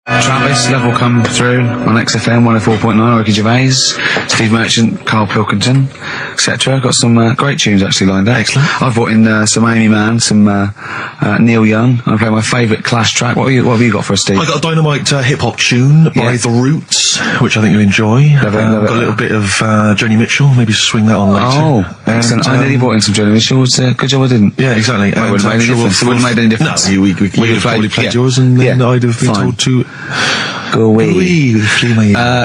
Travis, Love Will Come Through on XFM 104.9, Ricky Gervais, Steve Merchant, Karl Pilkington, etc. Got some great tunes actually lined up. Excellent. I've brought in some Amy Mann, some Neil Young. I play my favourite Clash track. What have you got for us, Steve? I got a dynamite hip-hop tune by The Roots, which I think you'll enjoy. Love it. Got a little bit of Joni Mitchell, maybe swing that on later. Oh, excellent. I nearly brought in some Joni Mitchell. Good job I didn't. Yeah, exactly. It wouldn't have made any difference. It wouldn't have made any difference. No, we could have probably played yours, and then I'd have been told to go away.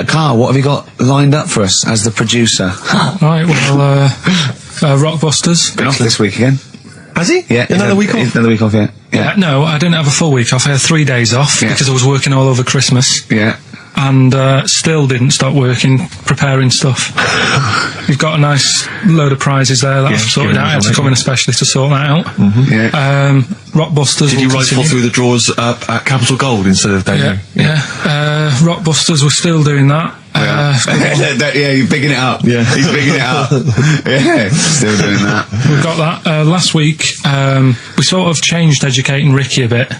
Carl, what have you got lined up for us as the producer? Right, well, Rockbusters. Been off this week again. Has he? Yeah. Another week off? Another week off, yeah. No, I didn't have a full week off. I had 3 days off because I was working all over Christmas. Yeah. And still didn't stop working, preparing stuff. You've got a nice load of prizes there that I've sorted out. I had to come in especially to sort that out. Mm-hmm. Yeah. Rockbusters. Did you rifle through the drawers at Capital Gold instead of down here? Yeah. Rockbusters, we're still doing that. You're bigging it up. Yeah. He's bigging it up. Yeah, still doing that. We've got that. Last week, we sort of changed Educating Ricky a bit.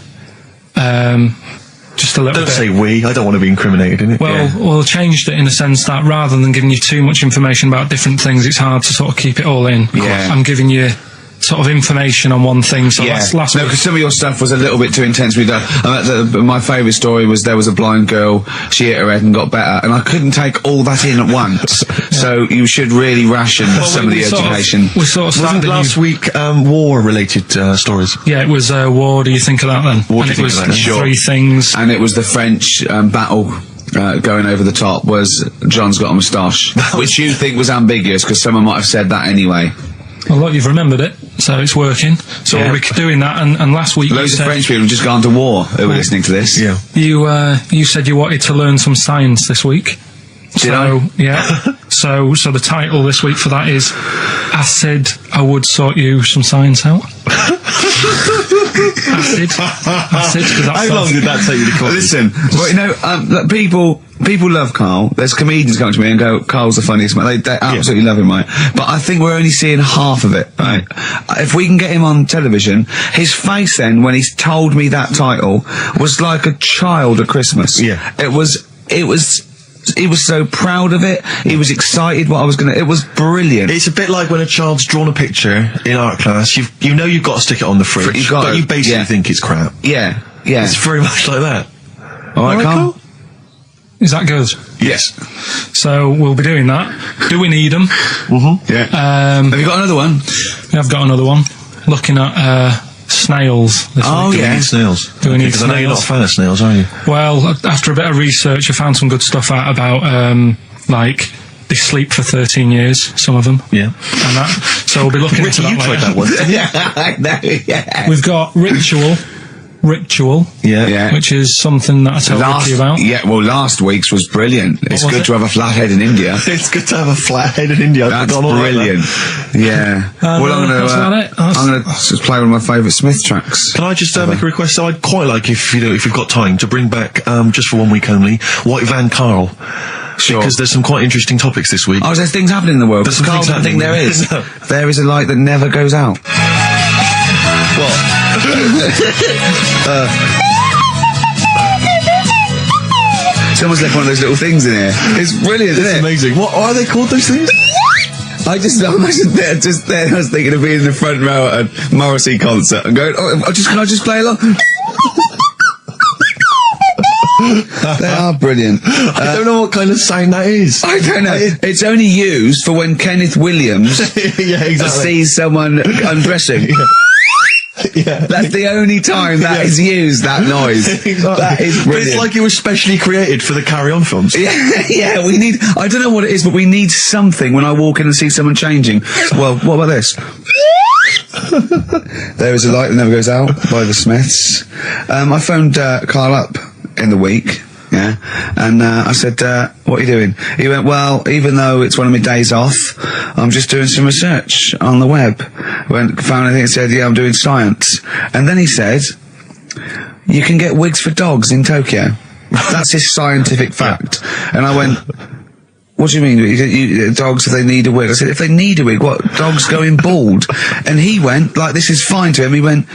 Just a little bit. Don't say we. I don't want to be incriminated in it. Well, changed it in the sense that rather than giving you too much information about different things, it's hard to sort of keep it all in. Yeah. I'm giving you sort of information on one thing. So last week, because some of your stuff was a little bit too intense. My favourite story was there was a blind girl. She hit her head and got better, and I couldn't take all that in at once. So you should really ration some of the education. We sort of started last week war-related stories. Yeah, it was war. Do you think of that then? What and do you it think was of that? 3 things. And it was the French battle. Going over the top was John's got a moustache, which you think was ambiguous because someone might have said that anyway. Well, look, you've remembered it, so it's working. So we'll be doing that, and last week loads of French people have just gone to war who were listening to this. Yeah. You said you wanted to learn some science this week. Did I? Yeah. So the title this week for that is I Said I Would Sort You Some Science Out. Acid. How long did that take you to come? Listen, well, people love Karl. There's comedians come to me and go, Karl's the funniest man. They absolutely love him, right? But I think we're only seeing half of it, right? If we can get him on television, his face then, when he's told me that title, was like a child at Christmas. Yeah. He was so proud of it. He was excited what I was gonna. It was brilliant. It's a bit like when a child's drawn a picture in art class. You know you've got to stick it on the fridge, but you basically think it's crap. Yeah. It's very much like that. All right, Karl? Is that good? Yes. So we'll be doing that. Do we need them? Mm-hmm. Yeah. Have you got another one? I've got another one. Looking at snails this week. Oh, yeah. Do we need snails? Do we need Because snails? I know you're not a fan of snails, are you? Well, after a bit of research, I found some good stuff out about, they sleep for 13 years, some of them. Yeah. And that. So we'll be looking into that you tried later. that one. Yeah, I know, yeah. We've got Ritual, Yeah. which is something that I told Ricky about. Yeah, well, last week's was brilliant. It's was good it? to have a flat head in India. It's good to have a flat head in India. That's brilliant. Yeah. Well, that's about it. I'm going to just play one of my favourite Smith tracks. Can I just make a request? So I'd quite like, if you've got time, to bring back, just for 1 week only, White Van Karl. Sure. Because there's some quite interesting topics this week. Oh, there's things happening in the world. There's some Karl things doesn't think happening. there is. No. There is a light that never goes out. What? Someone's left one of those little things in here. It's brilliant, isn't it? Amazing. What are they called, those things? I'm just there. I was thinking of being in the front row at a Morrissey concert and going, can I just play along? They are brilliant. I don't know what kind of sound that is. I don't know. It's only used for when Kenneth Williams Yeah, exactly. sees someone undressing. Yeah. That's the only time that is used, that noise. Exactly. That is But brilliant. it's like it was specially created for the Carry On films. Yeah, we need, I don't know what it is, but we need something when I walk in and see someone changing. Well, what about this? There is a light that never goes out by the Smiths. I phoned Karl up in the week, yeah, and I said, what are you doing? He went, well, even though it's one of my days off, I'm just doing some research on the web. Found anything and said, yeah, I'm doing science. And then he said, you can get wigs for dogs in Tokyo. That's his scientific fact. And I went, what do you mean? Dogs, if they need a wig? I said, if they need a wig, what? Dogs going bald? And he went, like, this is fine to him. He went,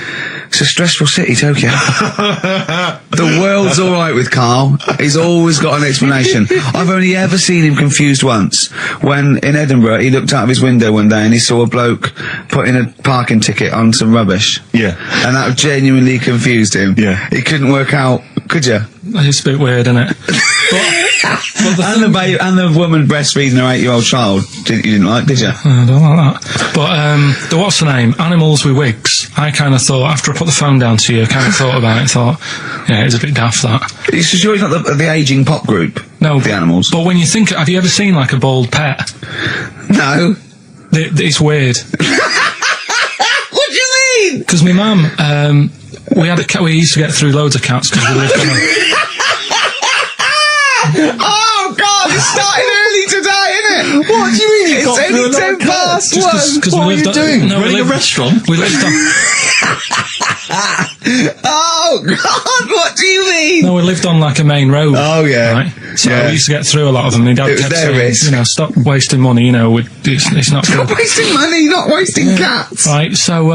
It's a stressful city, Tokyo. The world's all right with Karl. He's always got an explanation. I've only ever seen him confused once. When in Edinburgh, he looked out of his window one day and he saw a bloke putting a parking ticket on some rubbish. Yeah. And that genuinely confused him. Yeah. He couldn't work out, could you? It's a bit weird, isn't it? And the woman breastfeeding her 8-year-old child, you didn't like, did you? I don't like that. But, the what's the name? Animals with wigs. I kind of thought, after I put the phone down to you, I kind of thought about it and thought, yeah, it's a bit daft, that. You sure it's not the ageing pop group? No. The Animals? But when you think, have you ever seen, like, a bald pet? No. It's weird. What do you mean? Because my mum, we had a cat, we used to get through loads of cats because we lived on a... Oh God! It started early today, innit? What do you mean? It's only 10 past one. What are you doing? Running a restaurant? We lived on. Oh God! What do you mean? No, we lived on like a main road. Oh yeah. Right? So we used to get through a lot of them. My dad kept saying, stop wasting money. It's not Stop wasting money, not wasting cats. Right. So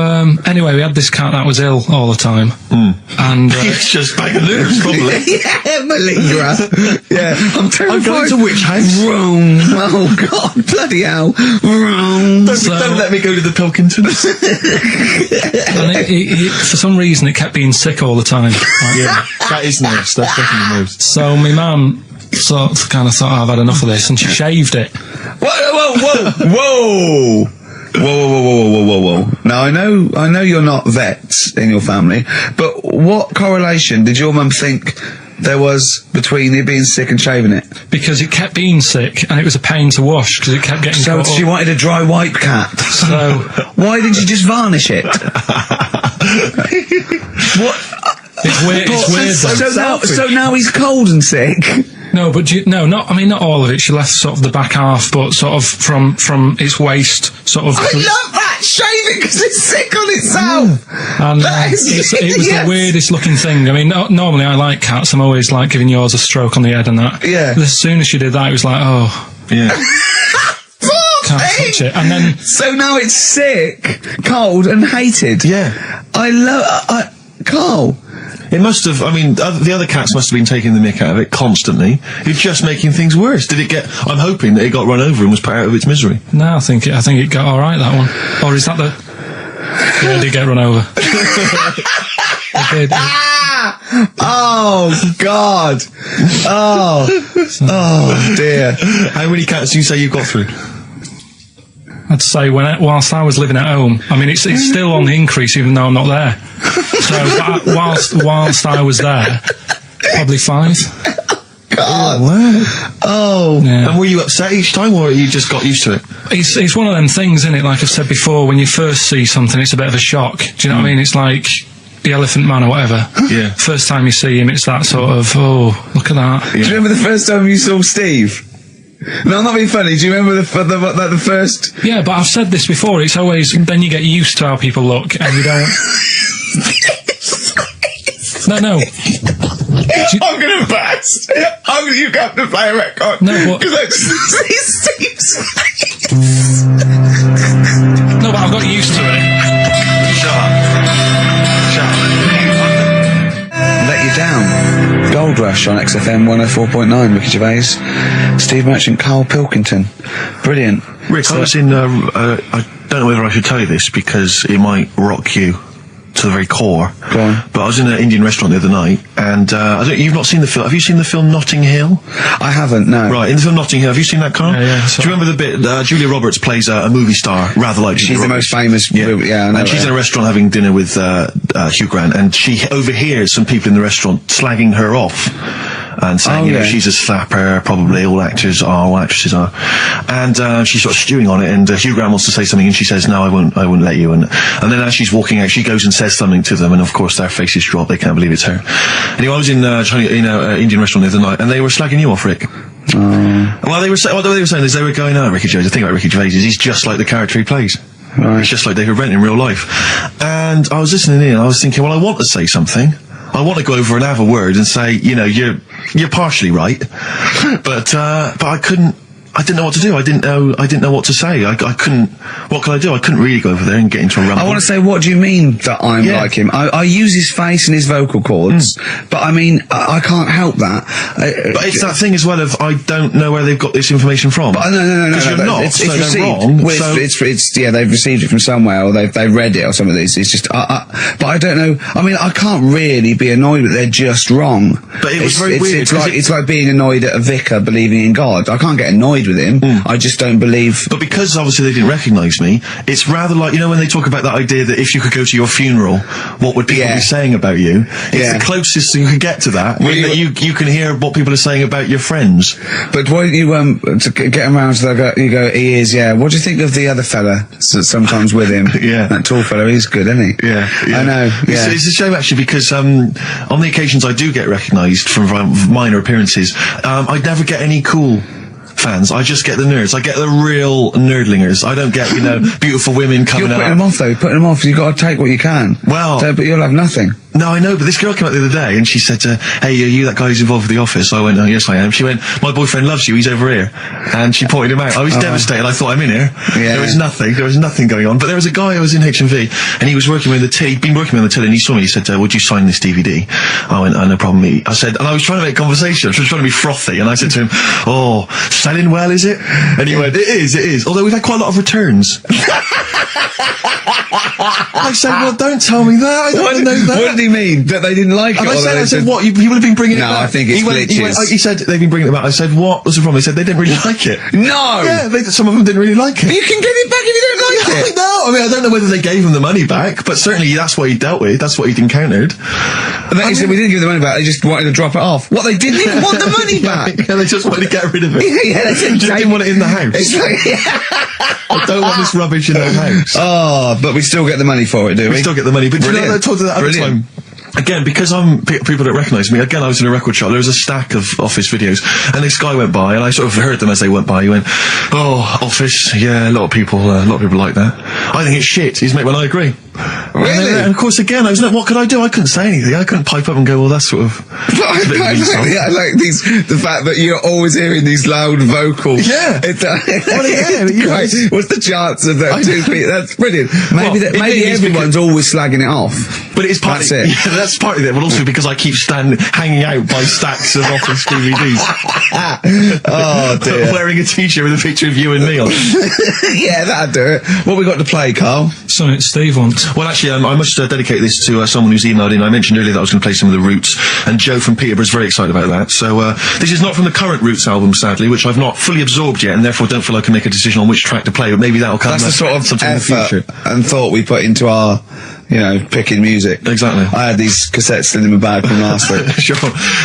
anyway, we had this cat that was ill all the time, and it's just bag of nerves, probably. Yeah, malingerer. Yeah, I'm terrified. I'm going to which house? Rome. Oh God, bloody hell, Rome. Don't let me go to the Pilkingtons. And for some reason, it kept being sick all the time. Right? Yeah, that is nerves. That's definitely nerves. So my mum kind of thought, I've had enough of this, and she shaved it. Whoa! Now I know you're not vets in your family, but what correlation did your mum think there was between it being sick and shaving it? Because it kept being sick, and it was a pain to wash because it kept getting. So she wanted a dry wipe cat. So why didn't you just varnish it? What? It's weird. It's weird. So now he's cold and sick. No, but not all of it. She left sort of the back half, but sort of from its waist, sort of. I love that! Shave it because it's sick on itself! And it was the weirdest looking thing. I mean, normally I like cats. I'm always like giving yours a stroke on the head and that. Yeah. But as soon as she did that, it was like, oh. Yeah. Can't touch it. And then. So now it's sick, cold, and hated. Yeah. I love. Karl. It must have, I mean, the other cats must have been taking the mick out of it constantly. It's just making things worse. Did it get, I'm hoping that it got run over and was put out of its misery. No, I think it got alright, that one. Or is that Yeah, it did get run over. It did. Oh, God. Oh, dear. How many cats do you say you've got through? I'd say whilst I was living at home, I mean, it's still on the increase even though I'm not there. So whilst I was there, probably 5. God. Wow. Oh. Yeah. And were you upset each time, or you just got used to it? It's one of them things, isn't it? Like I've said before, when you first see something, it's a bit of a shock. Do you know what I mean? It's like the Elephant Man or whatever. Yeah. First time you see him, it's that sort of, oh, look at that. Yeah. Do you remember the first time you saw Steve? No, I'm not being funny. Do you remember the first? Yeah, but I've said this before. It's always then you get used to how people look, and you don't. No. I'm gonna burst. You have to play a record. No, but because I just see Steve's face. No, but I've got used to it. Shut up. Let you down. Gold Rush on XFM 104.9. Ricky Gervais, Steve Merchant, Karl Pilkington. Brilliant. Rick, I was in. I don't know whether I should tell you this because it might rock you to the very core. Go on. But I was in an Indian restaurant the other night, and you've not seen the film. Have you seen the film Notting Hill? I haven't, no. Right, in the film Notting Hill, have you seen that, Karl? Yeah. Do you remember the bit, Julia Roberts plays a movie star, rather like Julia She's the Roberts. most famous, I know. And she's in a restaurant having dinner with Hugh Grant, and she overhears some people in the restaurant slagging her off. And saying, she's a slapper, probably all actresses are. And she's sort of stewing on it, and Hugh Grant wants to say something, and she says, no, I won't let you. And then as she's walking out, she goes and says something to them, and of course their faces drop, they can't believe it's her. Anyway, I was in Indian restaurant the other night, and they were slagging you off, Rick. Well, they were saying is they were going, Ricky Gervais, the thing about Ricky Gervais is he's just like the character he plays. Right. He's just like David Brent in real life. And I was listening in, and I was thinking, well, I want to say something. I want to go over and have a word and say, you're partially right, but I couldn't I didn't know what to do. I didn't know what to say. I couldn't. What could I do? I couldn't really go over there and get into a rumble. I want to say, what do you mean that I'm like him? I use his face and his vocal cords, but I mean, I can't help that. But it's that thing as well of I don't know where they've got this information from. But no. Because you're not. It's so received. they're wrong. Well, so it's they've received it from somewhere, or they've read it, or some of these. It's just, but I don't know. I mean, I can't really be annoyed with it. They're just wrong. But it was very weird. It's like being annoyed at a vicar believing in God. I can't get annoyed with him. I just don't believe. But because obviously they didn't recognise me, it's rather like, when they talk about that idea that if you could go to your funeral, what would people be saying about you? It's the closest you could get to that. Well, that you can hear what people are saying about your friends. But why don't you to get him around to that? You go, he is. Yeah. What do you think of the other fella? Sometimes with him. That tall fella. He's good, isn't he? Yeah. I know. Yeah. It's a shame actually because on the occasions I do get recognised from minor appearances, I never get any cool fans. I just get the nerds. I get the real nerdlingers. I don't get, beautiful women coming out. You're putting them off, though. You're putting them off. You've got to take what you can. Well... but you'll have nothing. No, I know, but this girl came out the other day and she said, hey, are you that guy who's involved with The Office? I went, oh, yes, I am. She went, my boyfriend loves you, he's over here. And she pointed him out. I was devastated. I thought, I'm in here. Yeah. There was nothing going on. But there was a guy who was in HMV and he was working with he'd been working on the till and he saw me. He said, would you sign this DVD? I went, oh, no problem. I said, and I was trying to make conversation. I was trying to be frothy. And I said to him, oh, selling well, is it? And he went, it is. Although we've had quite a lot of returns. I said, well, don't tell me that. I don't want to know that. What did he mean? That they didn't like it? And I said, what? You would have been bringing it back? No, I think it's glitches. He said, they've been bringing it back. I said, what was the problem? He said, they didn't really like it. No! Yeah, some of them didn't really like it. But you can get it back if you don't like it. No, I mean, I don't know whether they gave him the money back, but certainly that's what he dealt with. That's what he'd encountered. He said, we didn't give the money back, they just wanted to drop it off. What, they didn't even want the money back? Yeah, they just wanted to get rid of it. They said, just didn't want it in the house. I don't want this rubbish in the house. Oh, but we still get the money for it, do we? We still get the money. But I told you that at the time. Again, because people don't recognise me, again, I was in a record shop, there was a stack of Office videos, and this guy went by, and I sort of heard them as they went by. He went, oh, Office, yeah, a lot of people like that. I think it's shit. Well, I agree. Really? And of course, again, what could I do? I couldn't say anything. I couldn't pipe up and go, well, that's sort of... I like the fact that you're always hearing these loud vocals. Yeah. What's the chance of that two people? That's brilliant. Maybe everyone's always slagging it off. But it's part That's it. Yeah, that's part of it, but also because I keep hanging out by stacks of Office DVDs. Oh, dear. Wearing a t-shirt with a picture of you and me on it. Yeah, that'd do it. What we got to play, Carl? Something Steve wants. Well, actually, I must dedicate this to someone who's emailed in. I mentioned earlier that I was going to play some of the Roots, and Joe from Peterborough is very excited about that. So, this is not from the current Roots album, sadly, which I've not fully absorbed yet, and therefore don't feel I can make a decision on which track to play, but maybe that'll come. That's the sort of sometime in the future. And thought we put into our... picking music. Exactly. I had these cassettes still in my bag from last week. Sure.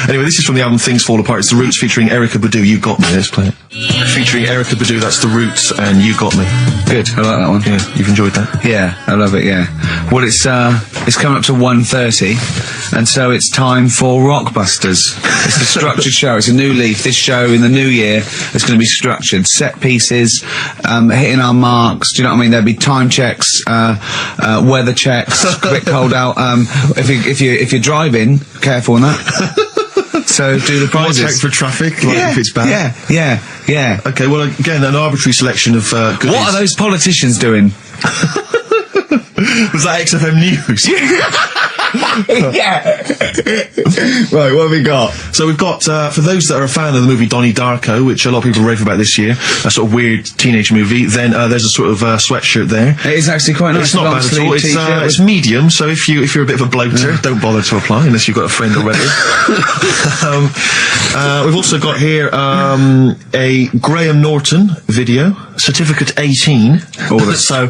Anyway, this is from the album Things Fall Apart. It's The Roots featuring Erykah Badu, You Got Me. Let's play it. Featuring Erykah Badu, that's The Roots and You Got Me. Good, I like that one. Yeah, you've enjoyed that? Yeah, I love it, yeah. Well, it's coming up to 1:30, and so it's time for Rockbusters. It's a structured show. It's a new leaf. This show in the new year is going to be structured. Set pieces, hitting our marks. Do you know what I mean? There'll be time checks, weather checks. It's a bit cold out. If you're driving, careful on that. So do the prizes. Check for traffic, if it's bad. Yeah. Okay, well, again, an arbitrary selection of goodies. What are those politicians doing? Was that XFM News? Yeah. Right, what have we got? So we've got, for those that are a fan of the movie Donnie Darko, which a lot of people rave about this year, a sort of weird teenage movie, then there's a sort of sweatshirt there. It is actually quite nice. It's not bad at all. It's medium, so if you're a bit of a bloater, don't bother to apply unless you've got a friend already. We've also got here a Graham Norton video, Certificate 18. So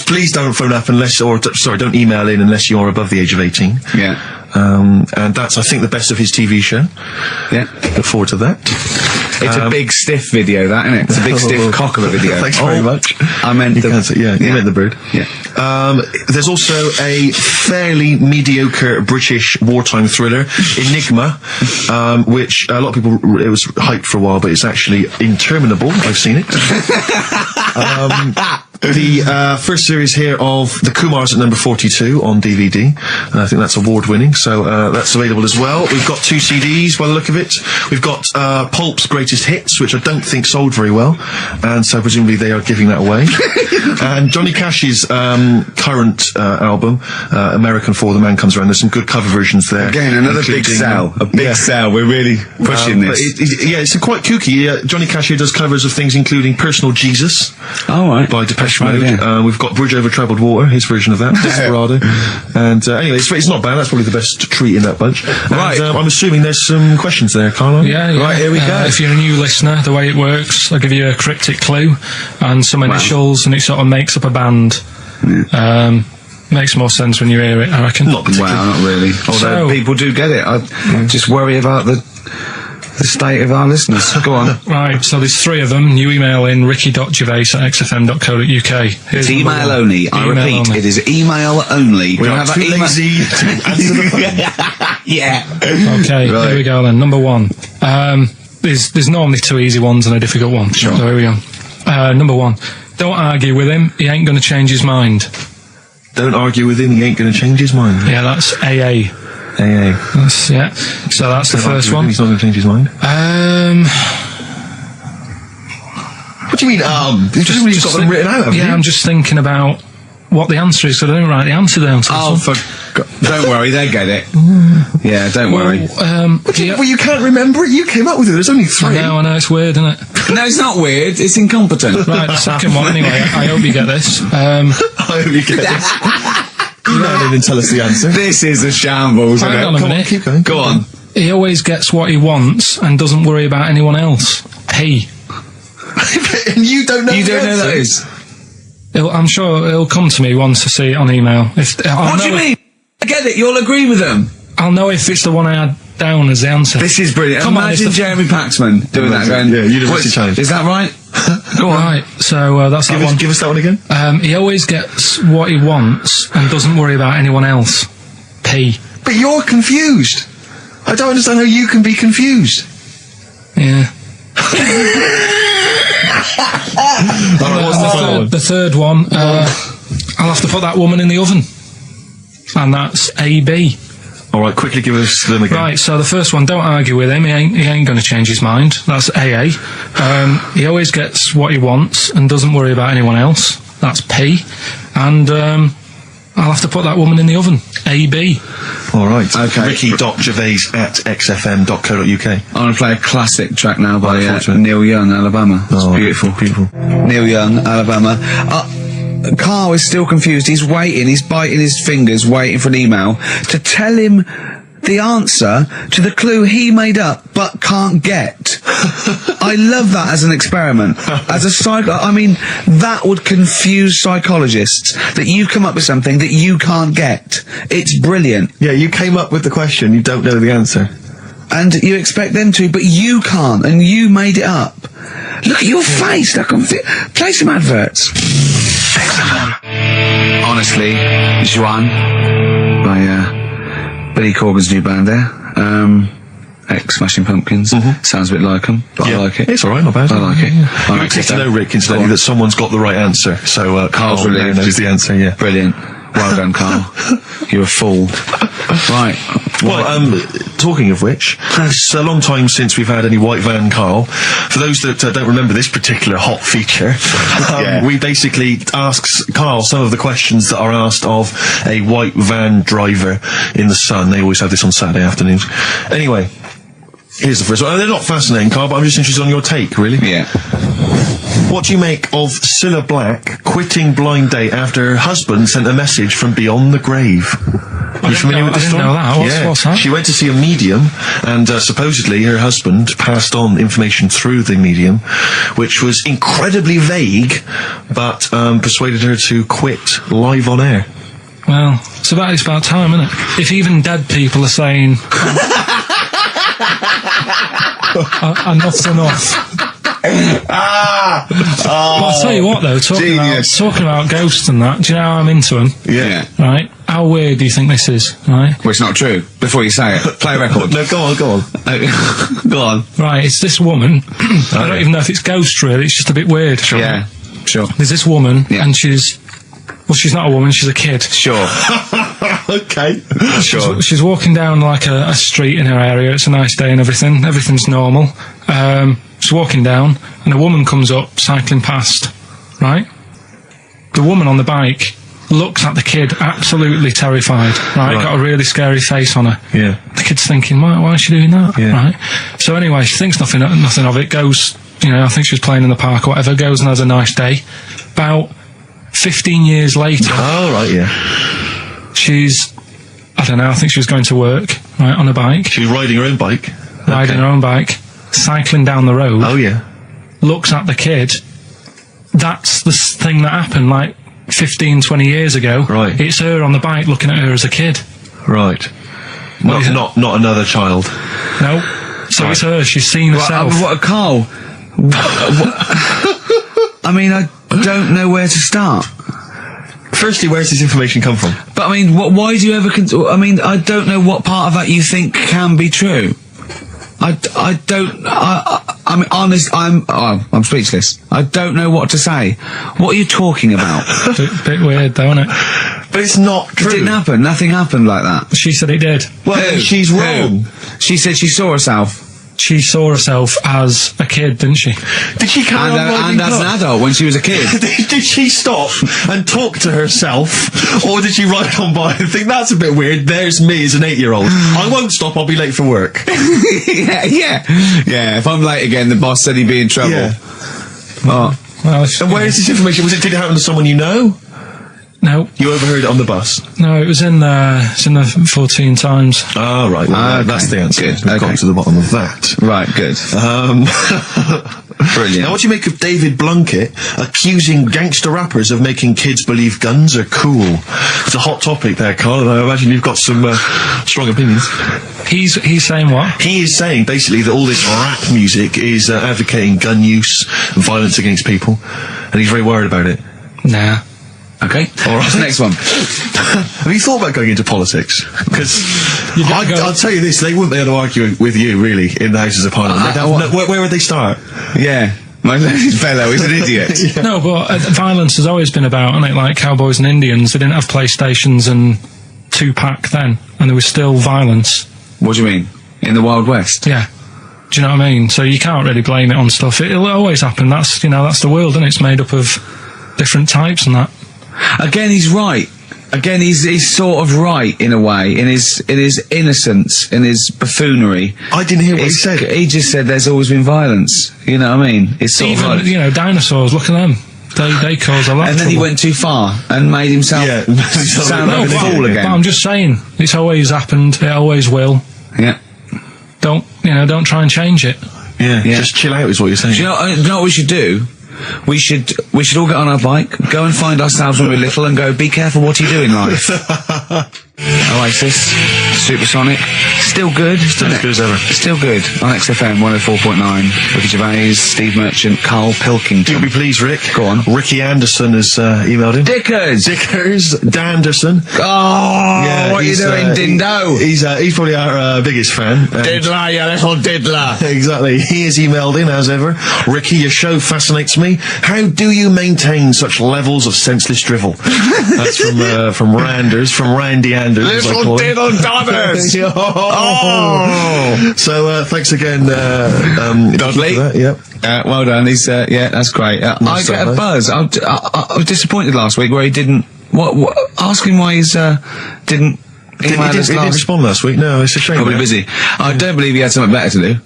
please don't phone up don't email in unless you're above the age of 18. Yeah. And that's, I think, the best of his TV show. Yeah. Look forward to that. It's a big stiff video, that, isn't it? It's a big stiff cock of a video. Thanks very much. I meant you meant the bird. Yeah. There's also a fairly mediocre British wartime thriller, Enigma, which a lot of people, it was hyped for a while, but it's actually interminable. I've seen it. the first series here of The Kumars at number 42 on DVD. I think that's award-winning, so that's available as well. We've got 2 CDs by the look of it. We've got Pulp's Greatest Hits, which I don't think sold very well, and so presumably they are giving that away. And Johnny Cash's current album, American For the Man Comes Around. There's some good cover versions there. Again, another big sell. A big sell. We're really pushing this. It's quite kooky. Johnny Cash here does covers of things including Personal Jesus. Oh, right. By Depeche Mode. We've got Bridge Over Troubled Water, his version of that, Desperado. And anyway, it's not bad. That's probably the best treat in that bunch. Right. And, I'm assuming there's some questions there, Carl. Yeah. Right, here we go. If you're a new listener, the way it works, I'll give you a cryptic clue and some initials, and it sort of makes up a band. Yeah. Makes more sense when you hear it, I reckon. Not particularly. Well, not really. Although people do get it. I just worry about the state of our listeners. Go on. Right, so there's 3 of them. You email in ricky.gervais@xfm.co.uk. It's email only. I repeat, it is email only. We are too lazy to answer the phone. Yeah. Okay, here we go then. Number 1. There's normally 2 easy ones and a difficult one. Sure. So here we go. Number 1. Don't argue with him. He ain't going to change his mind. Don't argue with him. He ain't going to change his mind. Yeah, that's AA. AA. Yeah. So that's the first one. He's not going to change his mind. What do you mean, You've got them written out, haven't you? I'm just thinking about what the answer is, so I don't write the answer down. Don't worry, they get it. Yeah, don't worry. Well, you can't remember it. You came up with it. There's only 3. I know, it's weird, isn't it? No, it's not weird. It's incompetent. Right, the second one, anyway. I hope you get this. I hope you get this. You didn't tell us the answer. This is a shambles, isn't it? Hang on a minute. Keep going. Go on. He always gets what he wants and doesn't worry about anyone else. He. And you don't know. You don't know that is. I'm sure it'll come to me once I see it on email. What do you mean? I get it. You'll agree with them. I'll know if it's the one I had down as the answer. This is brilliant. Come on, Imagine Jeremy Paxman doing that. Going, yeah, University Challenge. Is that right? Go on. Right, so that's that one. Give us that one again. He always gets what he wants and doesn't worry about anyone else. P. But you're confused. I don't understand how you can be confused. Yeah. What's the third one, I'll have to put that woman in the oven. And that's AB. Alright, quickly give us them again. Right, so the first one, don't argue with him, he ain't going to change his mind. That's AA. He always gets what he wants and doesn't worry about anyone else. That's P. And I'll have to put that woman in the oven. AB. Alright. Okay. Ricky.gervais@xfm.co.uk. I'm going to play a classic track now by Neil Young, Alabama. It's beautiful. Neil Young, Alabama. Carl is still confused. He's waiting. He's biting his fingers, waiting for an email to tell him the answer to the clue he made up but can't get. I love that as an experiment. As a I mean, that would confuse psychologists, that you come up with something that you can't get. It's brilliant. Yeah, you came up with the question, you don't know the answer. And you expect them to, but you can't, and you made it up. Look at your face. Play some adverts. Honestly, Juan by Billy Corgan's new band there, ex-Smashing Pumpkins. Sounds a bit like them, but I like it. It's alright, not bad. I like it. You expect to know, Rick, incidentally, that someone's got the right answer, so Carl's Carl knows the answer, yeah. Brilliant. Well done, Carl. You're a fool. Right. Well, talking of which, it's a long time since we've had any White Van Carl. For those that don't remember this particular hot feature, we basically ask Carl some of the questions that are asked of a white van driver in the sun. They always have this on Saturday afternoons. Anyway, here's the first one. They're not fascinating, Carl, but I'm just interested on your take, really. Yeah. What do you make of Cilla Black quitting Blind Date after her husband sent a message from beyond the grave? Are you familiar with this story? I didn't know that. What's that? She went to see a medium, and supposedly her husband passed on information through the medium, which was incredibly vague, but persuaded her to quit live on air. Well, it's about time, isn't it? If even dead people are saying, enough's enough. Well, I'll tell you what, though, talking about ghosts and that, do you know how I'm into them? Yeah. Right? How weird do you think this is, right? Well, it's not true. Before you say it, play a record. No, go on. Go on. Right, it's this woman. I don't even know if it's ghost, really. It's just a bit weird. Yeah. Sure. There's this woman, Yeah. and she's not a woman, she's a kid. Sure. Okay. Sure. She's walking down like a street in her area. It's a nice day and everything. Everything's normal. She's walking down, and a woman comes up, cycling past, right? The woman on the bike looks at the kid, absolutely terrified, right? Got a really scary face on her. Yeah. The kid's thinking, why is she doing that? Yeah. Right? So anyway, she thinks nothing of it, goes, I think she was playing in the park or whatever, goes and has a nice day. About 15 years later, Oh, right, yeah. I think she was going to work, right, on a bike, She was riding her own bike. riding her own bike, cycling down the road, Oh, yeah. looks at the kid. That's the thing that happened, like, 15, 20 years ago. Right. It's her on the bike looking at her as a kid. Right. What is it? Not another child. No. So it's her, she's seen herself. Carl? I mean, I don't know where to start. Firstly, where's this information come from? But I mean, why do you ever? I mean, I don't know what part of that you think can be true. I don't. I mean, honest. I'm speechless. I don't know what to say. What are you talking about? Bit weird, though, isn't it? But it's not It true. didn't happen. Nothing happened like that. She said it did. Well, then she's wrong. She said she saw herself. She saw herself as a kid, didn't she? Did she carry on riding And as an adult when she was a kid. Did she stop and talk to herself, or did she ride on by and think, that's a bit weird, there's me as an 8-year-old. I won't stop, I'll be late for work. Yeah. If I'm late again, the boss said he'd be in trouble. Yeah. Oh. Well, And where is this information? Did it happen to someone you know? No, You overheard it on the bus? no, it was in the 14 Times. Oh, right. Well, Okay. that's the answer. Good. We've Okay. got to the bottom of that. Right, good. Brilliant. Now, what do you make of David Blunkett accusing gangster rappers of making kids believe guns are cool? It's a hot topic there, Carl, and I imagine you've got some strong opinions. He's saying what? He is saying, basically, that all this rap music is advocating gun use and violence against people, and he's very worried about it. Nah. Okay. All right. What's the next one? Have you thought about going into politics? Because You gotta go- I'll tell you this, they wouldn't be able to argue with you, really, in the Houses of Parliament. They'd have where would they start? Yeah. My fellow is an idiot. No, but violence has always been about, isn't it? Like cowboys and Indians, they didn't have PlayStations and Tupac then, and there was still violence. What do you mean? In the Wild West? Yeah. Do you know what I mean? So you can't really blame it on stuff. It'll always happen. That's the world, and it's made up of different types and that. Again, he's right. Again, he's sort of right in a way, in his innocence, in his buffoonery. I didn't hear what he said. He just said there's always been violence. You know what I mean? It's sort Even, of like, dinosaurs, look at them. They cause a lot and of then he trouble. went too far and made himself sound No, like a but fool but again. I'm just saying, it's always happened, it always will. Yeah. Don't try and change it. Yeah, Yeah. just chill out is what you're saying. Do you know what we should do? We should all get on our bike, go and find ourselves when we're little, and go, be careful what you do in life. Oasis, Supersonic, still good, Still as good as ever. Still good on XFM 104.9. Ricky Gervais, Steve Merchant, Karl Pilkington. You'll be pleased, Rick. Go on. Ricky Anderson has emailed in. Dickers! Dickers Danderson. Oh, what are you he's, doing, Dindo? He's probably our biggest fan. Diddler, you little diddler. Exactly. He has emailed in, as ever. Ricky, your show fascinates me. How do you maintain such levels of senseless drivel? That's from Randers, from Randy Anders. as I Little call him. diddle dodders! Oh. So, thanks again, Dudley. for that, yep. Well done. He's yeah, that's great. I Nice get a stuff, buzz. I was disappointed last week where he didn't. What? Ask him why he's didn't. He email us didn't last. respond last week. No, it's a shame. Probably that. busy. I don't believe he had something better to do.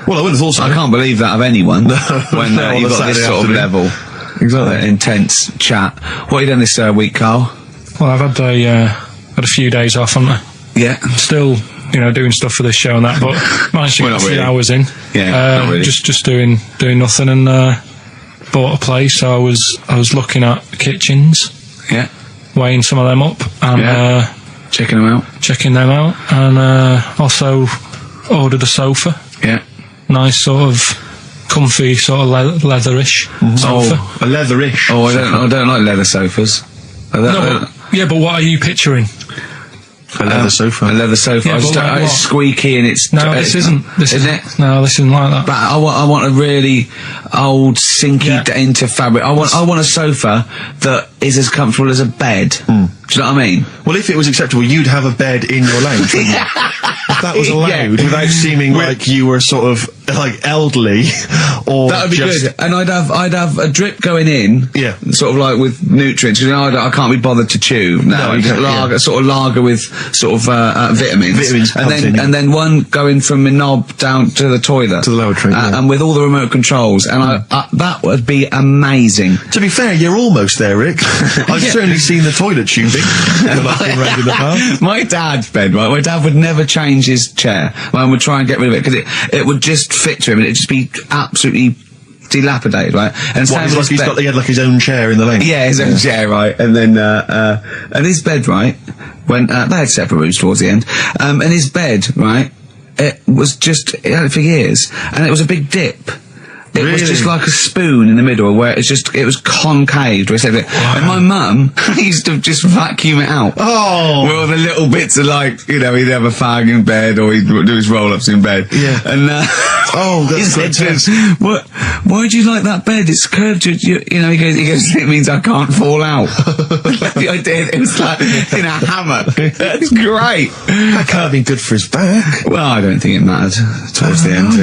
Well, I would have thought so. I can't believe that of anyone when No, on you've a got this Saturday sort of afternoon. level, Exactly. intense chat. What have you done this week, Carl? Well, I've had a few days off, haven't I? Yeah. Still, doing stuff for this show and that, but managed to Well, get not a few really. hours in. Yeah, not really. Just doing nothing, and bought a place. So I was looking at kitchens, Yeah. weighing some of them up, and Yeah. Checking them out. checking them out, and also ordered a sofa. Yeah. Nice sort of comfy, sort of leatherish sofa. Oh, a leatherish. Oh, I don't like leather sofas. No, but what are you picturing? A leather sofa. A leather sofa. Yeah, It's squeaky and it's... No, this isn't. Isn't it? No, this isn't like that. But I want a really old, sinky into fabric. I want a sofa that is as comfortable as a bed. Do you know what I mean? Well, if it was acceptable, you'd have a bed in your lounge, wouldn't you? If that was allowed, without seeming like you were sort of like elderly, or that would be good. And I'd have a drip going in, sort of like with nutrients. You know, I can't be bothered to chew. No, sort of lager with sort of vitamins, and then one going from my knob down to the toilet, to the lavatory, and with all the remote controls. And that would be amazing. To be fair, you're almost there, Rick. I've certainly seen the toilet tubing when I've been round in the past. My dad's bed, right? My dad would never change his chair. Mine would try and get rid of it because it would just fit to him and it'd just be absolutely dilapidated, right? And he had like his own chair in the lane. Yeah, his own chair, right? And then and his bed, right? When they had separate rooms towards the end, and his bed, right? It was just, he had it for years, and it was a big dip. It was just like a spoon in the middle, where it was concaved. And my mum used to just vacuum it out. Oh, where all the little bits are like, you know, he'd have a fag in bed, or he'd do his roll-ups in bed. Yeah. And that's grotesque. Why do you like that bed? It's curved. You know, he goes. It means I can't fall out. I did. It was like in a hammock. It's great. That can't be good for his back. Well, I don't think it mattered towards the end.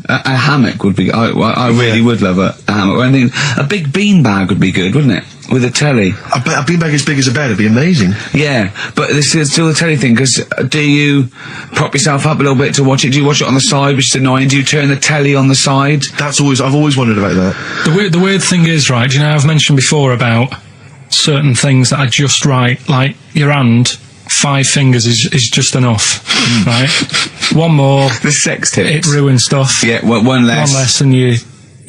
A hammock would be. I really would love a hammock. I mean, a big beanbag would be good, wouldn't it? With a telly. A beanbag as big as a bed would be amazing. Yeah, but this is still the telly thing, because do you prop yourself up a little bit to watch it? Do you watch it on the side, which is annoying? Do you turn the telly on the side? I've always wondered about that. The weird thing is, right, you know, I've mentioned before about certain things that are just right, like your hand, 5 fingers is just enough, right? One more. The sex tips. It ruins stuff. Yeah, one less. One less, and you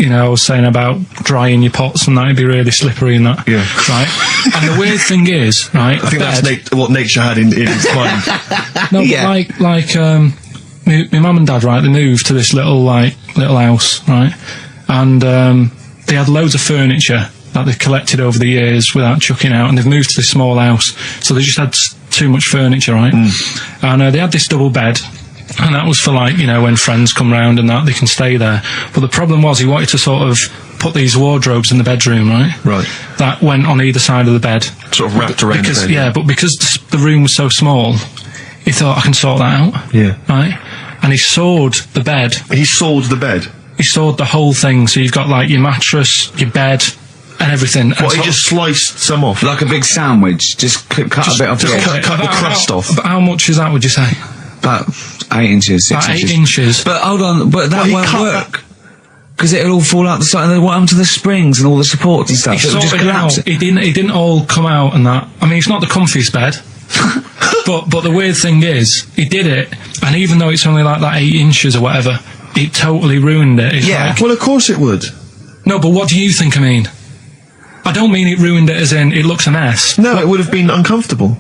know, I was saying about drying your pots and that'd be really slippery and that. Yeah. Right? And the weird thing is, right? I think that's what nature had in its mind. No, but my mum and dad, right, they moved to this little house, right? And they had loads of furniture that they've collected over the years without chucking out, and they've moved to this small house. So they just had too much furniture, right? And they had this double bed. And that was for, like, you know, when friends come round and that, they can stay there. But the problem was he wanted to sort of put these wardrobes in the bedroom, right? Right. That went on either side of the bed. Sort of wrapped around the bed. Yeah, but because the room was so small, he thought, I can sort that out. Yeah. Right? And he sawed the bed. He sawed the bed? He sawed the whole thing. So you've got, like, your mattress, your bed, and everything. What, he just sliced some off? Like a big sandwich, just cut a bit off. Just cut the crust off. But how much is that, would you say? About 8 inches, 6 About inches. 8 inches. But hold on, but that won't work. Because it'll all fall out the side, and then what happened to the springs and all the supports and stuff? He It'll just sorted it out. collapse. It didn't all come out and that. I mean, it's not the comfiest bed. but the weird thing is, he did it, and even though it's only like that 8 inches or whatever, it totally ruined it. It's like, well, of course it would. No, but what do you think I mean? I don't mean it ruined it as in it looks a mess. No, it would have been uncomfortable.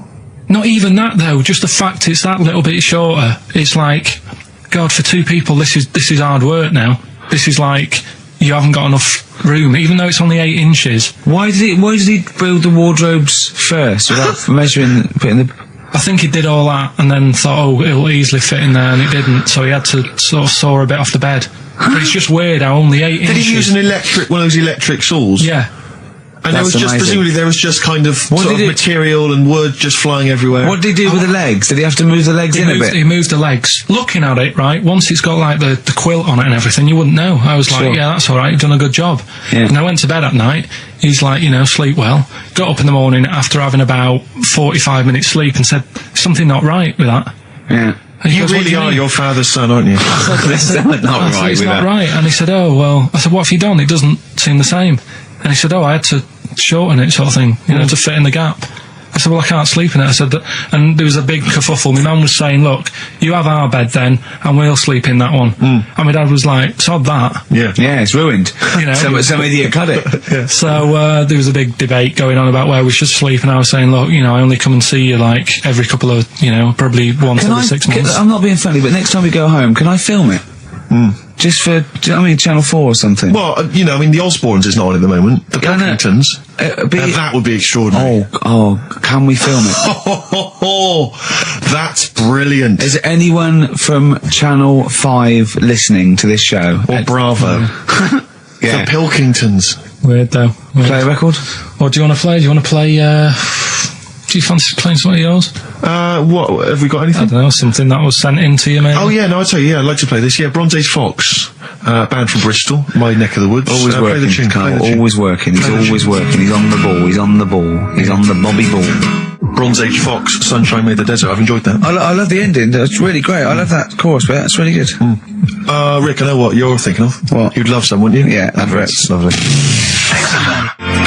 Not even that, though. Just the fact it's that little bit shorter. It's like, God, for 2 people, this is hard work now. This is like, you haven't got enough room, even though it's only 8 inches. Why did he build the wardrobes first without putting the... I think he did all that and then thought, oh, it'll easily fit in there, and it didn't, so he had to sort of saw a bit off the bed. But it's just weird how only 8 inches... Did he use one of those electric saws? Yeah. And there was just, presumably, there was just kind of sort of material and wood just flying everywhere. What did he do with the legs? Did he have to move the legs in a bit? He moved the legs. Looking at it, right, once it's got, like, the quilt on it and everything, you wouldn't know. I was like, yeah, that's all right, you've done a good job. Yeah. And I went to bed at night, he's like, you know, sleep well. Got up in the morning after having about 45 minutes sleep and said, something not right with that. Yeah. And you really are your father's son, aren't you? It's not right with that. Right. And he said, oh, well, I said, what have you done? It doesn't seem the same. And he said, oh, I had to shorten it, sort of thing, you know, to fit in the gap. I said, well, I can't sleep in it. I said, and there was a big kerfuffle. My mum was saying, look, you have our bed then, and we'll sleep in that one. And my dad was like, sod that. Yeah, it's ruined. You know, some idiot cut it. Yeah. So there was a big debate going on about where we should sleep, and I was saying, look, you know, I only come and see you like every couple of, you know, probably once every 6 months. I'm not being funny, but next time we go home, can I film it? Just for, do you know what I mean, Channel 4 or something? Well, you know, I mean, the Osbournes is not on at the moment. The Pilkingtons. That would be extraordinary. Can we film it? That's brilliant. Is anyone from Channel 5 listening to this show? Or Bravo? Yeah. The Pilkingtons. Weird though. Play a record? Or do you want to play? Do you fancy playing something of yours? What, have we got anything? I don't know, something that was sent in to you, maybe? Oh, yeah, no, I'll tell you, I'd like to play this. Yeah, Bronze Age Fox, band from Bristol, my neck of the woods. Always working, play the tune, Carl, always working, he's always working, he's on the ball, he's on the ball, he's on the Bobby ball. Bronze Age Fox, Sunshine Made the Desert, I've enjoyed that. I love the ending, that's really great, I love that chorus bit, that's really good. Rick, I know what you're thinking of. What? You'd love some, wouldn't you? Yeah, that's lovely.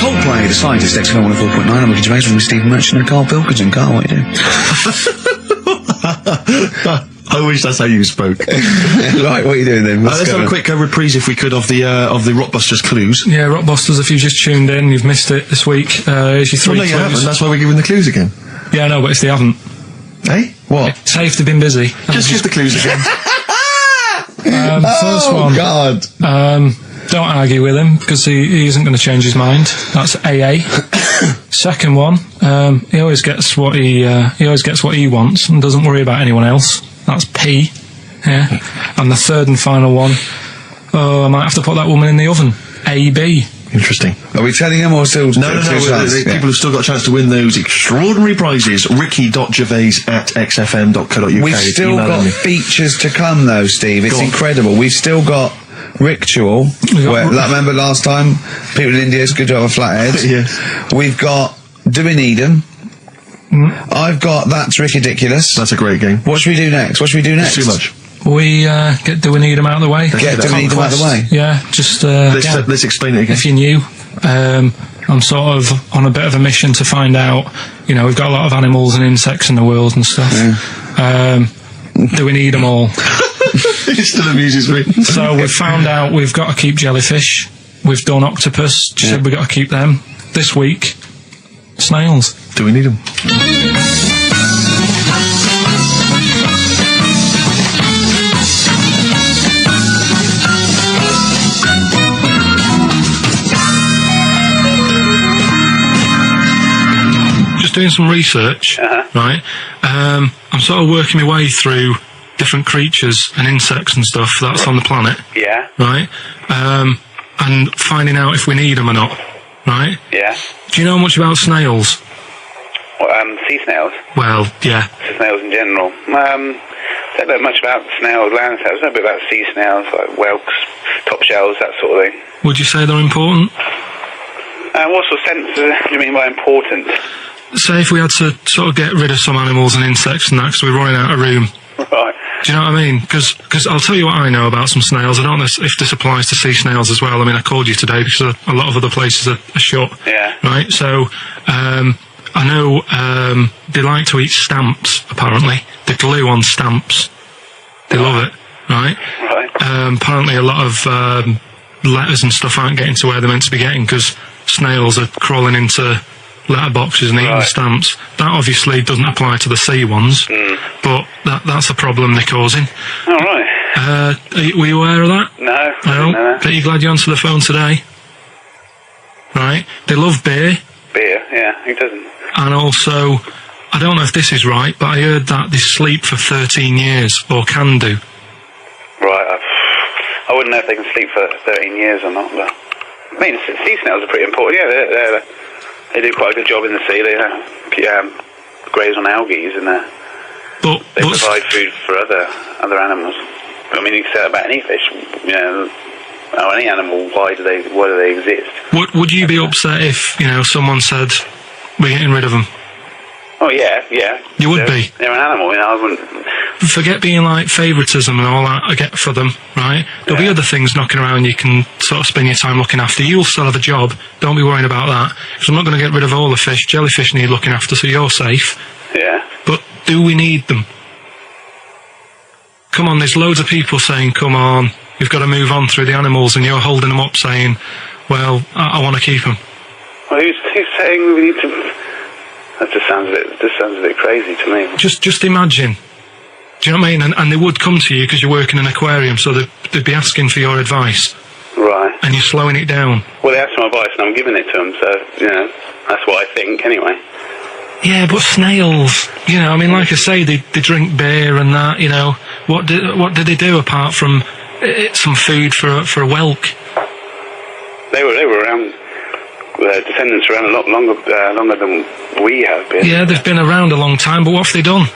Coldplay, The Scientist, XFM 104.9, I'm Ricky Gervais from Stephen Merchant and Karl Pilkington. Karl, what are you doing? I wish that's how you spoke. Right, what are you doing then? Let's have a quick reprise, if we could, of the Rockbusters clues. Yeah, Rockbusters, if you've just tuned in, you've missed it this week. Here's your three Well, no, you clues. haven't, that's why we're giving the clues again. Yeah, I know, but it's they haven't. Eh? What? Say if they've been busy. Just give the clues again. First one. God. Don't argue with him, because he isn't going to change his mind. That's AA. Second one, he always gets what he wants and doesn't worry about anyone else. That's P. Yeah. And the third and final one, I might have to put that woman in the oven. AB. Interesting. Are we telling him or still? No. People have still got a chance to win those extraordinary prizes. Ricky.gervais@xfm.co.uk. We've still got features to come, though, Steve. It's incredible. We've still got Ritual. Remember last time? People in India, it's good to have a flathead. Yes. We've got Do We Need 'Em? I've got That's Ridiculous. That's a great game. What should we do next? It's too much. We Do We Need 'Em out of the way? Do We Need 'Em out of the way? Yeah, just let's explain it again. If you're new, I'm sort of on a bit of a mission to find out, you know, we've got a lot of animals and insects in the world and stuff. Yeah. Do we need them all? It still amuses me. So we've found out we've got to keep jellyfish. We've done octopus. She said we've got to keep them. This week, snails. Do we need them? Just doing some research, right? I'm sort of working my way through different creatures and insects and stuff that's on the planet. Yeah. Right? And finding out if we need them or not. Right? Yeah. Do you know much about snails? Well, sea snails? Well, yeah. Snails in general. Don't know much about snails, land snails. I know a bit about sea snails, like whelks, top shells, that sort of thing. Would you say they're important? What sort of sense do you mean by important? Say if we had to sort of get rid of some animals and insects and that because we're running out of room. Right. Do you know what I mean? Because I'll tell you what I know about some snails. I don't know if this applies to sea snails as well. I mean, I called you today because a lot of other places are shut. Yeah. Right? So, I know they like to eat stamps, apparently. They glue on stamps. They love it. Right? Right. Apparently a lot of letters and stuff aren't getting to where they're meant to be getting because snails are crawling into letterboxes and eating the stamps. That obviously doesn't apply to the sea ones, but that's a problem they're causing. All right. Were you aware of that? No. I didn't know that. But you're glad you answered the phone today. Right? They love beer. Beer, yeah. Who doesn't? And also, I don't know if this is right, but I heard that they sleep for 13 years, or can do. Right. I wouldn't know if they can sleep for 13 years or not, but... I mean, sea snails are pretty important. Yeah, they do quite a good job in the sea. They graze on algae and they provide food for other animals. I mean, you can say that about any fish, you know, or any animal. Why do they exist? Would you be upset if, you know, someone said we're getting rid of them? Oh yeah. You would be. They're an animal, you know. I wouldn't. Forget being like favouritism and all that I get for them, right? There'll be other things knocking around you can sort of spend your time looking after. You'll still have a job. Don't be worrying about that. Because I'm not going to get rid of all the fish. Jellyfish need looking after, so you're safe. Yeah. But do we need them? Come on, there's loads of people saying, come on, we've got to move on through the animals, and you're holding them up saying, well, I want to keep them. Well, who's saying we need to... That just sounds a bit crazy to me. Just imagine Do you know what I mean? And they would come to you because you work in an aquarium, so they'd be asking for your advice. Right. And you're slowing it down. Well, they asked my advice and I'm giving it to them, so, that's what I think, anyway. Yeah, but snails, I mean, like I say, they drink beer and that, what do they do apart from some food for a whelk? They were around, descendants around a lot longer than we have been. Yeah, they've been around a long time, but what have they done?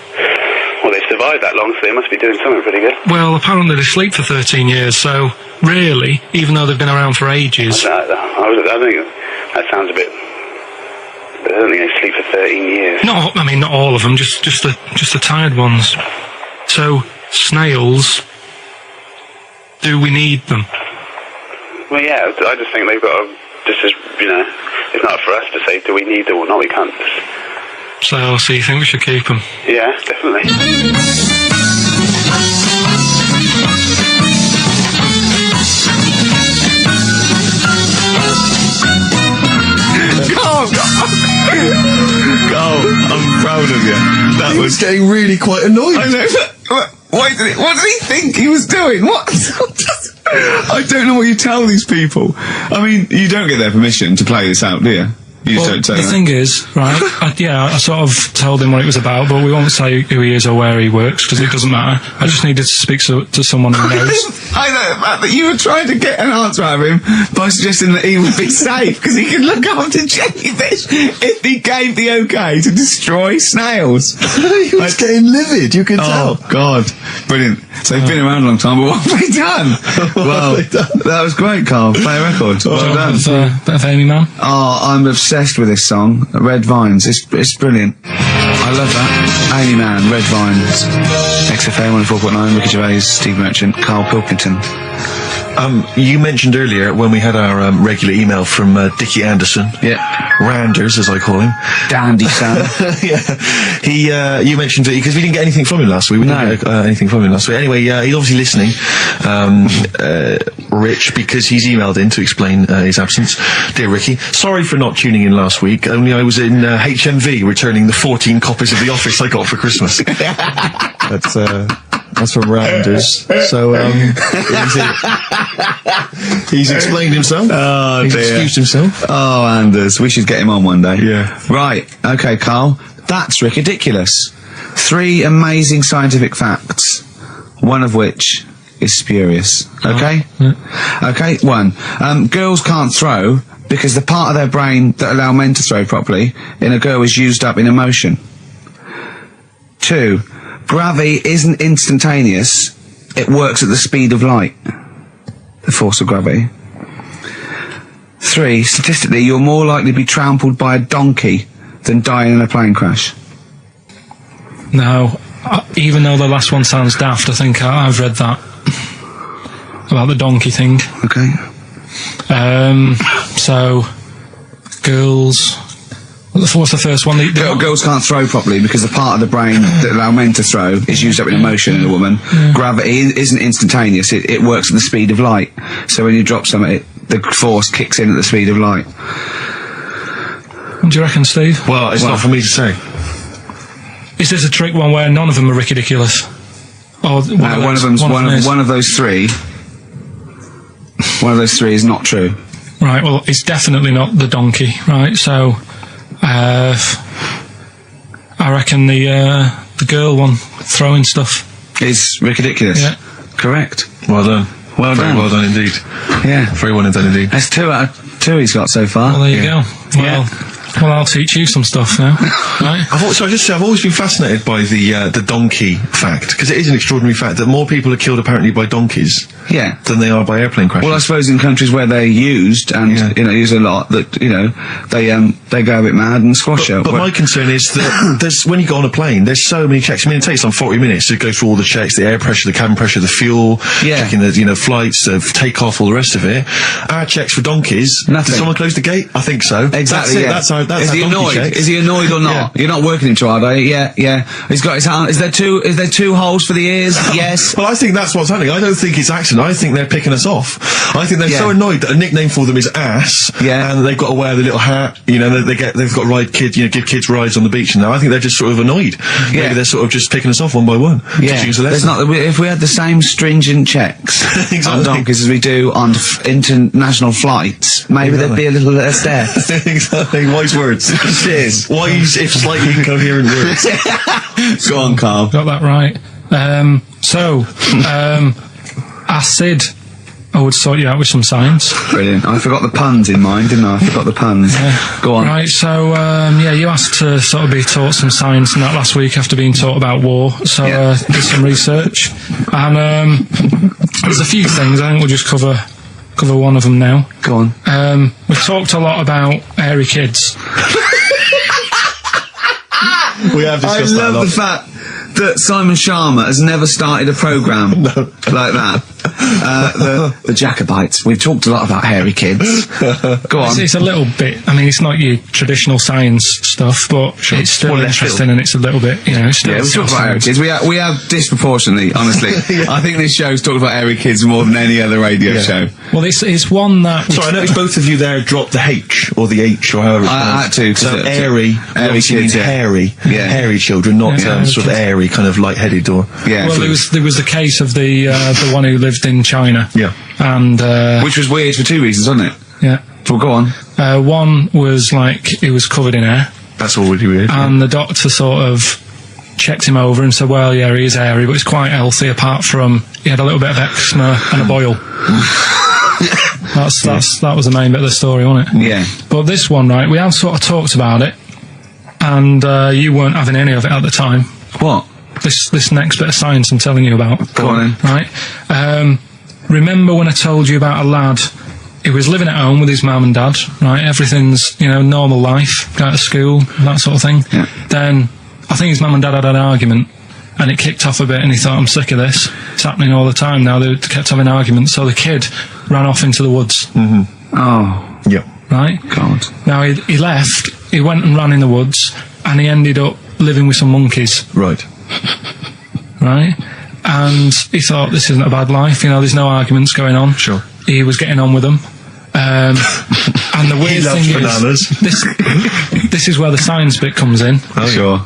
Well, they've survived that long, so they must be doing something pretty good. Well, apparently they sleep for 13 years, so really, even though they've been around for ages... I think that sounds a bit... I don't think they sleep for 13 years. Not all of them, just the tired ones. So, snails, do we need them? Well, yeah, I just think they've got to, it's not for us to say, do we need them or not, we can't. So you think we should keep them? Yeah, definitely. Carl, I'm proud of you. That was getting really quite annoyed. I know. What did he think he was doing? What? I don't know what you tell these people. I mean, you don't get their permission to play this out, do you? You just don't say the that. thing is, right, I sort of told him what it was about, but we won't say who he is or where he works, because it doesn't matter. I just needed to speak to someone who knows. I know the fact that you were trying to get an answer out of him by suggesting that he would be safe, because he could look after jellyfish if he gave the okay to destroy snails. He was getting livid, you could tell. Oh, God. Brilliant. So they've been around a long time, but what have they done? Well, that was great, Carl. Play a record. Well done. Bit of Amy Man. Oh, I'm obsessed with this song, Red Vines. It's brilliant. I love that. Amy Man, Red Vines. XFM 104.9, Ricky Gervais, Steve Merchant, Karl Pilkington. You mentioned earlier when we had our regular email from Dickie Anderson. Yeah. Randers, as I call him. Dandy son. Yeah. You mentioned it because we didn't get anything from him last week. We didn't get anything from him last week. Anyway, he's obviously listening. Rich, because he's emailed in to explain his absence. Dear Ricky, sorry for not tuning in last week. Only I was in HMV returning the 14 copies of The Office I got for Christmas. That's from Rounders. So, he's explained himself. Oh, he's dear. excused himself. Oh, Anders, we should get him on one day. Yeah. Right. Okay, Carl. That's ridiculous. 3 amazing scientific facts, one of which is spurious. Okay? Okay, 1. Girls can't throw because the part of their brain that allow men to throw properly in a girl is used up in emotion. 2. Gravity isn't instantaneous. It works at the speed of light. The force of gravity. 3. Statistically, you're more likely to be trampled by a donkey than die in a plane crash. Now, even though the last one sounds daft, I think I've read that. About the donkey thing. Okay. So, girls... What's the first one? Girls can't throw properly because the part of the brain that allow men to throw is used up in emotion in a woman. Yeah. Gravity isn't instantaneous. It works at the speed of light. So when you drop something, the force kicks in at the speed of light. What do you reckon, Steve? Well, it's not for me to say. Is this a trick one where none of them are ridiculous? Or one of those three. One of those 3 is not true. Right. Well, it's definitely not the donkey. Right. So. I reckon the girl one throwing stuff is ridiculous. Yeah. Correct. Well done. Well done indeed. Yeah. Very well done indeed. That's 2 out of 2 he's got so far. Well, there you go. Well, I'll teach you some stuff now. Right? I've always been fascinated by the donkey fact, because it is an extraordinary fact that more people are killed apparently by donkeys than they are by airplane crashes. Well, I suppose in countries where they're used and use a lot, that they go a bit mad and squash it. But my concern is that when you go on a plane, there's so many checks. I mean, it takes 40 minutes to go through all the checks: the air pressure, the cabin pressure, the fuel, checking the flights, takeoff, all the rest of it. Our checks for donkeys. Nothing. Did someone close the gate? I think so. Exactly. That's our Is he annoyed? Is he annoyed or not? You're not working him too hard, are you? Yeah. He's got his hand. Is there two holes for the ears? Yes. Well, I think that's what's happening. I don't think it's accident. I think they're picking us off. I think they're so annoyed that a nickname for them is ass. Yeah. And they've got to wear the little hat. You know, they've got to ride kids. You know, give kids rides on the beach. And now I think they're just sort of annoyed. Yeah. Maybe they're sort of just picking us off one by one. Yeah. If we had the same stringent checks on donkeys as we do on international flights, maybe there'd be a little less death. Exactly. Wise words. Cheers. Wise, if slightly incoherent words. Go on, Carl. Got that right. Acid. I would sort you out with some science. Brilliant. I forgot the puns in mind, didn't I? I forgot the puns. Go on. Right, so, you asked to sort of be taught some science and that last week after being taught about war. So, did some research. And, there's a few things. I think we'll just cover one of them now. Go on. We talked a lot about hairy kids. We have discussed that a lot. I love the fact that Simon Sharma has never started a programme like that. The Jacobites. We've talked a lot about hairy kids. Go on. It's a little bit. I mean, it's not your traditional science stuff, but it's still interesting, and it's a little bit. You know, it's still we talk about hairy kids. We have disproportionately, honestly. I think this show's talked about hairy kids more than any other radio show. Well, it's one that. Sorry, I noticed both of you there dropped the H or the H or however. I had to. So airy kids, hairy, hairy children, not sort of airy, kind of light-headed or. Yeah. Well, there was the case of the one who lived in China. Yeah. And which was weird for two reasons, wasn't it? Yeah. Well, go on. One was like he was covered in hair. That's all really weird. And the doctor sort of checked him over and said, well, yeah, he is hairy, but he's quite healthy apart from he had a little bit of eczema and a boil. That was the main bit of the story, wasn't it? Yeah. But this one, right, we have sort of talked about it, and you weren't having any of it at the time. What? This next bit of science I'm telling you about. Go on then. Right. Remember when I told you about a lad who was living at home with his mum and dad, right? Everything's, normal life, go to school, that sort of thing. Yeah. Then, I think his mum and dad had an argument, and it kicked off a bit, and he thought, I'm sick of this. It's happening all the time now. They kept having arguments, so the kid ran off into the woods. Mm-hmm. Oh. Yeah. Right? God. Now, he left, he went and ran in the woods, and he ended up living with some monkeys. Right. Right? And he thought, this isn't a bad life, there's no arguments going on. Sure. He was getting on with them. And the weird thing bananas. is, this is where the science bit comes in. Oh, sure.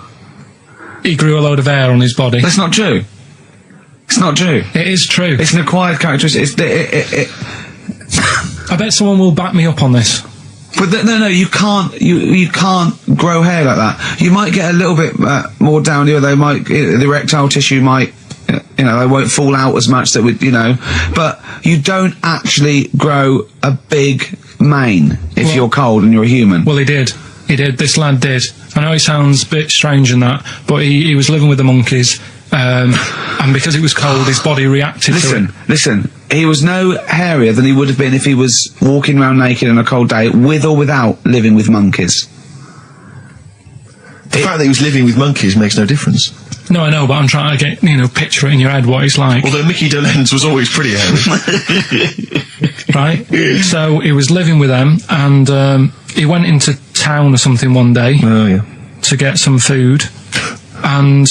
He grew a load of hair on his body. That's not true. It's not true. It is true. It's an acquired characteristic. I bet someone will back me up on this. But no, you can't. You can't grow hair like that. You might get a little bit more down here. They might, the erectile tissue might, they won't fall out as much. That would, but you don't actually grow a big mane if you're cold and you're a human. Well, he did. This lad did. I know he sounds a bit strange in that, but he was living with the monkeys, and because it was cold, his body reacted to it. Listen, he was no hairier than he would have been if he was walking around naked on a cold day, with or without living with monkeys. The fact that he was living with monkeys makes no difference. No, I know, but I'm trying to get, picture it in your head what he's like. Although Mickey Dolenz was always pretty hairy. Right? So he was living with them, and he went into town or something one day to get some food, and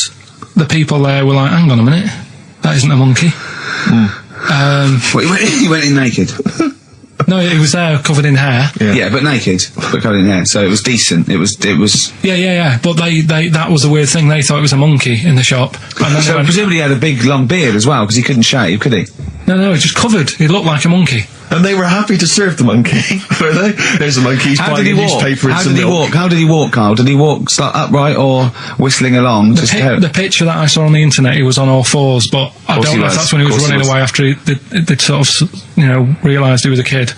the people there were like, hang on a minute, that isn't a monkey. He went in naked? No, he was there covered in hair. Yeah, but naked, but covered in hair, so it was decent. It was. Yeah. But that was the weird thing. They thought it was a monkey in the shop. And then so presumably he had a big long beard as well, because he couldn't shave, could he? No, he was just covered. He looked like a monkey. And they were happy to serve the monkey, were they? There's a monkey. He's buying a newspaper and some milk. How did he walk, Carl? Did he walk upright or whistling along? The picture that I saw on the internet, he was on all fours, but I don't know if that's when he was running away after they'd sort of, realised he was a kid.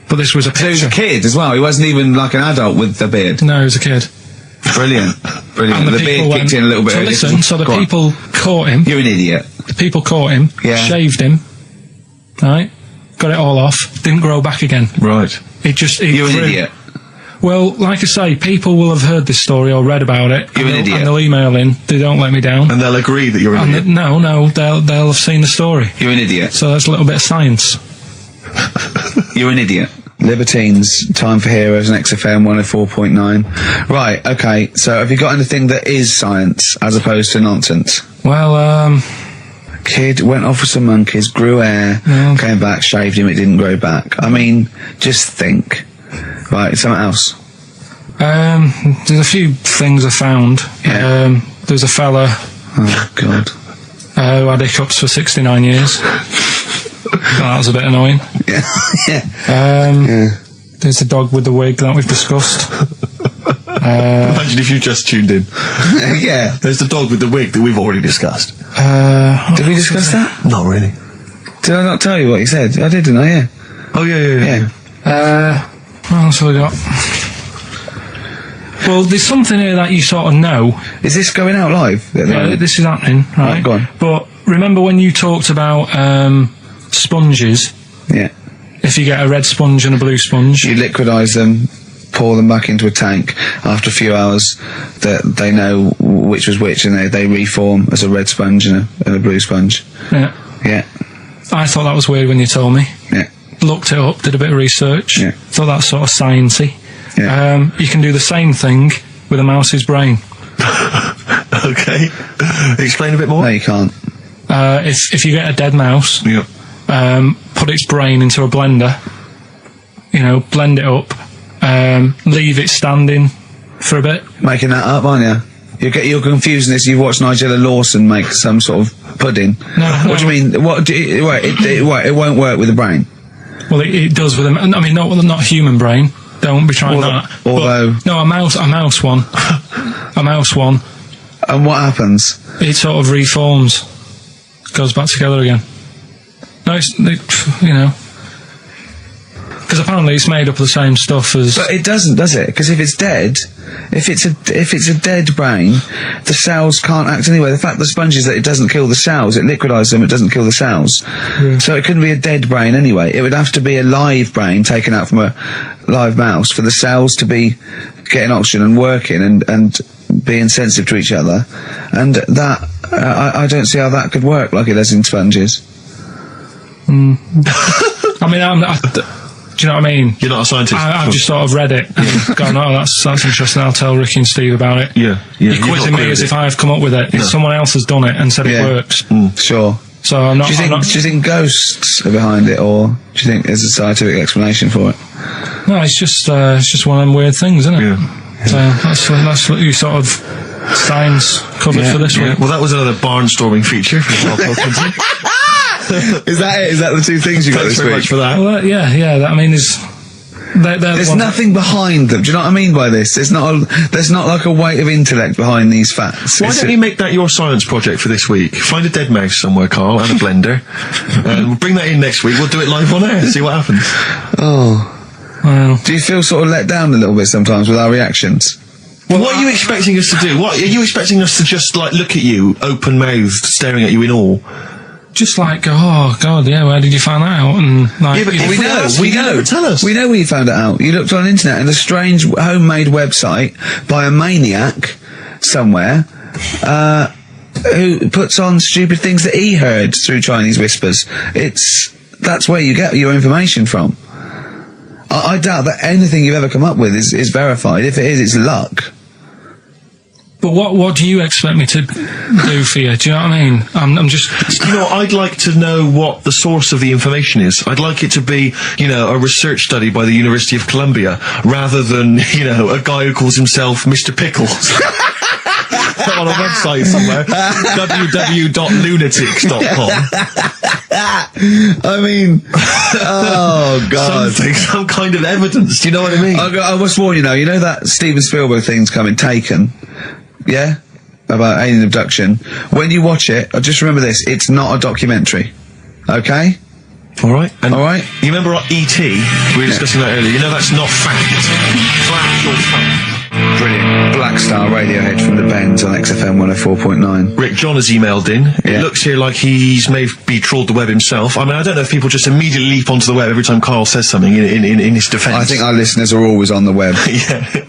But this was a picture. So he was a kid as well. He wasn't even like an adult with the beard. No, he was a kid. Brilliant. And the beard kicked in a little bit. So the people caught him. You're an idiot. The people caught him, shaved him, right? Got it all off, didn't grow back again. Right. You're an idiot. Well, like I say, people will have heard this story or read about it. You're an idiot. And they'll email in. They don't let me down. And they'll agree that you're an idiot. No, they'll have seen the story. You're an idiot. So that's a little bit of science. You're an idiot. Libertines, Time for Heroes, and XFM 104.9. Right, okay, so have you got anything that is science as opposed to nonsense? Well, Kid went off with some monkeys, grew hair, came back, shaved him, it didn't grow back. I mean, just think. Right, something else. there's a few things I found. Yeah. There's a fella Oh, God. who had hiccups for 69 years. That was a bit annoying. Yeah. There's a dog with the wig that we've discussed. Imagine if you just tuned in. Yeah. There's the dog with the wig that we've already discussed. Did we discuss that? Not really. Did I not tell you what he said? I did, didn't I? Yeah. Oh, yeah. What else have we got? Well, there's something here that you sort of know. Is this going out live? Yeah, this is happening, right? Go on. But remember when you talked about sponges? Yeah. If you get a red sponge and a blue sponge, You liquidise them, pour them back into a tank. After a few hours, they know which was which, and they reform as a red sponge and a blue sponge. yeah. Yeah. I thought that was weird when you told me. Yeah. Looked it up, did a bit of research. Yeah. Thought that's sort of sciencey. Yeah. You can do the same thing with a mouse's brain. Okay. Explain a bit more. No, you can't. If you get a dead mouse, Yeah. put its brain into a blender, blend it up, leave it standing for a bit. Making that up, aren't you? You're confusing this. You've watched Nigella Lawson make some sort of pudding. No. What do you mean? It won't work with the brain. Well, it does with I mean, not a human brain. Don't be trying that. Although, no, a mouse one. A mouse one. and what happens? It sort of reforms, goes back together again. No, because apparently it's made up of the same stuff as. But it doesn't, does it? Because if it's dead, if it's a dead brain, the cells can't act anyway. The fact the sponge is that it doesn't kill the cells, it liquidises them, it doesn't kill the cells. Yeah. So it couldn't be a dead brain anyway. It would have to be a live brain taken out from a live mouse for the cells to be getting oxygen and working and being sensitive to each other. And that, I don't see how that could work like it does in sponges. I mean, do you know what I mean? You're not a scientist. I've just sort of read it and gone, oh, that's interesting. I'll tell Ricky and Steve about it. Yeah. You're quizzing me as if I've come up with it. Someone else has done it and said it works. Sure. So I'm not. Do you think ghosts are behind it, or do you think there's a scientific explanation for it? No, it's just one of them weird things, isn't it? Yeah. So that's what you sort of science covered for this week. Well, that was another barnstorming feature for Karl Pilkington. Is that it? Is that the two things you got Thanks this very week? much for that. Well, I mean, There's nothing behind them. Do you know what I mean by this? There's not like a weight of intellect behind these facts. Why don't you make that your science project for this week? Find a dead mouse somewhere, Karl, and a blender. And we'll bring that in next week. We'll do it live on air and see what happens. Oh. Well, Do you feel sort of let down a little bit sometimes with our reactions? Well, what are you expecting us to do? What are you expecting us to just look at you, open-mouthed, staring at you in awe? just like, oh God, yeah, where did you find that out? And like, Yeah, but if we know. never tell us. We know where you found it out. You looked on the internet and a strange homemade website by a maniac somewhere, who puts on stupid things that he heard through Chinese whispers. That's where you get your information from. I doubt that anything you've ever come up with is verified. If it is, it's luck. But what do you expect me to do for you? Do you know what I mean? I'm just... I'd like to know what the source of the information is. I'd like it to be, a research study by the University of Columbia, rather than, a guy who calls himself Mr. Pickles. On a website somewhere. www.lunatics.com. I mean, oh God. Some kind of evidence, do you know what I mean? I must warn you now, you know that Steven Spielberg thing's coming, Taken? Yeah? About alien abduction. When you watch it, just remember this, it's not a documentary. Okay? Alright. Alright? You remember E.T.? We were discussing that earlier. That's not fact. Factual fact. Brilliant. Black Star Radiohead from the Bends on XFM 104.9. Rick John has emailed in. Yeah. It looks here like he's maybe trawled the web himself. I mean, I don't know if people just immediately leap onto the web every time Karl says something in his defence. I think our listeners are always on the web. Yeah.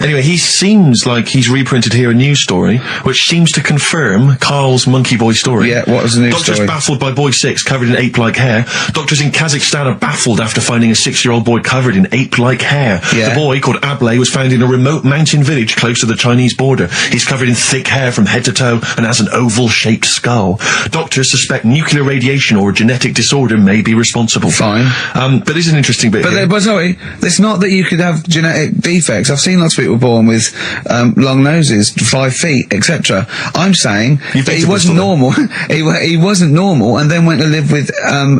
Anyway, he seems like he's reprinted here a news story, which seems to confirm Karl's monkey boy story. Yeah, what was the news Doctors story? baffled by boy 6 covered in ape-like hair. Doctors in Kazakhstan are baffled after finding a 6-year-old boy covered in ape-like hair. Yeah. The boy, called Ablay, was found in a remote mountain village close to the Chinese border. He's covered in thick hair from head to toe and has an oval-shaped skull. Doctors suspect nuclear radiation or a genetic disorder may be responsible. Fine. But there's an interesting bit here. But sorry, it's not that you could have genetic defects. I've seen lots of people born with long noses, 5 feet, etc. I'm saying that he wasn't normal. he wasn't normal, and then went to live with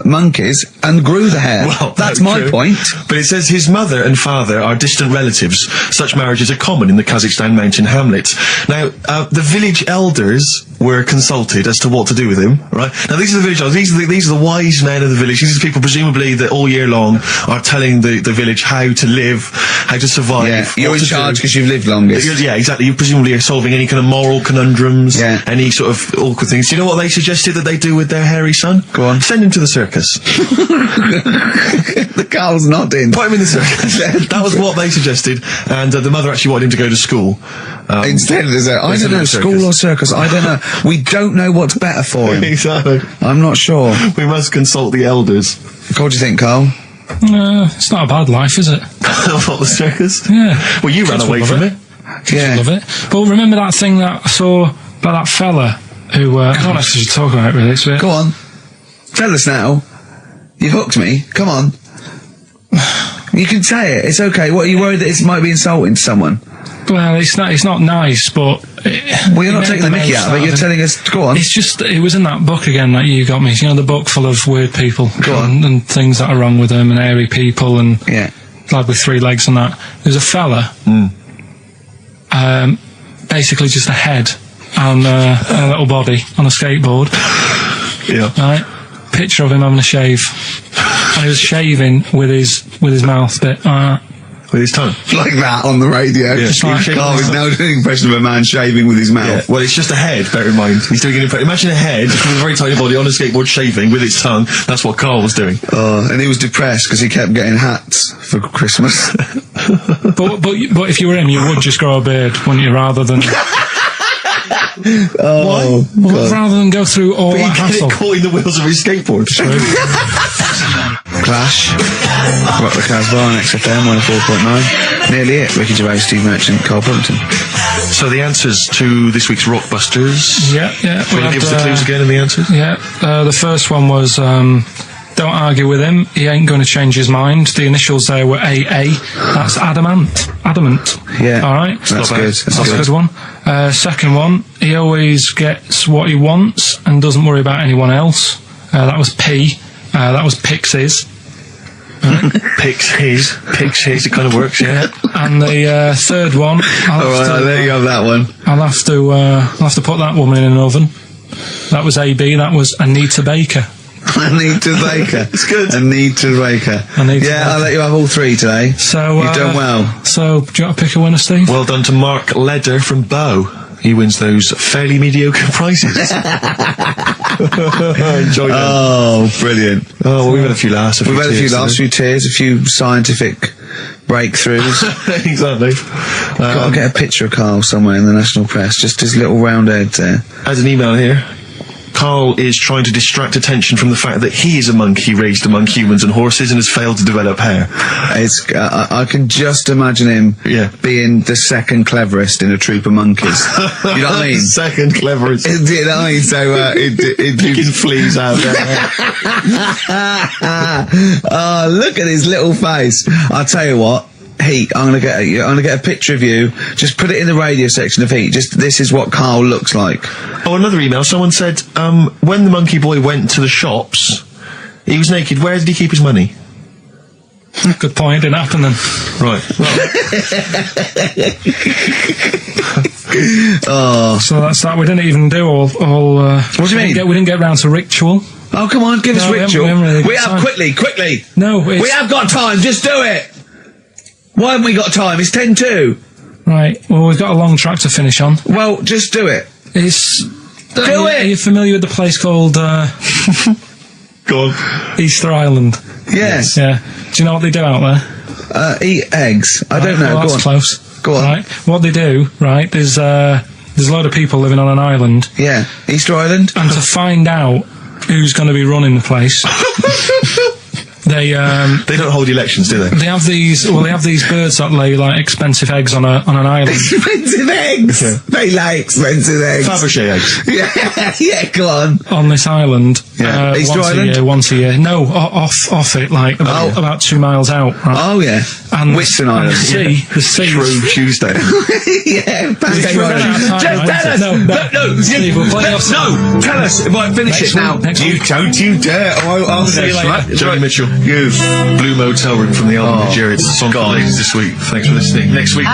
monkeys and grew the hair. Well, that's no, my true. point. But it says his mother and father are distant relatives. Such marriages are common in the Kazakhstan mountain hamlets. Now, the village elders were consulted as to what to do with him, right? Now, these are the village elders. These are the wise men of the village. These are the people, presumably, that all year long are telling the village how to live, how to survive. Yeah, you're what in to charge do. because you've lived longest. Yeah, exactly. You presumably are solving any kind of moral conundrums, Yeah. any sort of awkward things. Do you know what they suggested that they do with their hairy son? Go on. Send him to the circus. The Carl's nodding. Put him in the circus. That was what they suggested, and the mother actually wanted him to go to school. Instead of I don't instead know, of school or circus, I don't know. We don't know what's better for him. Exactly. I'm not sure. We must consult the elders. What do you think, Carl? It's not a bad life, is it? What, the circus? Yeah. Well, you ran Kids away will from love it. Yeah. Love it. But remember that thing that I saw about that fella who, I don't actually talk about it really, it's a bit... Go on. Tell us now. You hooked me. Come on. You can say it. It's okay. What, are you worried that it might be insulting to someone? Well, it's not nice, but... Well, you're not taking the mickey out of it. You're telling us... Go on. It's just, it was in that book again that you got me. You know, the book full of weird people. Go on. And things that are wrong with them, and hairy people, and... Yeah. Lad with 3 legs and that. There's a fella... basically just a head and a little body on a skateboard. Yeah. Right? Picture of him having a shave. And he was shaving with his mouth bit. With his tongue. Like that on the radio. Yeah. Carl is now doing an impression of a man shaving with his mouth. Yeah. Well, it's just a head, bear in mind. He's doing an impression. Imagine a head with a very tiny body on a skateboard shaving with its tongue. That's what Carl was doing. And he was depressed because he kept getting hats for Christmas. But if you were him, you would just grow a beard, wouldn't you, rather than... Oh, God. Rather than go through all But that he get hassle. it caught in the wheels of his skateboard. Clash. Rock the Casbah on XFM 104.9. Nearly it. Ricky Gervais, Steve Merchant, Karl Pilkington. So the answers to this week's Rockbusters. Yeah. Do you want to give us the clues again in the answers? Yeah. The first one was... don't argue with him. He ain't going to change his mind. The initials there were AA. That's adamant. Adamant. Yeah. All right. That's good. That's a good one. Second one. He always gets what he wants and doesn't worry about anyone else. That was P. That was Pixies. Picks his. It kind of works, yeah. And the third one. I'll let you have that one. I'll have to put that woman in an oven. That was AB. That was Anita Baker. Anita Baker. It's good. Anita Baker. I'll let you have all 3 today. So You've done well. So do you want to pick a winner, Steve? Well done to Mark Leder from Bow. He wins those fairly mediocre prizes. Enjoy them. Oh, brilliant. Oh, well, we've had a few laughs. We've had a few laughs, a few tears, a few scientific breakthroughs. Exactly. Got to get a picture of Carl somewhere in the national press, just his little round head there. As an email here. Carl is trying to distract attention from the fact that he is a monkey raised among humans and horses and has failed to develop hair. I can just imagine him being the second cleverest in a troop of monkeys. You know what I mean? Second cleverest. You know what I mean? So, Picking fleas out there. Oh, look at his little face. I'll tell you what. Heat, I'm gonna get a picture of you. Just put it in the radio section of Heat. This is what Carl looks like. Oh, another email. Someone said, when the monkey boy went to the shops, he was naked. Where did he keep his money? Good point. Didn't happen then. Right. Oh. So that's that. We didn't even do all. What do you mean? We didn't get round to ritual. Oh, come on, give us ritual. We haven't really got We have time. quickly. No, We have got time. Just do it. Why haven't we got time? It's 10:02. Right. Well, we've got a long track to finish on. Well, just do it. It's. Do Are you familiar with the place called Go on. Easter Island? Yes. Yeah. Do you know what they do out there? Eat eggs. I don't know. Well, Go that's on. close. Go on. Right. What they do, right, there's a load of people living on an island, Yeah. Easter Island. and to find out who's going to be running the place, they don't hold elections, do they? they have these birds that lay like expensive eggs on an island. Expensive eggs. Okay. They lay expensive eggs. Fabergé eggs. Yeah, go on. On this island, Yeah. Easter Island? once a year. No, off it, like about 2 miles out. Right? Oh yeah. And Whiston and Island. the sea. True Tuesday. Yeah. Pancake We're running out of time, Just right? tell us. No, Steve, we're playing off. No, tell us. Right, finish Next it now. week, next You week. don't you dare. I'll see you later. Joni Mitchell. You. Blue Motel Room from the album Nigeria. It's the song for the ladies this week. Thanks for listening. Next week.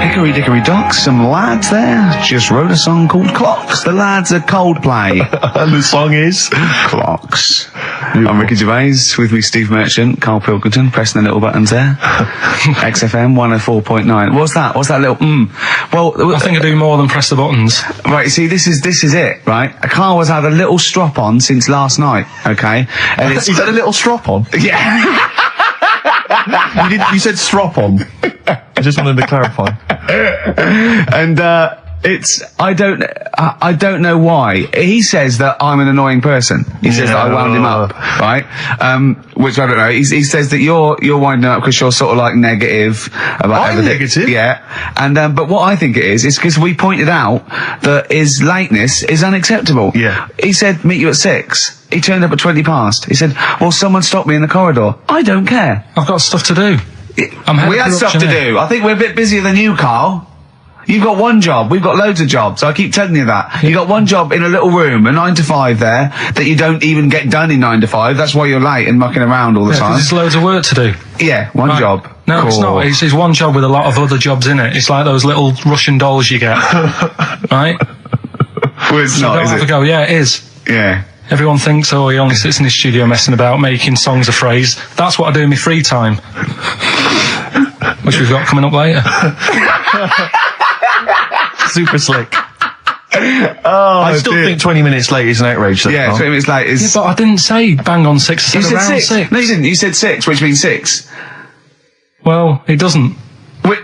Hickory Dickory Dock, some lads there just wrote a song called Clocks. The lads are Coldplay. And the song is Clocks. I'm Ricky Gervais, with me Steve Merchant, Karl Pilkington, pressing the little buttons there. XFM 104.9. What's that little Well, I think I do more than press the buttons. right, you see, this is it, right? Karl has had a little strop on since last night, okay? And it's He's got a little strop on. yeah. You said strop on. I just wanted to clarify. And I don't know why. He says that I'm an annoying person. He says that I wound him up, right? Which I don't know. He says that you're winding up because you're sort of like negative about I'm everything. negative? Yeah. And but what I think it is because we pointed out that his lateness is unacceptable. Yeah. He said meet you at 6. He turned up at 20 past. He said, well, someone stopped me in the corridor. I don't care. I've got stuff to do. We had stuff to do. I think we're a bit busier than you, Karl. You've got one job. We've got loads of jobs. I keep telling you that. You got one job in a little room, a 9 to 5 there, that you don't even get done in 9 to 5. That's why you're late and mucking around all the Yeah, 'cause time. there's loads of work to do. Yeah, one Right. job. No, it's Cool. not. It's one job with a lot of other jobs in it. It's like those little Russian dolls you get, right? Well, it's not, Don't is have it? to go. Yeah, it is. Yeah. Everyone thinks, oh, he only sits in his studio messing about, making songs a phrase. That's what I do in my free time, which we've got coming up later. Super slick. I still think 20 minutes late is an outrage. Though, Yeah, Karl. 20 minutes late is... Yeah, but I didn't say bang on 6. I you said said around 6. 6. No, you didn't. You said 6, which means 6. Well, it doesn't. Wait,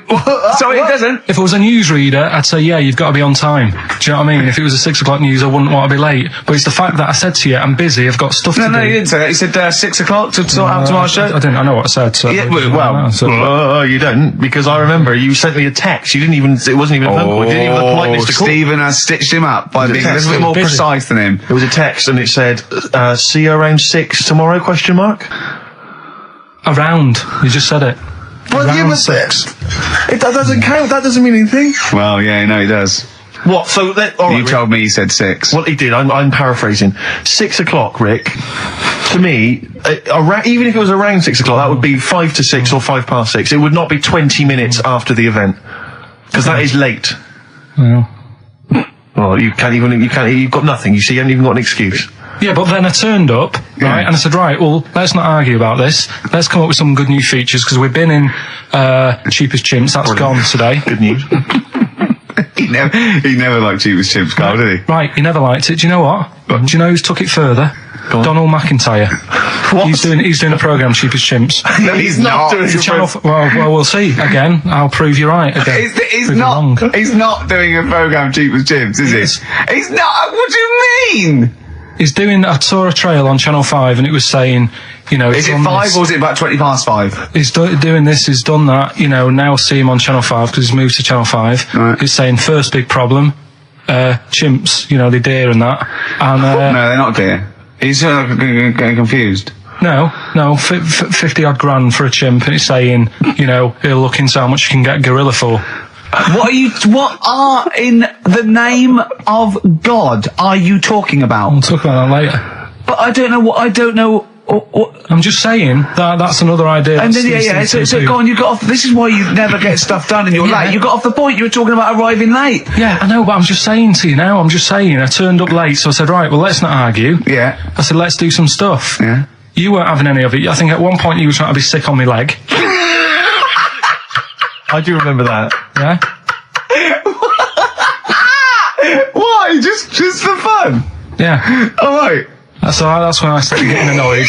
sorry, it doesn't. If it was a newsreader, I'd say, yeah, you've got to be on time. Do you know what I mean? If it was a 6 o'clock news, I wouldn't want to be late. But it's the fact that I said to you, I'm busy, I've got stuff to do. No, you didn't say that. You said 6 o'clock to sort out tomorrow's show. I didn't. I know what I said. So Yeah, well, You don't, because I remember you sent me a text. You didn't even. It wasn't even a phone call. You didn't even have the politeness to call. Stephen has stitched him up by being a text. little bit more Busy. precise than him. It was a text, and it said, "See you around 6 tomorrow?" Question mark. Around. You just said it. Well, Around yeah, but 6. that doesn't count. That doesn't mean anything. Well, yeah, no, he does. What? So that? All right, You Rick. told me you said 6. Well, he did. I'm paraphrasing. 6 o'clock, Rick. To me, even if it was around 6 o'clock, that would be 5 to 6 or 5 past 6. It would not be 20 minutes after the event, because that is late. Well. Well, you've got nothing. You see, you haven't even got an excuse. Yeah, but then I turned up, right, and I said, right, well, let's not argue about this. Let's come up with some good new features, because we've been in Cheapest Chimps. That's gone today. Good news. He never liked Cheapest Chimps, Carl, did he? Right, he never liked it. Do you know what? Do you know who's took it further? Go on. Donald McIntyre. What? He's doing a programme, Cheapest Chimps. No, he's not. doing The it. channel. Well, we'll see. Again, I'll prove you right. Again. He's Prove you not. wrong. He's not doing a program Cheapest Chimps, is Yes. he? He's not. What do you mean? He's doing. I saw a trail on Channel 5, and it was saying, you know, Is it 5 or is it about 20 past 5? He's doing this, he's done that, you know, now see him on Channel 5 because he's moved to Channel 5. Right. He's saying first big problem, chimps, you know, they deer and that. And, No, they're not, dear. He's getting confused. no, 50 odd grand for a chimp, and it's saying, you know, he'll look into how much you can get gorilla for. What are in the name of God are you talking We'll about? talk about that later. But I don't know what. I'm just saying that's another idea. And then, that's yeah. these So things go do. on, you got off. This is why you never get stuff done and you're Yeah. late. You got off the point. You were talking about arriving late. Yeah, I know, but I'm just saying to you now, I turned up late, so I said, right, well, let's not argue. Yeah. I said, let's do some stuff. Yeah. You weren't having any of it. I think at one point you were trying to be sick on my leg. I do remember that. Yeah? Why? Just for fun? Yeah. All right. So that's when I started getting annoyed.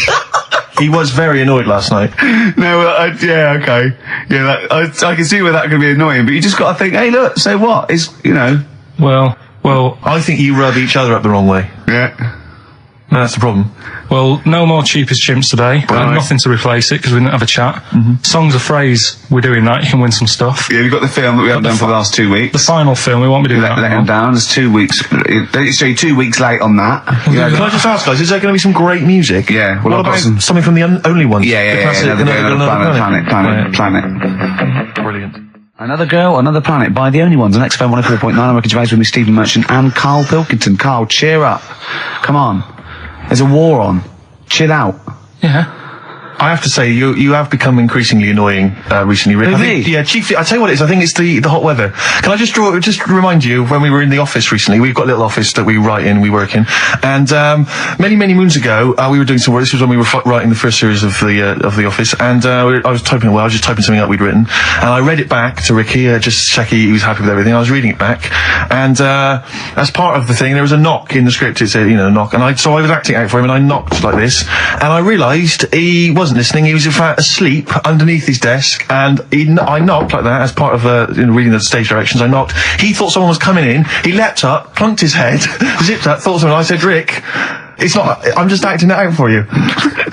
He was very annoyed last night. No, yeah, okay. Yeah, I can see where that could be annoying, but you just got to think, hey, look, so what? It's, Well, I think you rub each other up the wrong way. Yeah. No, that's the problem. well, no more Cheap as Chimps today. And nothing to replace it because we didn't have a chat. Songs of Phrase, we're doing that. You can win some stuff. Yeah, we've got the film that we haven't done for the last 2 weeks. The final film, we won't be doing that. Let him down. There's 2 weeks. So you're 2 weeks late on that. Can I just ask, guys, is there going to be some great music? Yeah. Well, what about something from the Only Ones? Yeah. Another Planet. Brilliant. Another Girl, Another Planet by The Only Ones on XFM 104.9. I'm Ricky Gervais with me, Stephen Merchant and Karl Pilkington. Karl, cheer up. Come on. There's a war on. Chill out. Yeah. I have to say, you have become increasingly annoying recently, Rick. Really? Chiefly, I tell you what it is. I think it's the hot weather. Can I just remind you, when we were in the office recently, we've got a little office that we write in, we work in, and many moons ago, we were doing some work. This was when we were writing the first series of the office, and I was typing away. I was just typing something up we'd written, and I read it back to Ricky, just check he was happy with everything. I was reading it back, and as part of the thing, there was a knock in the script. It said, knock, and so I was acting out for him, and I knocked like this, and I realised he wasn't listening. He was in fact asleep underneath his desk, and I knocked like that as part of reading the stage directions. I knocked. He thought someone was coming in. He leapt up, plunked his head, zipped up, thought someone. I said, Rick, it's not. I'm just acting it out for you.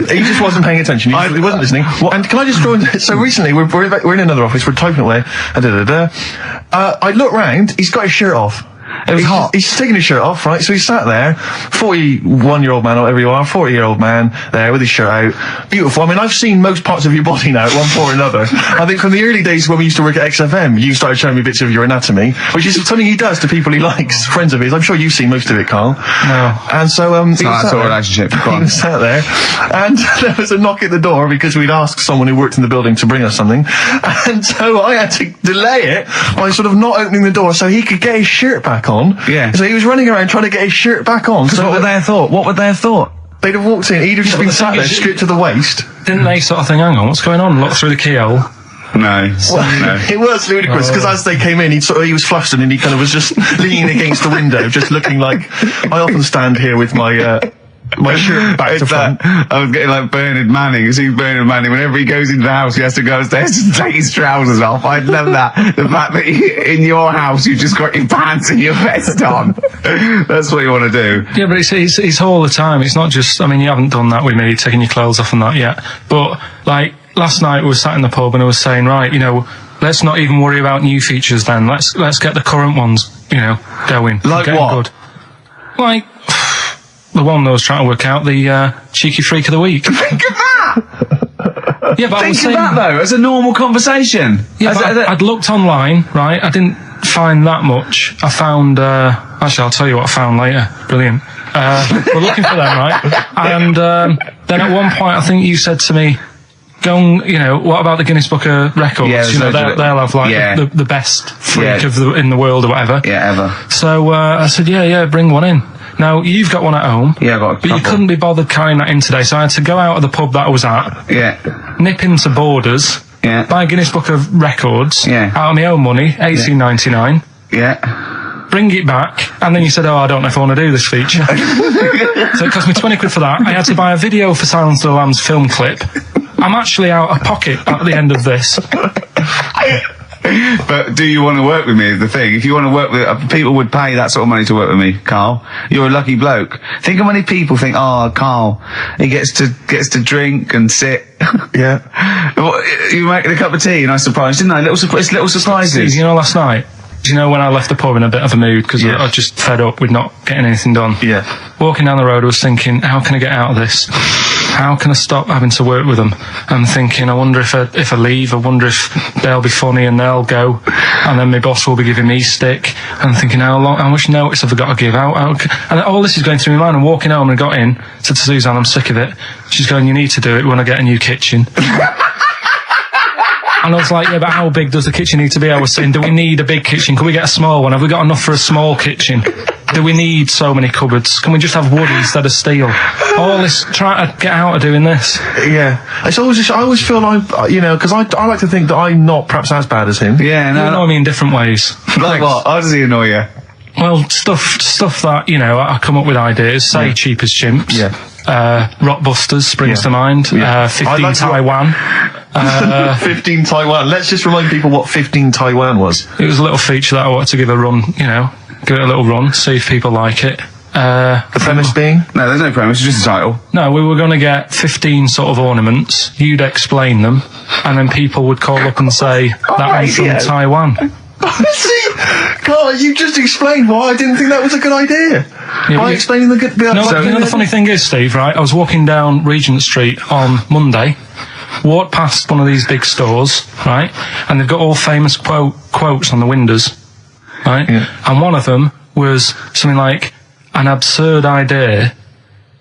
He just wasn't paying attention. He wasn't listening. And can I just throw in? So recently we're in another office. We're typing away. I look round. He's got his shirt off. It was hot. He's taking his shirt off, right? So he sat there, 41-year-old man, or whatever you are, 40-year-old man there with his shirt out. Beautiful. I mean, I've seen most parts of your body now at one point or another. I think from the early days when we used to work at XFM, you started showing me bits of your anatomy, which is something he does to people he likes, friends of his. I'm sure you've seen most of it, Karl. No. And so, it's not that sort of relationship. He was sat there, and there was a knock at the door because we'd asked someone who worked in the building to bring us something, and so I had to delay it by sort of not opening the door so he could get his shirt back on. Yeah. So he was running around trying to get his shirt back on. So what would they have thought? What would they have thought? They'd have walked in, he'd have just been sat there, stripped to the waist. Didn't they sort of think, hang on, what's going on? Look through the keyhole. No. It was ludicrous, because as they came in, he was flustered and he kind of was just leaning against the window, just looking like, I often stand here with my shirt back to front. I was getting like Bernard Manning. You see Bernard Manning, whenever he goes into the house, he has to go upstairs and take his trousers off. I love that. The fact that in your house, you've just got your pants and your vest on. That's what you want to do. Yeah, but it's all the time. It's not just, I mean, you haven't done that with me, taking your clothes off and that yet. But, like, last night we were sat in the pub and I was saying, right, let's not even worry about new features then. Let's get the current ones, going. Like what? Good. Like, the one that I was trying to work out, the cheeky freak of the week. Think of that! Yeah, but Think of that, though, as a normal conversation. Yeah, I'd looked online, right? I didn't find that much. I found, actually, I'll tell you what I found later. Brilliant. We're looking for them, right? And then at one point, I think you said to me, go and, what about the Guinness Book of Records? Yeah, they'll have, like, the best freak in the world or whatever. Yeah, ever. So I said, yeah, bring one in. Now, you've got one at home. Yeah, I've got a couple. But you couldn't be bothered carrying that in today, so I had to go out of the pub that I was at. Yeah. Nip into Borders. Yeah. Buy a Guinness Book of Records. Yeah. Out of my own money, $18.99. Yeah. Bring it back, and then you said, I don't know if I want to do this feature. So it cost me 20 quid for that. I had to buy a video for Silence of the Lambs film clip. I'm actually out of pocket at the end of this. But do you want to work with me is the thing. If you want to work with people would pay that sort of money to work with me, Karl. You're a lucky bloke. Think how many people think, Karl, he gets to drink and sit. Yeah. You making a cup of tea and I surprised, didn't I? Little surprises. Last night, when I left the pub in a bit of a mood because I just fed up with not getting anything done. Yeah. Walking down the road, I was thinking, how can I get out of this? How can I stop having to work with them? I'm thinking, I wonder if I leave, I wonder if they'll be funny and they'll go, and then my boss will be giving me stick. And I'm thinking, how much notice have I got to give out? And all this is going through my mind. I'm walking home and I got in, said to Suzanne, I'm sick of it. She's going, you need to do it when I get a new kitchen. And I was like, yeah, but how big does the kitchen need to be? I was saying, do we need a big kitchen? Can we get a small one? Have we got enough for a small kitchen? Do we need so many cupboards? Can we just have wood instead of steel? All this, trying to get out of doing this. Yeah. It's always I always feel like, because I like to think that I'm not perhaps as bad as him. Yeah, no. You annoy me in different ways. Like what? How does he annoy you? Well, stuff that, I come up with ideas, say Cheap as Chimps. Yeah. Rockbusters springs to mind. Yeah. 15 Taiwan. 15 Taiwan. Let's just remind people what 15 Taiwan was. It was a little feature that I wanted to give a run, give it a little run, see if people like it. The premise being? No, there's no premise, it's just a title. No, we were going to get 15 sort of ornaments, you'd explain them, and then people would call up and say, that one's from Taiwan. See, Carl, you just explained why I didn't think that was a good idea. By explaining the good... The funny thing is, Steve, right, I was walking down Regent Street on Monday, walked past one of these big stores, right, and they've got all famous quotes on the windows, right, and one of them was something like, an absurd idea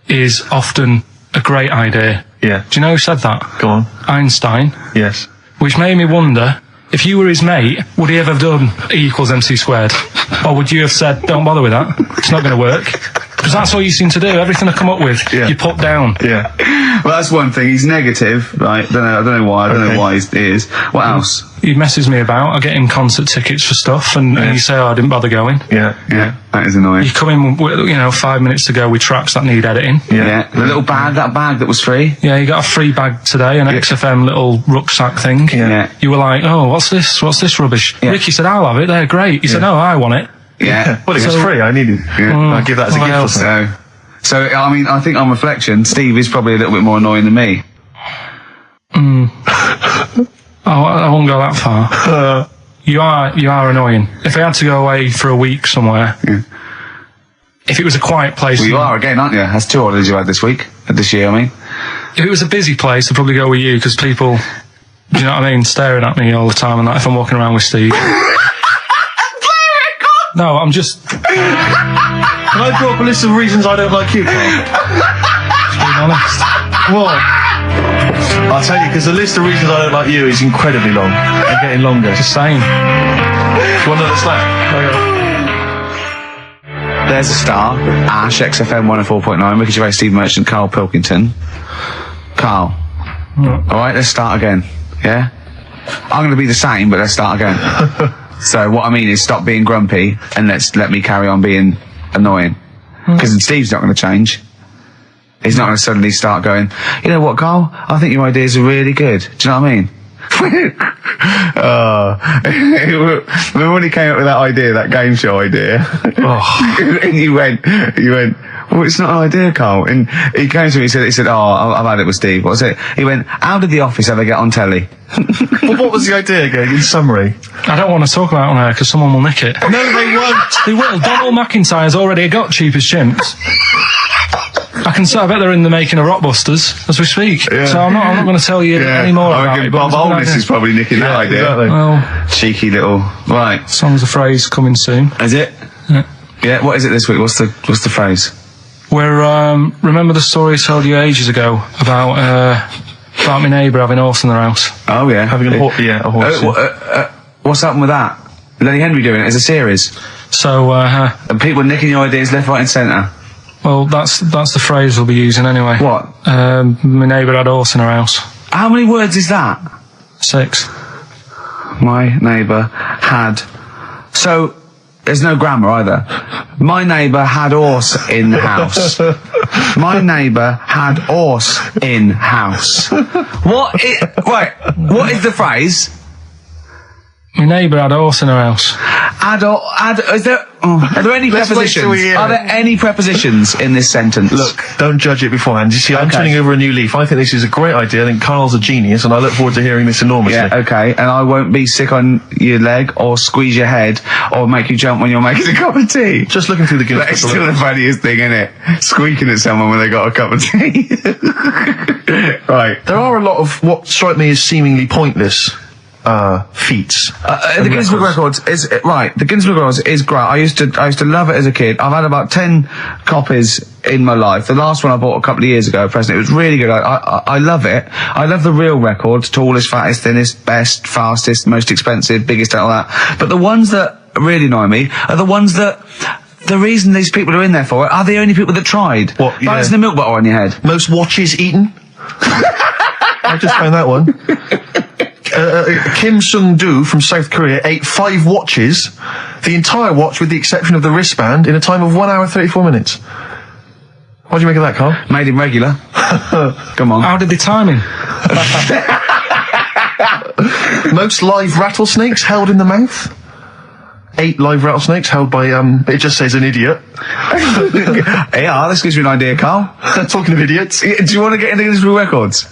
is often a great idea. Yeah. Do you know who said that? Go on. Einstein. Yes. Which made me wonder, if you were his mate, would he ever have done E=mc²? Or would you have said, don't bother with that, it's not going to work? Because that's all you seem to do. Everything I come up with, you put down. Yeah. Well, that's one thing. He's negative, right? I don't know why. I don't know why he is. What else? He messes me about. I get him concert tickets for stuff, and you say, I didn't bother going. Yeah. That is annoying. You come in, 5 minutes to go with tracks that need editing. Yeah. The little bag, that bag that was free. Yeah, you got a free bag today, an XFM little rucksack thing. Yeah. You were like, oh, what's this? What's this rubbish? Yeah. Ricky said, I'll have it. They're great. He said, no, I want it. Yeah. Well, it was free. I needed it. I'd give that as a gift or something. So, I mean, I think on reflection, Steve is probably a little bit more annoying than me. I won't go that far. You are annoying. If I had to go away for a week somewhere, if it was a quiet place... Well, you are again, aren't you? That's 2 holidays you had this year, I mean. If it was a busy place, I'd probably go with you, because people, do you know what I mean, staring at me all the time and that if I'm walking around with Steve. No, I'm just... Can I draw up a list of reasons I don't like you, Carl? Just being honest. What? I'll tell you, because the list of reasons I don't like you is incredibly long and getting longer. Just saying. Do you want another slap? There's a star. Ash, XFM 104.9, Ricky Gervais, Steve Merchant, Karl Pilkington. Carl. Alright, let's start again. Yeah? I'm going to be the same, but let's start again. So what I mean is stop being grumpy and let me carry on being annoying. Because Steve's not going to change. He's not going to suddenly start going, you know what, Carl? I think your ideas are really good. Do you know what I mean? Remember when he came up with that idea, that game show idea? And you went, well, it's not an idea, Carl. And he came to me, he said, I've had it with Steve. What was it? He went, how did The Office ever get on telly? Well, what was the idea again, in summary? I don't want to talk about it on air because someone will nick it. No, they won't. They will. Donald McIntyre's already got Cheap as Chimps. I bet they're in the making of Rockbusters as we speak. Yeah. So I'm not going to tell you any more about it. Bob Holness is probably nicking that idea. Exactly. Well, cheeky little... Right. Song's a phrase coming soon. Is it? Yeah, what is it this week? What's the phrase? We're, remember the story I told you ages ago about my neighbour having a horse in their house? Oh, yeah. Having a horse. What's happened with that? Lenny Henry doing it as a series? So, and people nicking your ideas left, right and centre? Well, that's the phrase we'll be using anyway. What? My neighbour had a horse in her house. How many words is that? 6. My neighbour had... So, there's no grammar either. My neighbour had horse in the house. My neighbour had horse in house. What is the phrase? My neighbour had a horse in her house. Are there any prepositions? Are there any prepositions in this sentence? Look, don't judge it beforehand. You see, I'm turning over a new leaf. I think this is a great idea. I think Carl's a genius, and I look forward to hearing this enormously. Yeah, okay. And I won't be sick on your leg, or squeeze your head, or make you jump when you're making a cup of tea. Just looking through the Guinness That's still the funniest thing, isn't it? Squeaking at someone when they got a cup of tea. Right. There are a lot of what strike me as seemingly pointless feats. The Guinness Book Records is right. The Guinness Book Records is great. I used to love it as a kid. I've had about 10 copies in my life. The last one I bought a couple of years ago, present. It was really good. I love it. I love the real records: tallest, fattest, thinnest, best, fastest, most expensive, biggest, and all that. But the ones that really annoy me are the ones that. The reason these people are in there for it are the only people that tried. What? Yeah. Balancing the milk bottle on your head. Most watches eaten. I just found that one. Kim Sung-do from South Korea ate 5 watches, the entire watch with the exception of the wristband, in a time of 1 hour 34 minutes. What do you make of that, Carl? Made him regular. Come on. How did they time him? Most live rattlesnakes held in the mouth. 8 live rattlesnakes held by, it just says an idiot. Yeah, this gives you an idea, Carl. Talking of idiots. Do you want to get into Guinness World Records?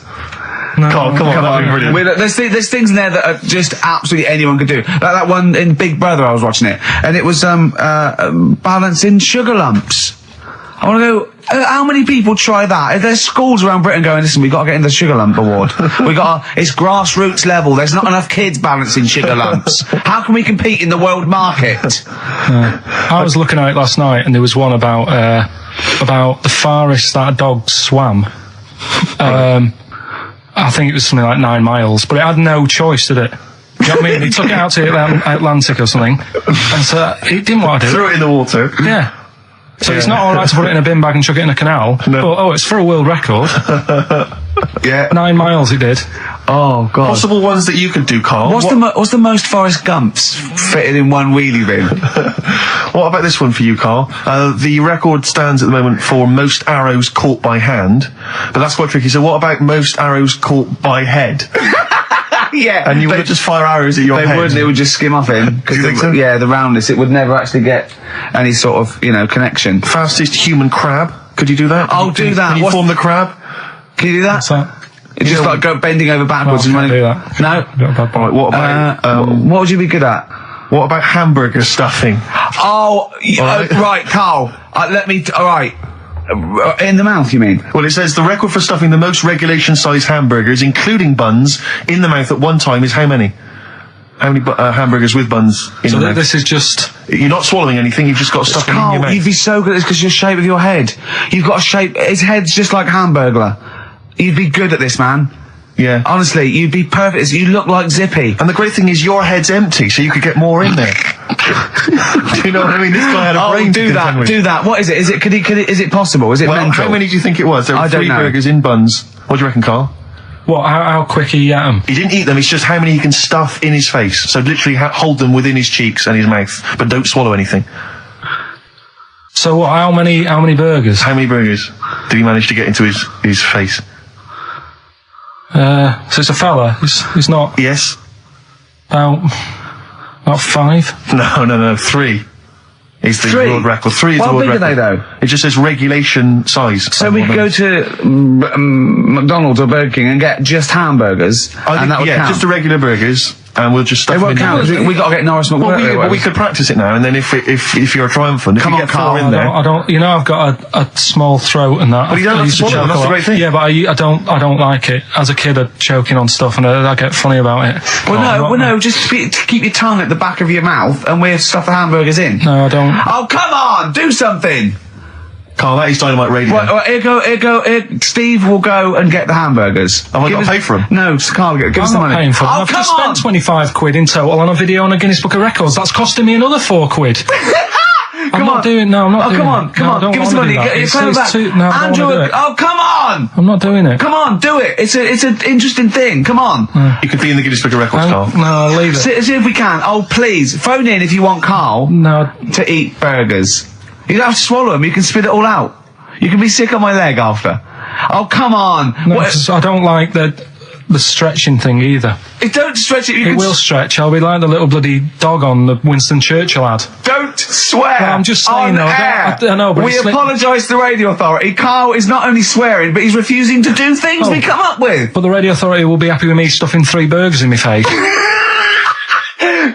No, Carl, come on, that'd be brilliant. There's things in there that are just absolutely anyone could do. Like that one in Big Brother, I was watching it, and it was balancing sugar lumps. I want to go, how many people try that? If there's schools around Britain going, listen, we've got to get in the Sugar Lump Award. It's grassroots level. There's not enough kids balancing sugar lumps. How can we compete in the world market? I was looking at it last night, and there was one about the farthest that a dog swam. I think it was something like 9 miles, but it had no choice, did it? Do you know what I mean? He took it out to the Atlantic or something, and so he didn't want to do it. Threw it in the water. Yeah. So it's not alright to put it in a bin bag and chuck it in a canal, but it's for a world record. Yeah. 9 miles it did. Oh, God. Possible ones that you could do, Carl. What's the most Forrest Gumps fitted in one wheelie bin? What about this one for you, Carl? The record stands at the moment for most arrows caught by hand, but that's quite tricky. So what about most arrows caught by head? Yeah. And you would just fire arrows at your head? They wouldn't, it would just skim off him. Do you think so? Yeah, the roundness, it would never actually get any sort of, connection. Fastest human crab? Could you do that? Do that. Can you form the crab? Can you do that? What's that? It's just like go bending over backwards and running. Do that. No? Right, what about, what would you be good at? what about hamburger stuffing? Right, Carl. Alright. In the mouth, you mean? Well, it says the record for stuffing the most regulation-sized hamburgers, including buns, in the mouth at one time is how many? How many hamburgers with buns in the mouth? This is just... You're not swallowing anything, you've just got stuffing in your mouth. You'd be so good at this because your shape of your head. You've got a shape... His head's just like Hamburglar. You'd be good at this, man. Yeah. Honestly, you'd be perfect. You look like Zippy. And the great thing is your head's empty, so you could get more in there. Do you know what I mean? This guy had a brain. Do that. What is it? Is it possible? Is it mental? How many do you think it was? There were 3 burgers in buns. What do you reckon, Carl? What? How quick he ate them? He didn't eat them. It's just how many he can stuff in his face. So literally hold them within his cheeks and his mouth, but don't swallow anything. So what? How many burgers? How many burgers did he manage to get into his face? So it's a fella. He's not. Yes. About 5. No. 3. Is the world record. 3 is the world record. How big are they, though? It just says regulation size. So we could go to McDonald's or Burger King and get just hamburgers, and that would count. Just the regular burgers, and we'll just stuff They them won't in count. there. We got to get Norris McWhirter. Well, we could practice it now, and then if you're triumphant, if you get 4 in there. I don't. I've got a small throat and that. But you don't have to swallow. That's the great thing. Yeah, but I don't like it. As a kid, I'd choking on stuff, and I get funny about it. No. Just keep your tongue at the back of your mouth, and we'll stuff the hamburgers in. No, I don't. Oh, come on, do something. Carl, that is Dynamite Radio. Here, Steve will go and get the hamburgers. Have I got to pay for them? No, Carl, give us the money. I'm not paying for them. Oh, I've just spent 25 quid in total on a video on a Guinness Book of Records. That's costing me another 4 quid. I'm not doing it. Come on. Give us the money. Andrew, come on. I'm not doing it. Come on, do it. It's an interesting thing. Come on. You could be in the Guinness Book of Records, Carl. No, leave it. See if we can. Oh, please. Phone in if you want Carl to eat burgers. You don't have to swallow them. You can spit it all out. You can be sick on my leg after. Oh, come on. No, I don't like the stretching thing either. Don't stretch it. It will stretch. I'll be like the little bloody dog on the Winston Churchill ad. Don't swear. Well, I'm just saying, though. I know, but we apologise to the Radio Authority. Carl is not only swearing, but he's refusing to do things we come up with. But the Radio Authority will be happy with me stuffing 3 burgers in my face.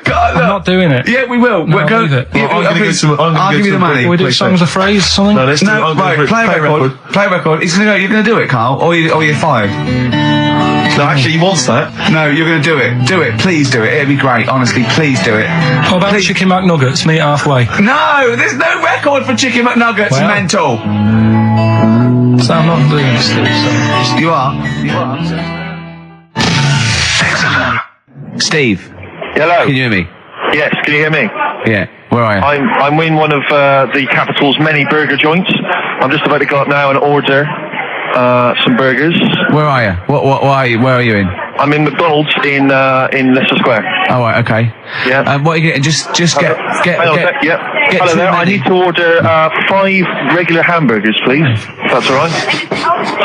God, I'm not doing it. Yeah, we will. No, leave it. I'll give you the money. Can we do songs of phrase or something? No, right, play record. Play record. You're going to do it, Carl, or you're fired. No, actually, he wants that. No, you're going to do it. Do it. Please do it. It'd be great. Honestly, please do it. What about Chicken McNuggets? Meet halfway. No, there's no record for Chicken McNuggets. Well. Mental. So I'm not doing this, Steve. You are. Steve. Hello. Can you hear me? Yes, can you hear me? Yeah. Where are you? I'm in one of the capital's many burger joints. I'm just about to go up now and order some burgers. Where are you? Where are you in? I'm in McDonald's in Leicester Square. Oh, right, okay. Yeah. What are you getting? Just get Hello there. I need to order 5 regular hamburgers, please. If that's all right.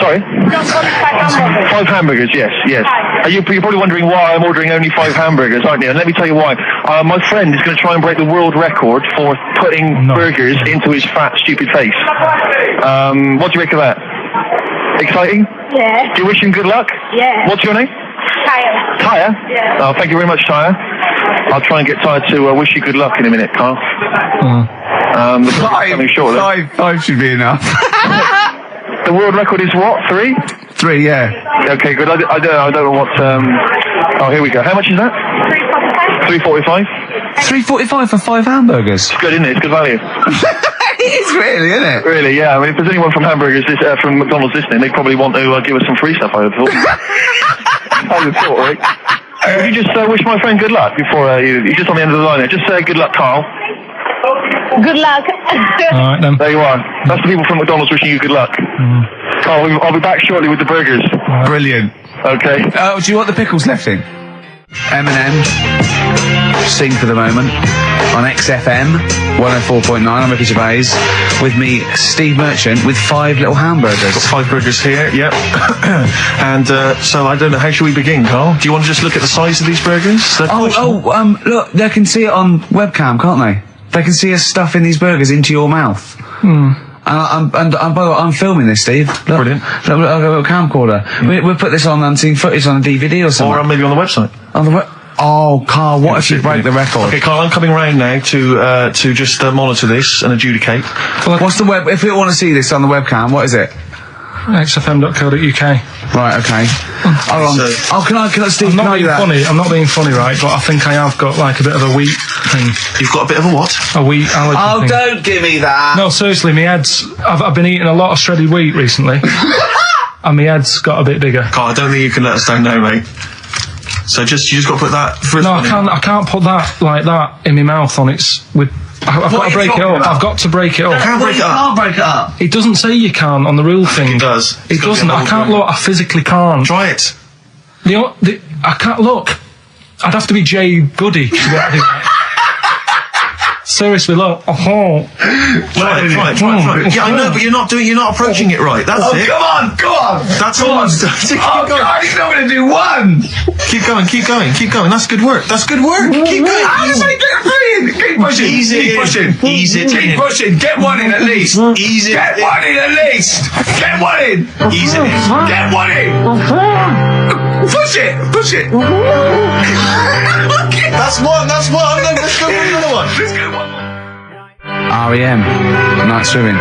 Sorry? 5 hamburgers, yes. You're probably wondering why I'm ordering only 5 hamburgers, aren't you? And let me tell you why. My friend is going to try and break the world record for putting burgers into his fat, stupid face. What do you make of that? Exciting? Yeah. Do you wish him good luck? Yeah. What's your name? Tyre. Tyre? Yeah. Oh, thank you very much, Tyre. I'll try and get Tyre to wish you good luck in a minute, Carl. The coming shortly. 5 should be enough. The world record is what? 3? 3, yeah. Okay, good. I don't know what. Oh, here we go. How much is that? 3.45. 3.45 for 5 hamburgers. It's good, isn't it? It's good value. It is really, isn't it? Really, yeah. I mean, if there's anyone from from McDonald's listening, they probably want to give us some free stuff, I would have thought. I would have thought, right? Would you just wish my friend good luck before you're just on the end of the line there? Just say good luck, Carl. Good luck. All right, then. There you are. That's the people from McDonald's wishing you good luck. Carl, I'll be back shortly with the burgers. Brilliant. Okay. Do you want the pickles left in? Eminem, Sing for the Moment, on XFM 104.9. I'm Ricky Gervais. With me, Steve Merchant, with 5 little hamburgers. Got 5 burgers here, yep. And so I don't know, how should we begin, Carl? Do you want to just look at the size of these burgers? Look, they can see it on webcam, can't they? They can see us stuffing these burgers into your mouth. And by the way, I'm filming this, Steve. Look, Brilliant. Look, I've got a little camcorder. We'll put this on unseen footage on a DVD or something. Or maybe on the website. On the Oh, Carl, what if you break the record? Okay, Carl, I'm coming round now to just monitor this and adjudicate. What's the web? If you want to see this on the webcam, what is it? xfm.co.uk. Right, okay. Hold on. Can I, Steve, I'm not can I do being that? funny. I'm not being funny, right? But I think I have got like a bit of a wheat thing. You've got a bit of a what? A wheat allergy thing. Don't give me that. No, seriously, my head's... I've been eating a lot of shredded wheat recently. And my head's got a bit bigger. Carl, I don't think you can let us down now, mate. So you just got to put that... No, I can't put that like that in my mouth on its... I've got to break it up. I've got to break it up. Can't break it up. Can't break it up. It doesn't say you can on the rule thing. It does. It doesn't. I can't look. I physically can't. Try it. I can't look. I'd have to be Jay Goody to be able to do that. Seriously, look. Try it. Yeah, I know, but you're not approaching it right. That's it. Come on. That's all I'm doing. God, he's not going to do one. Keep going. That's good work. Keep going. How do I get three in? Keep pushing. Keep pushing. Get one in at least. Ease it. Get one in at least. Get one in. Ease it in. Get one in. Push it. That's one. Let's go for another one. Let's go one more. R.E.M. Night Swimming.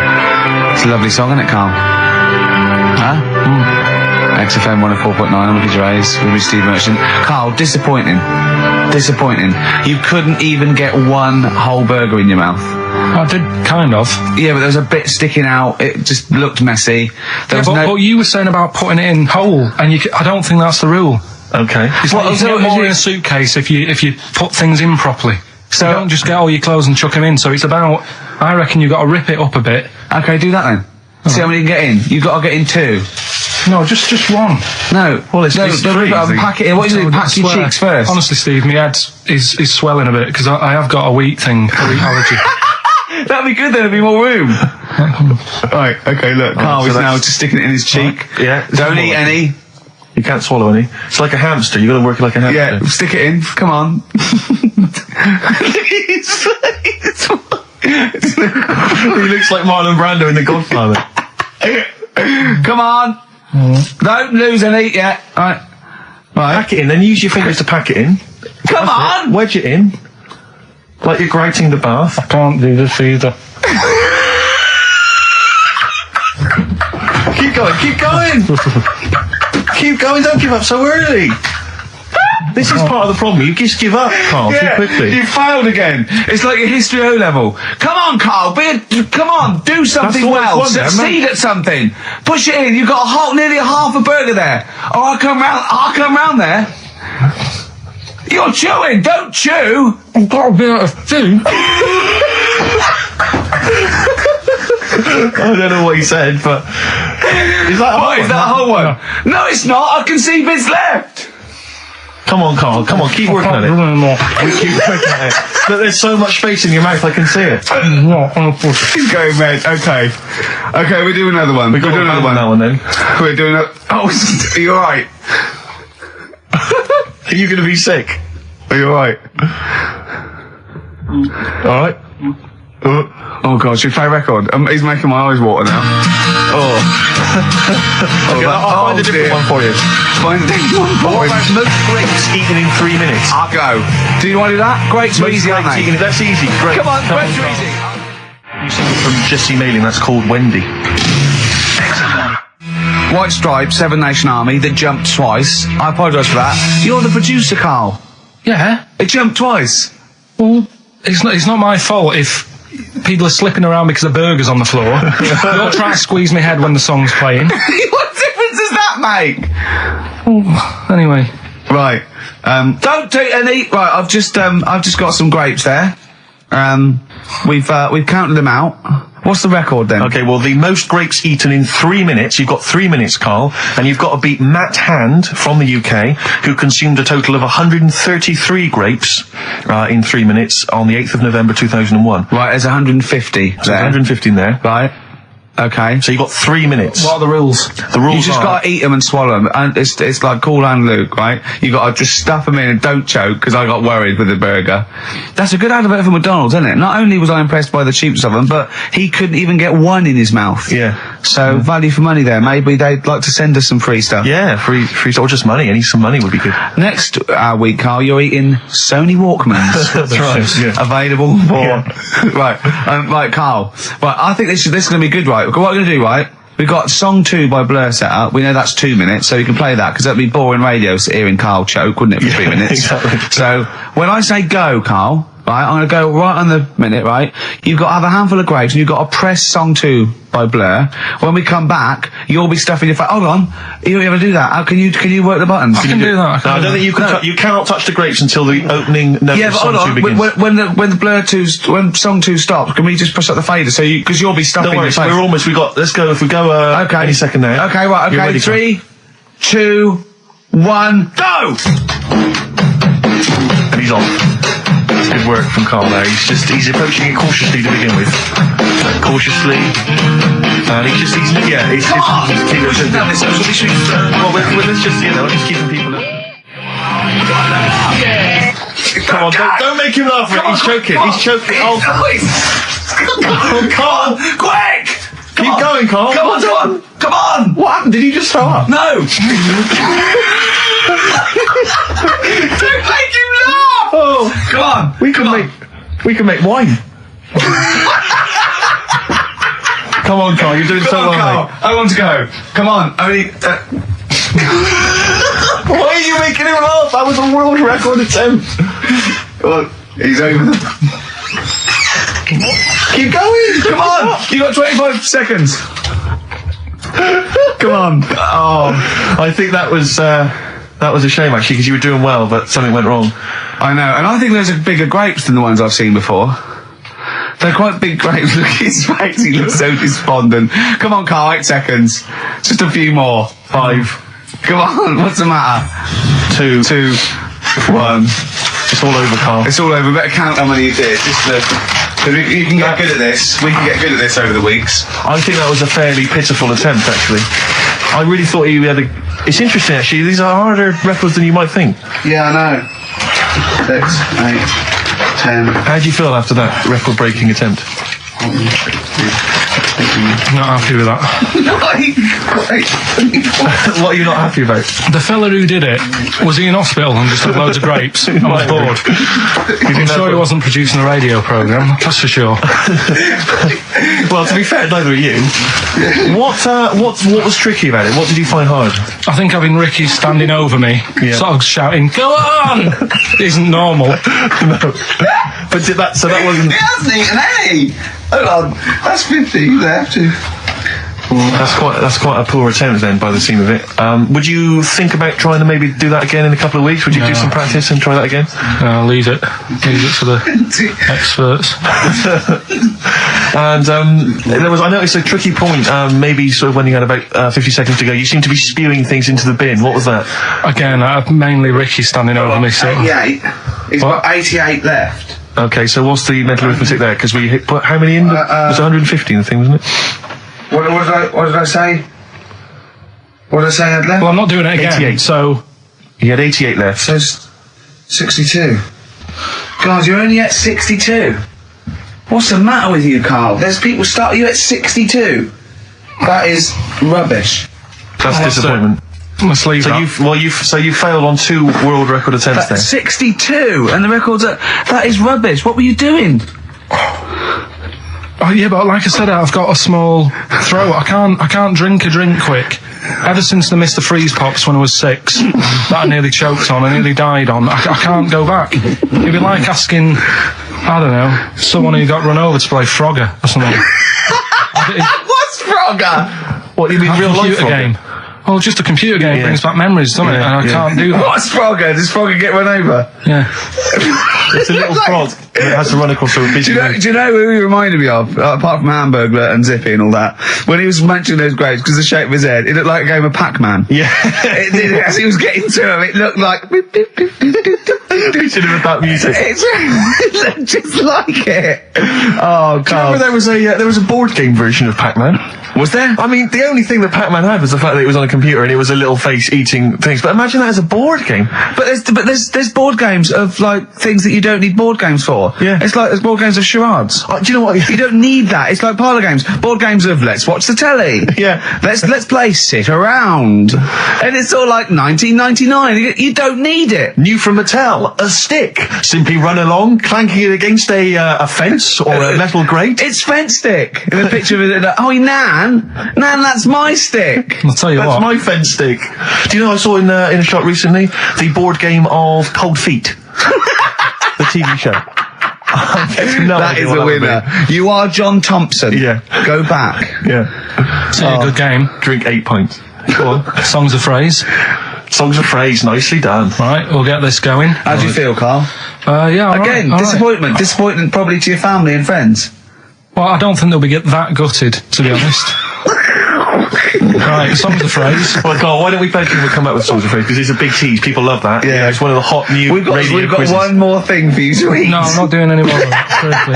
It's a lovely song, isn't it, Carl? Huh? XFM 104.9. I'm Ricky Gervais with me, Steve Merchant. Carl, disappointing. You couldn't even get one whole burger in your mouth. I did, kind of. Yeah, but there was a bit sticking out. It just looked messy. But you were saying about putting it in whole, and I don't think that's the rule. Okay. It's like you can get more in a suitcase if you put things in properly. So you don't just get all your clothes and chuck them in. So it's about, I reckon you've got to rip it up a bit. Okay, do that then. See how many you can get in. You've got to get in 2. No, just one. No. Well, it's crazy. Pack it in. What do you do? Pack your cheeks first. Honestly, Steve, my head is swelling a bit because I have got a wheat thing, a wheat allergy. That'd be good. There'd be more room. Right. Okay. Look, Carl is now just sticking it in his cheek. Yeah. Don't eat any. You can't swallow any. It's like a hamster. You got to work it like a hamster. Yeah. Stick it in. Come on. He looks like Marlon Brando in The Godfather. Come on. Don't lose any yet. Right. Pack it in, then use your fingers to pack it in. Come on. Wedge it in. Like you're grating the bath. I can't do this either. Keep going, don't give up so early. This is part of the problem. You just give up, Carl, too quickly. You failed again. It's like your history O level. Come on, Carl. Come on. Do something well. Succeed at something. Push it in. You've got nearly half a burger there. Oh, I'll come round there. You're chewing. Don't chew. I've got a bit of food. I don't know what he said, but... Is that a whole one? No, it's not. I can see bits left. Come on, Carl. Come on, keep working at it. Keep working at it. Look, there's so much space in your mouth, I can see it. He's going red. Okay. Okay, we'll do another one. We'll do another one. Now and then. We're doing a... Oh, are you alright? Are you going to be sick? Are you alright? Alright? Oh God, should we play a record? He's making my eyes water now. Okay, I'll find a different one for you. Find a different one for What him. about most grapes eaten in 3 minutes? I'll go. Do you want to do that? Grapes are Most easy, aren't grapes they? eaten, that's easy. Great. Come on, grapes are easy. New single from Jessie Mailing, that's called Wendy. White Stripes, Seven Nation Army, that jumped twice. I apologise for that. You're the producer, Carl. Yeah. It jumped twice. Well, it's not my fault if people are slipping around because of burgers on the floor. You're trying to squeeze my head when the song's playing. What difference does that make? Anyway. Right. Don't do any. Right. I've just got some grapes there. We've counted them out. What's the record then? Okay, well, the most grapes eaten in 3 minutes, you've got 3 minutes, Carl, and you've got to beat Matt Hand from the UK, who consumed a total of 133 grapes in 3 minutes on the 8th of November 2001. Right, there's 150 So 150 in there. Right. Okay. So you've got 3 minutes. What are the rules? The rules You just are... got to eat them and swallow them. And it's like Cool Hand Luke, right? You got to just stuff them in and don't choke, because I got worried with the burger. That's a good advert for McDonald's, isn't it? Not only was I impressed by the cheapness of them, but he couldn't even get one in his mouth. Yeah. So value for money there. Maybe they'd like to send us some free stuff. Yeah, free or just money. Any some money would be good. Next week, Carl, you're eating Sony Walkmans. That's right. Yeah. Available for... Right. Right, Carl. Right, I think this is going to be good, right? What we're going to do, right? We've got Song 2 by Blur set up. We know that's 2 minutes, so you can play that, because that'd be boring radio hearing Carl choke, wouldn't it, for 3 minutes? Exactly. So, when I say go, Carl, right, I'm going to go right on the minute, right? You've got to have a handful of grapes, and you've got to press Song 2 by Blur. When we come back, you'll be stuffing your face. Hold on. You don't ever do that. How can you work the buttons? I can do that. No, I don't think you can. You cannot touch the grapes until the opening note of Song 2 begins. When the Blur 2's, when Song 2 stops, can we just push up the fader? So because you'll be stuffing Don't worry, your face. we're almost. Let's go. If we go. Okay. Any second now. Okay, right. You're Okay. ready, 3, 2, 1, go! And he's on. That's good work from Carl there. He's approaching it cautiously to begin with. Cautiously. And he's keeping Well, let's just, just keeping people up. Come on, don't make him laugh. He's choking. He's choking. Oh, Carl, quick! Keep going, Carl. Come on! What happened? Did he just throw up? No! Don't make him laugh! Oh, Come on! we can make wine. Come on, Carl. You're doing so well, Carl. mate. I want to go. Come on. Only. Why are you making him laugh? That was a world record attempt. Well, he's over. Keep going. Come on! You got 25 seconds. Come on. Oh, I think that was a shame actually, because you were doing well, but something went wrong. I know, and I think those are bigger grapes than the ones I've seen before. They're quite big grapes. Look at his face, he looks so despondent. Come on, Carl, 8 seconds. Just a few more. 5. Come on, what's the matter? 2, 1. It's all over, Carl. It's all over. Better count how many you did. Because you can get good at this. We can get good at this over the weeks. I think that was a fairly pitiful attempt, actually. I really thought he had a... It's interesting, actually. These are harder records than you might think. Yeah, I know. 6, 8, 10. How do you feel after that record-breaking attempt? Not happy with that. What are you not happy about? The fella who did it, was he in hospital and just had loads of grapes? I was bored. I'm sure he wasn't producing a radio programme, that's for sure. Well, to be fair, neither are you. What was tricky about it? What did you find hard? I think having Ricky standing over me, sort of shouting, "Go on!" isn't normal. No. But that wasn't... He hasn't eaten any! Hold on, that's 50, you have to. That's quite a poor attempt then, by the seam of it. Would you think about trying to maybe do that again in a couple of weeks? Would you do some practice and try that again? No, leave it for the experts. And I noticed a tricky point. Maybe sort of when you had about 50 seconds to go, you seemed to be spewing things into the bin. What was that? Again, mainly Ricky standing over me. So 88. He's got 88 left. Okay, so what's the mental arithmetic there? Because we put how many in? It was 150 in the thing, wasn't it? What did I say? What did I say I had left? Well, I'm not doing it again. 88. So he had 88 left. So 62. God, you're only at 62. What's the matter with you, Carl? There's people start you at 62. That is rubbish. That's disappointment. Must leave So you failed on 2 world record attempts then. 62, and the record's that is rubbish. What were you doing? Oh yeah, but like I said, I've got a small throat. I can't drink a drink quick. Ever since the Mr. Freeze Pops when I was 6, that I nearly choked on, I nearly died on. I can't go back. It'd be like asking, I don't know, someone who got run over to play Frogger or something. What's Frogger? What, you mean real life computer game? Well, just a computer game brings back memories, doesn't it? And I can't do that. What's Frogger? Does Frogger get run over? Yeah. It's a little frog that has to run across a busy road. Do you know who he reminded me of, apart from Hamburglar and Zippy and all that? When he was mentioning those graves, because the shape of his head, it looked like a game of Pac-Man. Yeah. It did, as he was getting to him, it looked like... You should have had that music. It looked just like it. Oh, God. Do you remember there was a board game version of Pac-Man? Was there? I mean, the only thing that Pac-Man had was the fact that it was on a computer and it was a little face eating things. But imagine that as a board game. But there's board games of like things that you don't need board games for. Yeah. It's like there's board games of charades. Do you know what? You don't need that. It's like parlour games. Board games of let's watch the telly. Yeah. Let's play sit around. And it's all like 1999. You don't need it. New from Mattel, a stick. Simply run along, clanking it against a fence or a metal grate. It's fence stick. In a picture of it, oh, Nan, that's my stick. I'll tell you That's what. my fence stick. Do you know I saw in a shop recently the board game of Cold Feet, the TV show. That is a winner. You are John Thompson. Yeah. Go back. Yeah. It's a good game. Drink 8 pints. Go on. Songs of phrase. Songs of phrase, nicely done. Right, we'll get this going. How do you feel, Carl? Yeah. Again, all disappointment. Disappointment probably to your family and friends. Well, I don't think they'll be that gutted, to be honest. Right, songs of phrase. Well, Carl, why don't we both come up with songs of phrase? Because it's a big tease. People love that. Yeah. You know, it's one of the hot new We've got quizzes. one more thing for you to eat. No, I'm not doing any more of that. Seriously.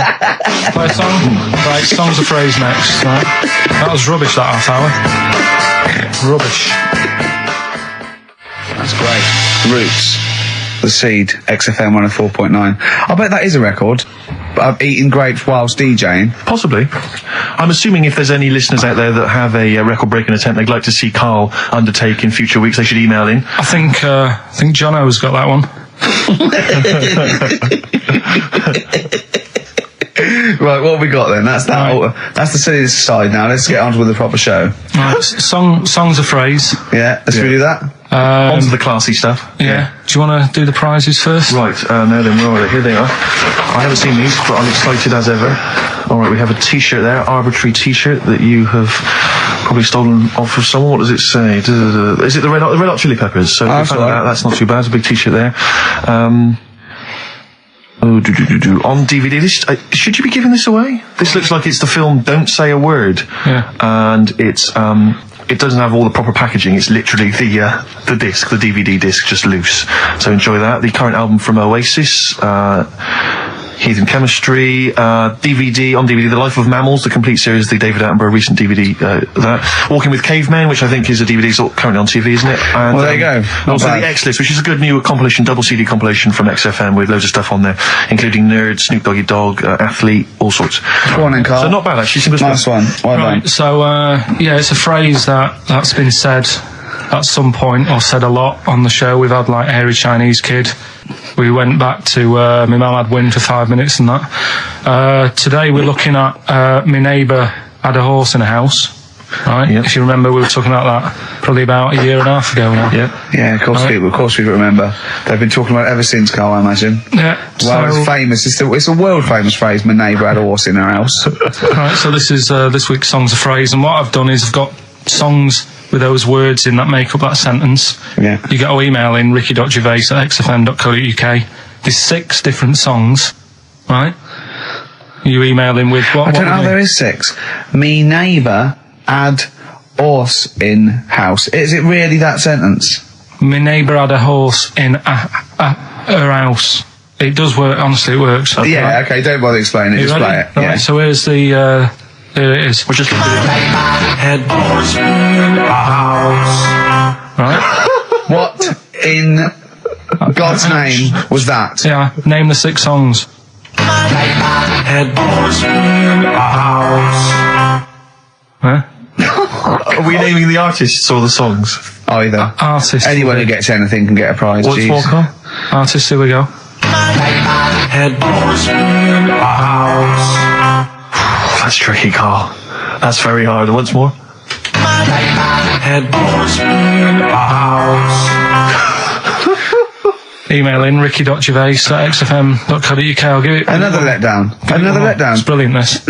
Play a song? Right, songs of phrase next. Right. That was rubbish, that half hour. Rubbish. That's great. Roots. The Seed, XFM 104.9. I bet that is a record. Eating grapes whilst DJing. Possibly. I'm assuming if there's any listeners out there that have a record-breaking attempt they'd like to see Carl undertake in future weeks, they should email in. I think Jono's got that one. Right, what have we got then? That's that. Right. That's the silliest side now. Let's get on with the proper show. Right, songs of phrase. Yeah, let's do that. On to the classy stuff. Yeah. Do you want to do the prizes first? Right, now then, where are they? Here they are. I haven't seen these, but I'm excited as ever. Alright, we have a t-shirt there, arbitrary t-shirt that you have probably stolen off of someone. What does it say? Is it the Red Hot Chili Peppers? So that's right. That's not too bad. It's a big t-shirt there. On DVD. This should you be giving this away? This looks like it's the film Don't Say a Word. Yeah. And it's it doesn't have all the proper packaging. It's literally the disc, the DVD disc, just loose. So enjoy that. The current album from Oasis, Heathen Chemistry, DVD, The Life of Mammals, the complete series, the David Attenborough recent DVD, that. Walking with Cavemen, which I think is a DVD currently on TV, isn't it? And, well, there you go. And also the X-List, which is a good new compilation, double CD compilation from XFM with loads of stuff on there, including Nerd, Snoop Doggy Dogg, Athlete, all sorts. Go on then, Carl. So not bad, actually. Nice one. Well done. Right, so, yeah, it's a phrase that's been said at some point, or said a lot on the show. We've had, like, Hairy Chinese Kid. We went back to my mum had wind for 5 minutes and that. Today we're looking at my neighbour had a horse in a house. right? Yep. If you remember, we were talking about that probably about a year and a half ago now. Yeah, of course we remember. They've been talking about it ever since, Carl, I imagine. Yeah. Well, it's famous. It's a world famous phrase. My neighbour had a horse in her house. Right, so this is this week's Songs of Phrase, and what I've done is I've got songs with those words in that make up that sentence. Yeah. You get to email in ricky.gervais@xfm.co.uk. There's 6 different songs, right? You email in with what? I don't know, there is 6. Me neighbour had horse in house. Is it really that sentence? My neighbour had a horse in her house. It does work, honestly, it works. Okay. Yeah, okay, don't bother explaining it, just play it. Right, Yeah. so here's the, here it is. We're just going to do head horse in a house. Right? What in God's name was that? Yeah, name the 6 songs. Head horse in a house. Huh? Are we naming the artists or the songs? Either. Artists. Anyone who gets anything can get a prize. What's Jeez. more, Carl? Artists, here we go. Head horse in a house. That's tricky, Carl. That's very hard. Once more. Head horse in a house. Email in ricky.gervais@xfm.co.uk. I'll give it Another letdown. Another letdown. It's brilliant, this.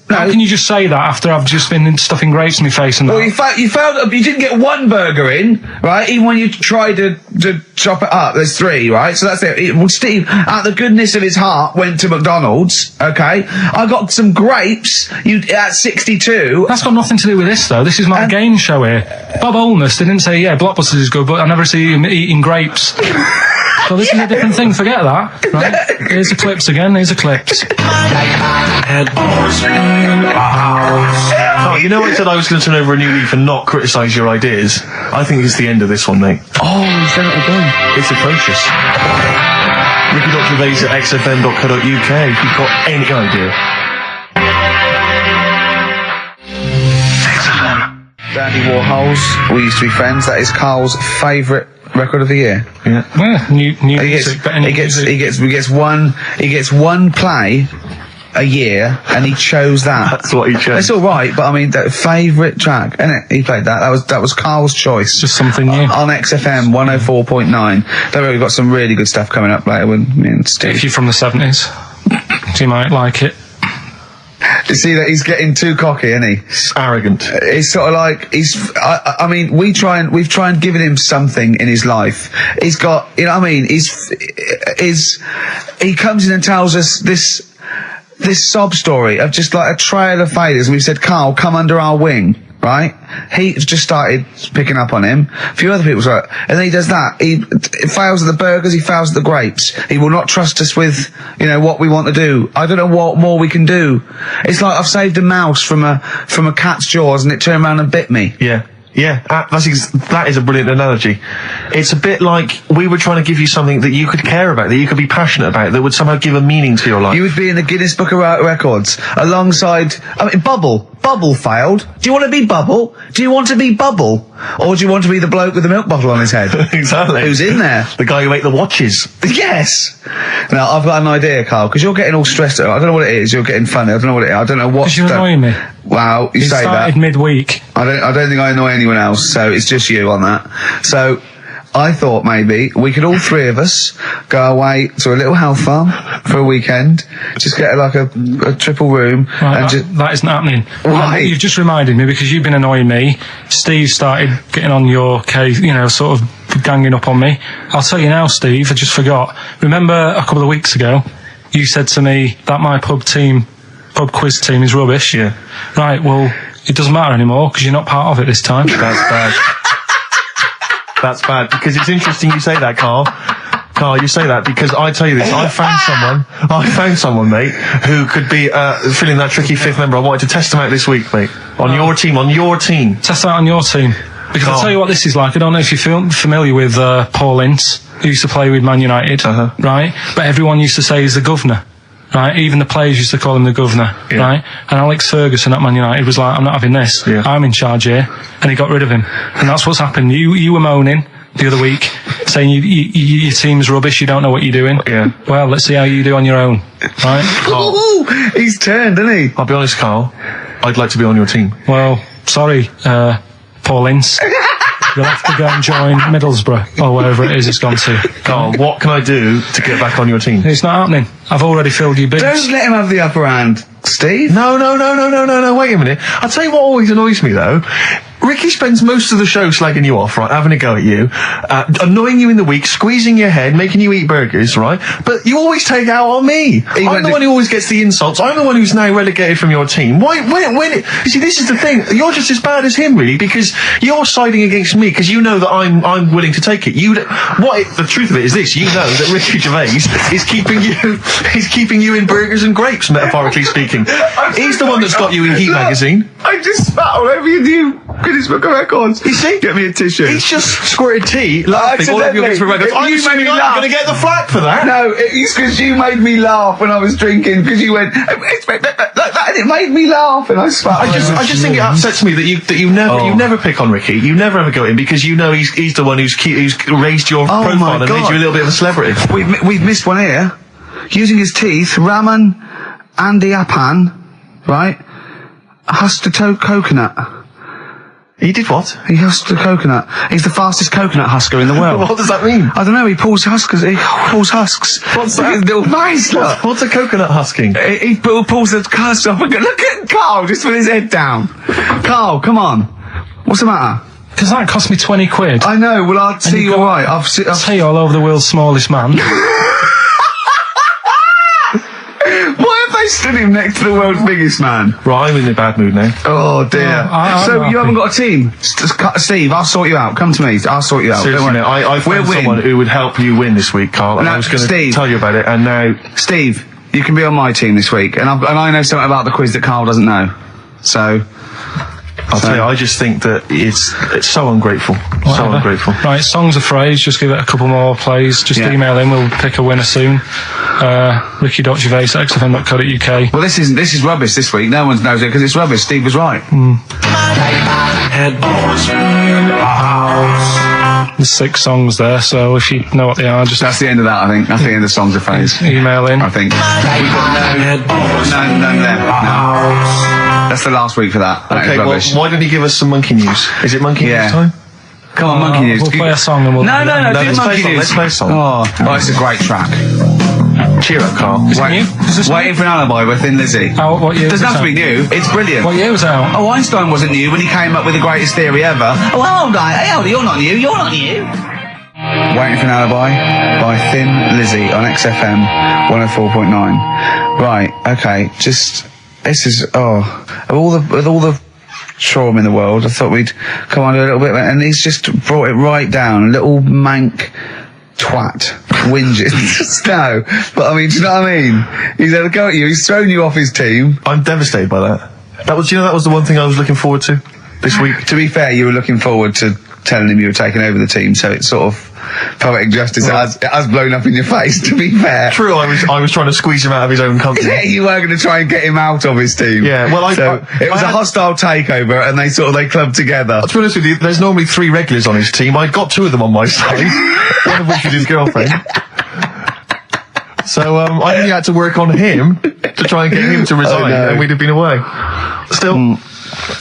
How can you just say that after I've just been stuffing grapes in my face and that? Well, you failed. You didn't get 1 burger in, right? Even when you tried to chop it up, there's 3, right? So that's it. Well, Steve, out the goodness of his heart, went to McDonald's. Okay, I got some grapes. At 62. That's got nothing to do with this, though. This is my game show here. Bob Holness didn't say, yeah, Blockbusters is good, but I never see him eating grapes. So this is a different thing. Forget that. Right? Here's the clips again. Here's the clips. Head horse in a house. Oh, you know I said I was going to turn over a new leaf and not criticise your ideas? I think it's the end of this one, mate. Oh, he's done it again. It's atrocious. ricky.gervais@xfm.co.uk if you've got any idea. XFM. Dandy Warhols. We used to be friends. That is Carl's favourite record of the year. Yeah. Well, new music. He gets one play a year, and he chose that. That's what he chose. It's all right, but I mean, that favourite track, innit? He played that. That was Carl's choice. Just something new on XFM 104.9. Don't worry, we've got some really good stuff coming up later with me and Steve. If you're from the 70s, you might like it. You see that he's getting too cocky, isn't he? It's arrogant. It's sort of like I mean, we've tried giving him something in his life. He's got, you know what I mean? He comes in and tells us this sob story of just like a trail of failures, and we've said, Carl, come under our wing, right? He just started picking up on him. A few other people's like, and then he does that. He fails at the burgers, he fails at the grapes. He will not trust us with, you know, what we want to do. I don't know what more we can do. It's like I've saved a mouse from a cat's jaws and it turned around and bit me. Yeah. Yeah, that is a brilliant analogy. It's a bit like we were trying to give you something that you could care about, that you could be passionate about, that would somehow give a meaning to your life. You would be in the Guinness Book of Records alongside, I mean, Bubble. Bubble failed. Do you want to be Bubble? Do you want to be Bubble? Or do you want to be the bloke with the milk bottle on his head? Exactly. Who's in there? The guy who ate the watches. Yes! Now, I've got an idea, Carl, because you're getting all stressed out. I don't know what it is. You're getting funny. I don't know what it is. I don't know what... Because you're annoying me. Wow, you say that. Started midweek. I don't think I annoy anyone else, so it's just you on that. So, I thought maybe we could all 3 of us go away to a little health farm for a weekend, just get like a triple room, Right, and that isn't happening. Why? You've just reminded me, because you've been annoying me. Steve started getting on your case, you know, sort of ganging up on me. I'll tell you now, Steve, I just forgot. Remember a couple of weeks ago, you said to me that my pub quiz team is rubbish. Yeah. Right, well, it doesn't matter anymore, because you're not part of it this time. That's bad. That's bad, because it's interesting you say that, Carl. Carl, you say that because I tell you this, I found someone, mate, who could be filling that tricky 5th member. I wanted to test him out this week, mate. On your team. Test out on your team. Because I'll tell you what this is like. I don't know if you're familiar with Paul Ince, who used to play with Man United, right? But everyone used to say he's the governor. Right, even the players used to call him the governor, right? And Alex Ferguson at Man United was like, I'm not having this, I'm in charge here, and he got rid of him. And that's what's happened. You were moaning the other week, saying your team's rubbish, you don't know what you're doing. Yeah. Well, let's see how you do on your own, right? Ooh, he's turned, isn't he? I'll be honest, Carl, I'd like to be on your team. Well, sorry, Paul Ince. You'll have to go and join Middlesbrough, or wherever it is it's gone to. Carl, what can I do to get back on your team? It's not happening. I've already filled your bids. Don't let him have the upper hand, Steve. No, wait a minute. I'll tell you what always annoys me, though. Ricky spends most of the show slagging you off, right, having a go at you, annoying you in the week, squeezing your head, making you eat burgers, right? But you always take out on me. I'm the one who always gets the insults. I'm the one who's now relegated from your team. Why, you see, this is the thing. You're just as bad as him, really, because you're siding against me, because you know that I'm willing to take it. The truth of it is this, you know that Ricky Gervais is keeping you in burgers and grapes, metaphorically speaking. He's the one that's got you in Heat magazine. I just spat all over your new Guinness Book of Records. You see? Get me a tissue. He's just squirted tea, laughing all over your Guinness Book of Records. I'm going to get the flak for that. No, it's because you made me laugh when I was drinking, because you went, it made me laugh, and I spat. I just think it upsets me that you never pick on Ricky. You never ever go in, because you know he's the one who's raised your profile and made you a little bit of a celebrity. We've missed one here. Using his teeth, Raman Andiappan, right, husked a coconut. He did what? He husked a coconut. He's the fastest coconut husker in the world. What does that mean? I don't know. He pulls husks. What's that? Little mice. What's a coconut husking? He pulls the husk off and go, look at Carl just with his head down. Carl, come on. What's the matter? Because that cost me 20 quid. I know. Well, I'll see you all right. I'll see you all over the world's smallest man. Why have they stood him next to the world's biggest man? Right, I'm in a bad mood now. Oh dear. So you haven't got a team? Steve, I'll sort you out. Come to me. I'll sort you out. Seriously, no, I found someone who would help you win this week, Carl. And I was going to tell you about it, and now... Steve, you can be on my team this week, and I know something about the quiz that Carl doesn't know. So... I'll tell you, I just think that it's so ungrateful. Whatever. So ungrateful. Right, songs of phrase, just give it a couple more plays. Just email in, we'll pick a winner soon. Ricky.gervais@xfm.co.uk. Well, this is rubbish this week. No one knows it because it's rubbish. Steve was right. There's 6 songs there, so if you know what they are, just... That's the end of that, I think. That's the end of the songs of phrase. Email in. I think. We've got no. That's the last week for that. Okay, well, why don't you give us some monkey news? Is it monkey news time? Come on, monkey news. We'll play a song and we'll... No, do monkey news. Let's play a song. Oh, it's a great track. Cheer up, Carl. Is it new? Is this Waiting for an Alibi with Thin Lizzy. Oh, what year? Doesn't have to be new. It's brilliant. What year was it out? Oh, Einstein wasn't new when he came up with the greatest theory ever. Oh, hold on, you're not new. Waiting for an Alibi by Thin Lizzy on XFM 104.9. Right, okay, this is, with all the trauma in the world, I thought we'd come on a little bit, and he's just brought it right down. Little mank twat whinges. No, but I mean, do you know what I mean? He's had a go at you, he's thrown you off his team. I'm devastated by that. That was the one thing I was looking forward to this week. To be fair, you were looking forward to telling him you were taking over the team, so it's sort of poetic justice. It has blown up in your face, to be fair. True, I was trying to squeeze him out of his own company. Yeah, you were going to try and get him out of his team. Yeah, well, it was a hostile takeover, and they clubbed together. To be honest with you, there's normally 3 regulars on his team. I got 2 of them on my side, one of which is his girlfriend. So I only had to work on him to try and get him to resign, and we'd have been away. Still...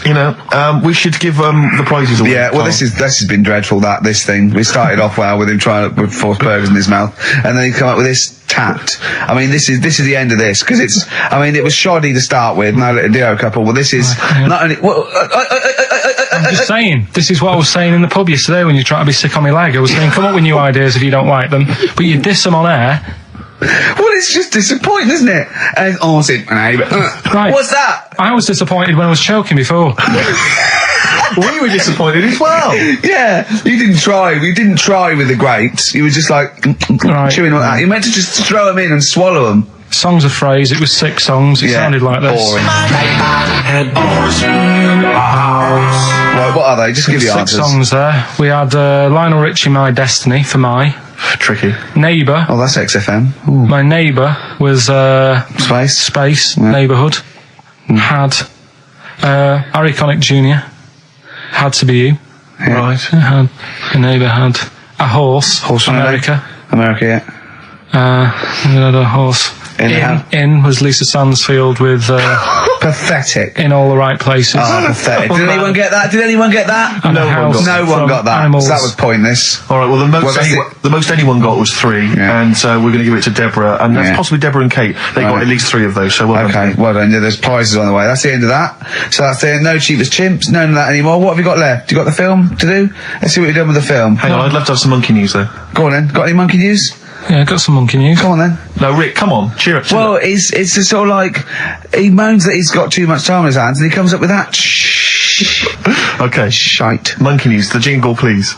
You know, we should give the prizes away. Yeah, well, this has been dreadful. This thing. We started off well with him trying to force burgers in his mouth, and then he come up with this tat. I mean, this is the end of this, because it's. I mean, it was shoddy to start with. No, a duo couple. Well, this is not only. Well, I'm just saying. This is what I was saying in the pub yesterday when you try to be sick on my leg. I was saying, come up with new ideas if you don't like them, but you diss them on air. Well, it's just disappointing, isn't it? Right. What's that? I was disappointed when I was choking before. We were disappointed as well. Yeah, you didn't try. We didn't try with the grapes. You were just like chewing on that. You meant to just throw them in and swallow them. Songs of phrase. It was 6 songs. It sounded like this. Boring. Right, what are they? Just give you 6 answers. 6 songs there. We had Lionel Richie, My Destiny, for my. Tricky. Neighbour. Oh, that's XFM. Ooh. My Neighbour was Space. Neighbourhood. Had Harry Connick Jr. Had to be you. Yeah. Right. A Neighbour had a horse. Horse from America. America, yeah. We had a horse. In was Lisa Stansfield with pathetic. In All the Right Places. Oh, pathetic. Did anyone get that? And No one got that. Animals. So that was pointless. All right. Well, the most anyone got was 3, and we're going to give it to Deborah, and that's possibly Deborah and Kate. They got at least 3 of those. So well done. Well done. Yeah, there's prizes on the way. That's the end of that. So that's the no cheapest chimps. None of that anymore. What have you got left? You got the film to do? Let's see what you've done with the film. Hang on. I'd love to have some monkey news though. Go on then. Got any monkey news? Yeah, got some monkey news. Come on then. No, Rick, come on, cheer up. Well, it's just sort of like he moans that he's got too much time on his hands, and he comes up with that. Okay, shite. Monkey news. The jingle, please.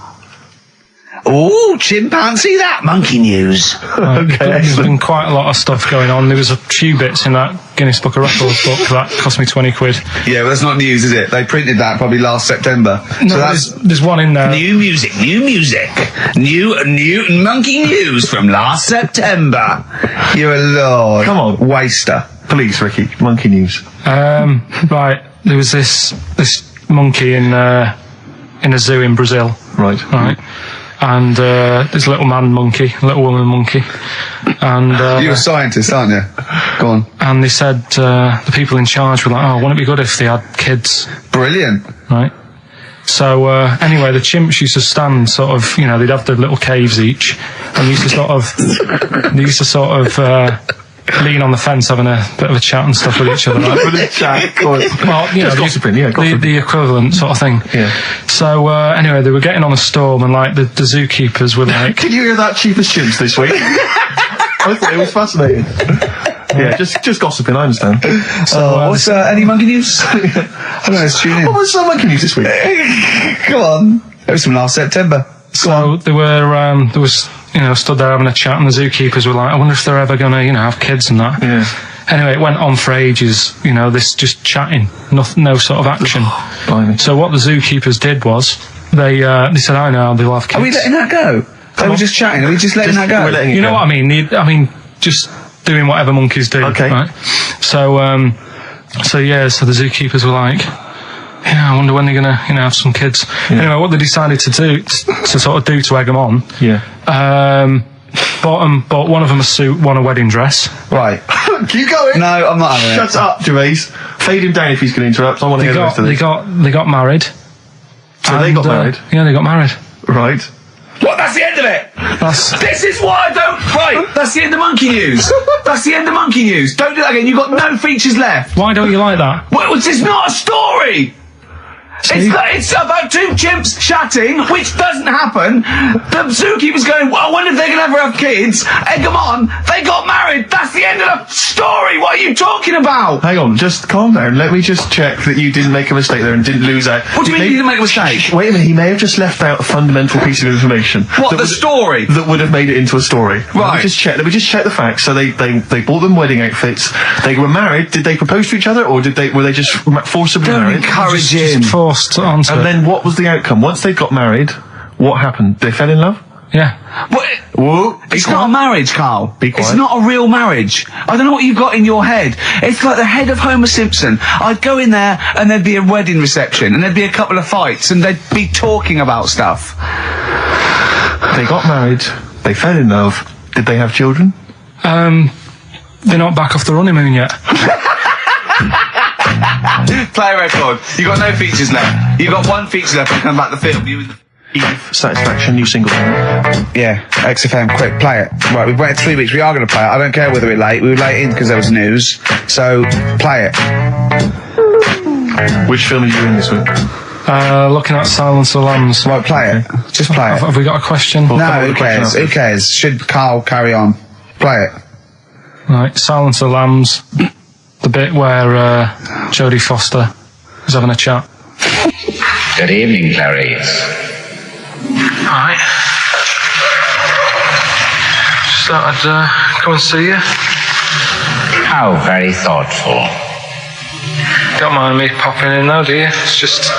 Oh, chimpanzee, that monkey news. Okay, there's been quite a lot of stuff going on. There was a few bits in that Guinness Book of Records book that cost me 20 quid. Yeah, well, that's not news, is it? They printed that probably last September. No, so there's one in there. New music, new monkey news from last September. You're a lord. Come on, waster. Please, Ricky, monkey news. Right, there was this monkey in a zoo in Brazil. Right. And there's a little man monkey, a little woman monkey, and you're a scientist, aren't you? Go on. And they said the people in charge were like, "Oh, wouldn't it be good if they had kids?" Brilliant. Right. So anyway, the chimps used to stand sort of, they'd have their little caves each, and used to sort of lean on the fence having a bit of a chat and stuff with each other. Like. With a chat, well, gossiping, the equivalent sort of thing. Yeah. So anyway, they were getting on a storm, and like the zookeepers were like, "Can you hear that, cheapest chimps this week?" I thought it was fascinating. Yeah, just gossiping, I understand. So what's any monkey news? I don't know, let's tune in. What was some monkey news this week? Come on. It was from last September. So there was stood there having a chat, and the zookeepers were like, "I wonder if they're ever gonna, have kids and that." Yeah. Anyway, it went on for ages. This just chatting, no sort of action. Blimey. So what the zookeepers did was they said, "I know they'll have kids." Are we letting that go? They were just chatting. Are we just letting that go? We're letting it you know go. what I mean? Just doing whatever monkeys do. Okay. Right? So the zookeepers were like, "Yeah, I wonder when they're gonna, have some kids." Yeah. Anyway, what they decided to do to egg them on. Yeah. Bought one of them a suit, one a wedding dress. Right. Keep going. No, I'm not having it. Shut up, Gervais. Fade him down if he's going to interrupt. I want to hear the rest of this. They got married. So they got married? Yeah, they got married. Right. What? That's the end of it. This is why I don't. Right. That's the end of monkey news. That's the end of monkey news. Don't do that again. You've got no features left. Why don't you like that? Well, it's not a story. It's about 2 chimps chatting, which doesn't happen. The zookeeper's going, "Well, I wonder if they can ever have kids." Egg them on. They got married. That's the end of the story. What are you talking about? Hang on, just calm down. Let me just check that you didn't make a mistake there and didn't lose out. What do you mean you didn't make a mistake? Wait a minute, he may have just left out a fundamental piece of information. What, the story? That would have made it into a story. Right. Let me just check the facts. So they bought them wedding outfits. They were married. Did they propose to each other, or were they just forcibly Don't married? encourage him. Just forced onto And it. then what was the outcome? Once they got married, what happened? They fell in love? Yeah. What? Whoa. It's not a marriage, Carl. Be quiet. It's not a real marriage. I don't know what you've got in your head. It's like the head of Homer Simpson. I'd go in there and there'd be a wedding reception and there'd be a couple of fights and they'd be talking about stuff. They got married. They fell in love. Did they have children? They're not back off the honeymoon yet. Play a record. You got no features left. You got 1 feature left and come back to the film. Satisfaction, new single. Yeah, XFM, quick, play it. Right, we've waited 3 weeks. We are going to play it. I don't care whether we're late. We were late in because there was news. So, play it. Which film are you in this week? Looking at Silence of the Lambs. Right, play it. Just play it. Have we got a question? Well, No, who cares? Who cares? Should Carl carry on? Play it. Right, Silence of the Lambs. The bit where Jodie Foster is having a chat. Good evening, Clarice. Alright. Just thought I'd come and see you. How very thoughtful. Don't mind me popping in though, do you? It's just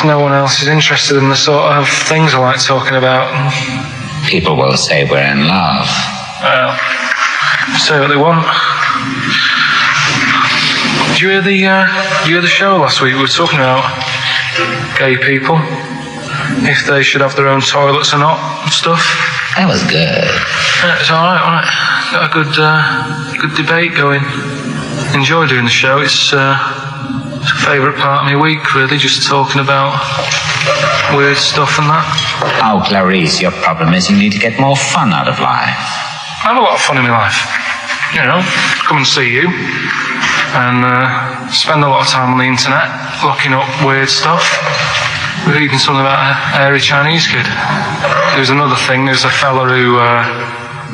no one else is interested in the sort of things I like talking about. People will say we're in love. Well, say what they want. Did you hear the show last week? We were talking about gay people. if they should have their own toilets or not and stuff. That was good. Yeah, it's alright, got a good debate going. Enjoy doing the show. It's a favourite part of my week, really, just talking about weird stuff and that. Oh, Clarice, your problem is you need to get more fun out of life. I have a lot of fun in my life. You know, come and see you and spend a lot of time on the internet looking up weird stuff. We're reading something about an hairy Chinese kid. There's another thing, there's a fella who,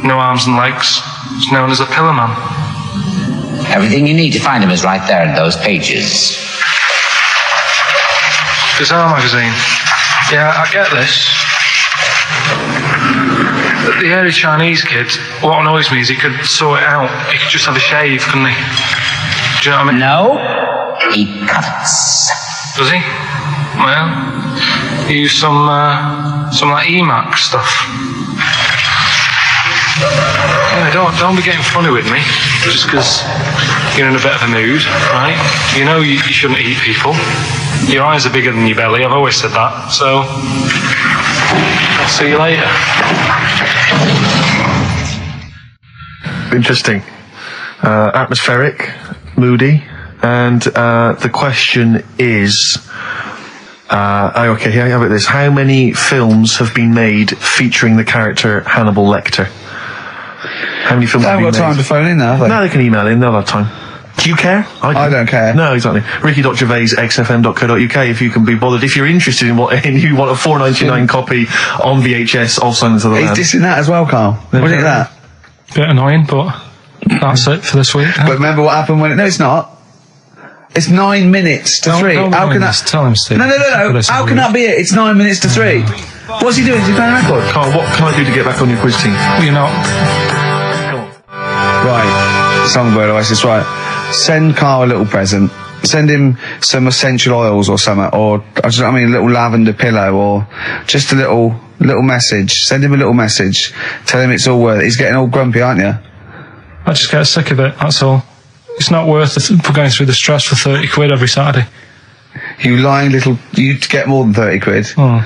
no arms and legs, is known as a pillar man. Everything you need to find him is right there in those pages. Bizarre magazine. Yeah, I get this. But the hairy Chinese kid, what annoys me is he could sort it out. He could just have a shave, couldn't he? Do you know what I mean? No, he cuts. Does he? Well, he used some like EMAC stuff. Yeah, don't be getting funny with me just because you're in a bit of a mood, right? You know you shouldn't eat people. Your eyes are bigger than your belly. I've always said that. So I'll see you later. Interesting. Atmospheric, moody, and the question is. Okay, here I have it. This: how many films have been made featuring the character Hannibal Lecter? How many films? They haven't got time to phone in now, have they? No, they can email in. They'll have time. Do you care? I don't care. No, exactly. Ricky.gervais, xfm.co.uk, if you can be bothered. If you're interested in you want a $4.99 copy on VHS of Silence of the Lambs. He's dissing that as well, Carl. Wasn't it that? Bit annoying, but that's it for this week. But remember what happened when... No, it's not. It's 9 minutes to 3. How can that... Tell him, Steve. No. How can that be it? It's 9 minutes to 3. What's he doing? Is he playing a record? Carl, what can I do to get back on your quiz team? You're not. Right. Songbird Oasis, right. Send Carl a little present. Send him some essential oils or something, or a little lavender pillow, or just a little message. Send him a little message. Tell him it's all worth it. He's getting all grumpy, aren't you? I just get sick of it, that's all. It's not worth going through the stress for 30 quid every Saturday. You lying little... You'd get more than 30 quid. Oh,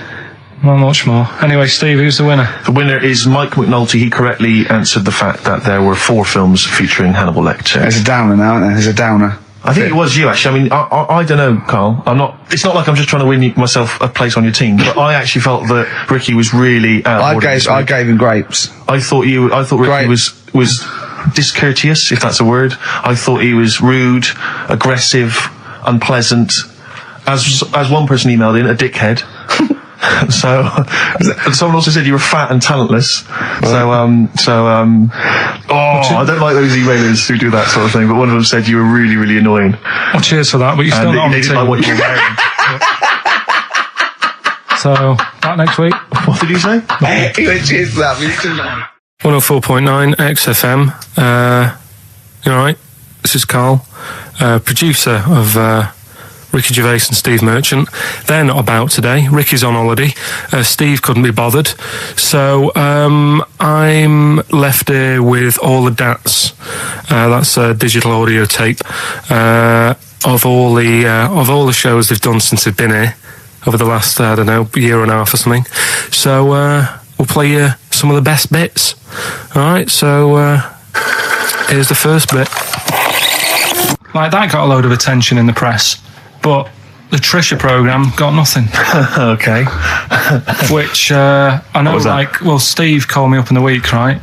not much more. Anyway, Steve, who's the winner? The winner is Mike McNulty. He correctly answered the fact that there were 4 films featuring Hannibal Lecter. There's a downer now, isn't there? There's a downer. I think it was you, actually. I mean, I don't know, Carl. It's not like I'm just trying to win myself a place on your team, but I actually felt that Ricky was really I gave him grapes. I thought Ricky was discourteous, if that's a word. I thought he was rude, aggressive, unpleasant. As one person emailed in, a dickhead. So, someone also said you were fat and talentless. I don't like those emailers who do that sort of thing, but one of them said you were really, really annoying. Well, cheers for that, but you're still not on the team. They didn't like what you were wearing. So, back next week. What did you say? He went, cheers for that. 104.9 XFM. You alright? This is Carl, producer of Ricky Gervais and Steve Merchant. They're not about today. Ricky's on holiday. Steve couldn't be bothered. So I'm left here with all the DATs. That's a digital audio tape of all the shows they've done since they've been here over the last, I don't know, year and a half or something. So we'll play you some of the best bits. Alright, so here's the first bit. Like, that got a load of attention in the press, but the Trisha programme got nothing. Okay. Which, I know, Steve called me up in the week, right?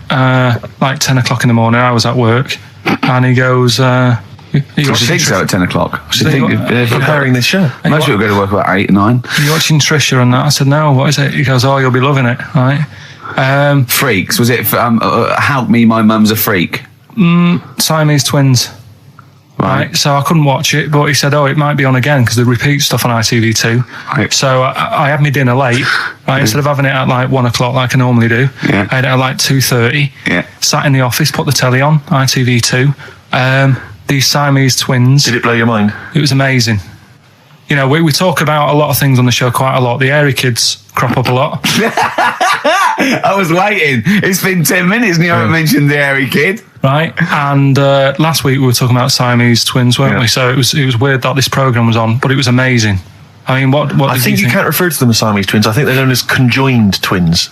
Like 10 o'clock in the morning, I was at work, and he goes, What do you think so at 10 o'clock? I should think preparing this show. Most people go to work about 8 or 9. You're watching Trisha and that? I said, no, what is it? He goes, oh, you'll be loving it, right? Freaks, was it? Help me, my mum's a freak. Siamese twins. Right, so I couldn't watch it, but he said, it might be on again, because they repeat stuff on ITV2. Right. So I had my dinner late, right, instead of having it at like 1 o'clock like I normally do, I had it at like 2:30, sat in the office, put the telly on, ITV2, these Siamese twins. Did it blow your mind? It was amazing. You know, we talk about a lot of things on the show quite a lot. The hairy kids crop up a lot. I was waiting. It's been 10 minutes and you haven't mentioned the hairy kid. Right, and last week we were talking about Siamese twins, weren't we? So it was weird that this programme was on, but it was amazing. I mean, what I think you can't refer to them as Siamese twins. I think they're known as conjoined twins.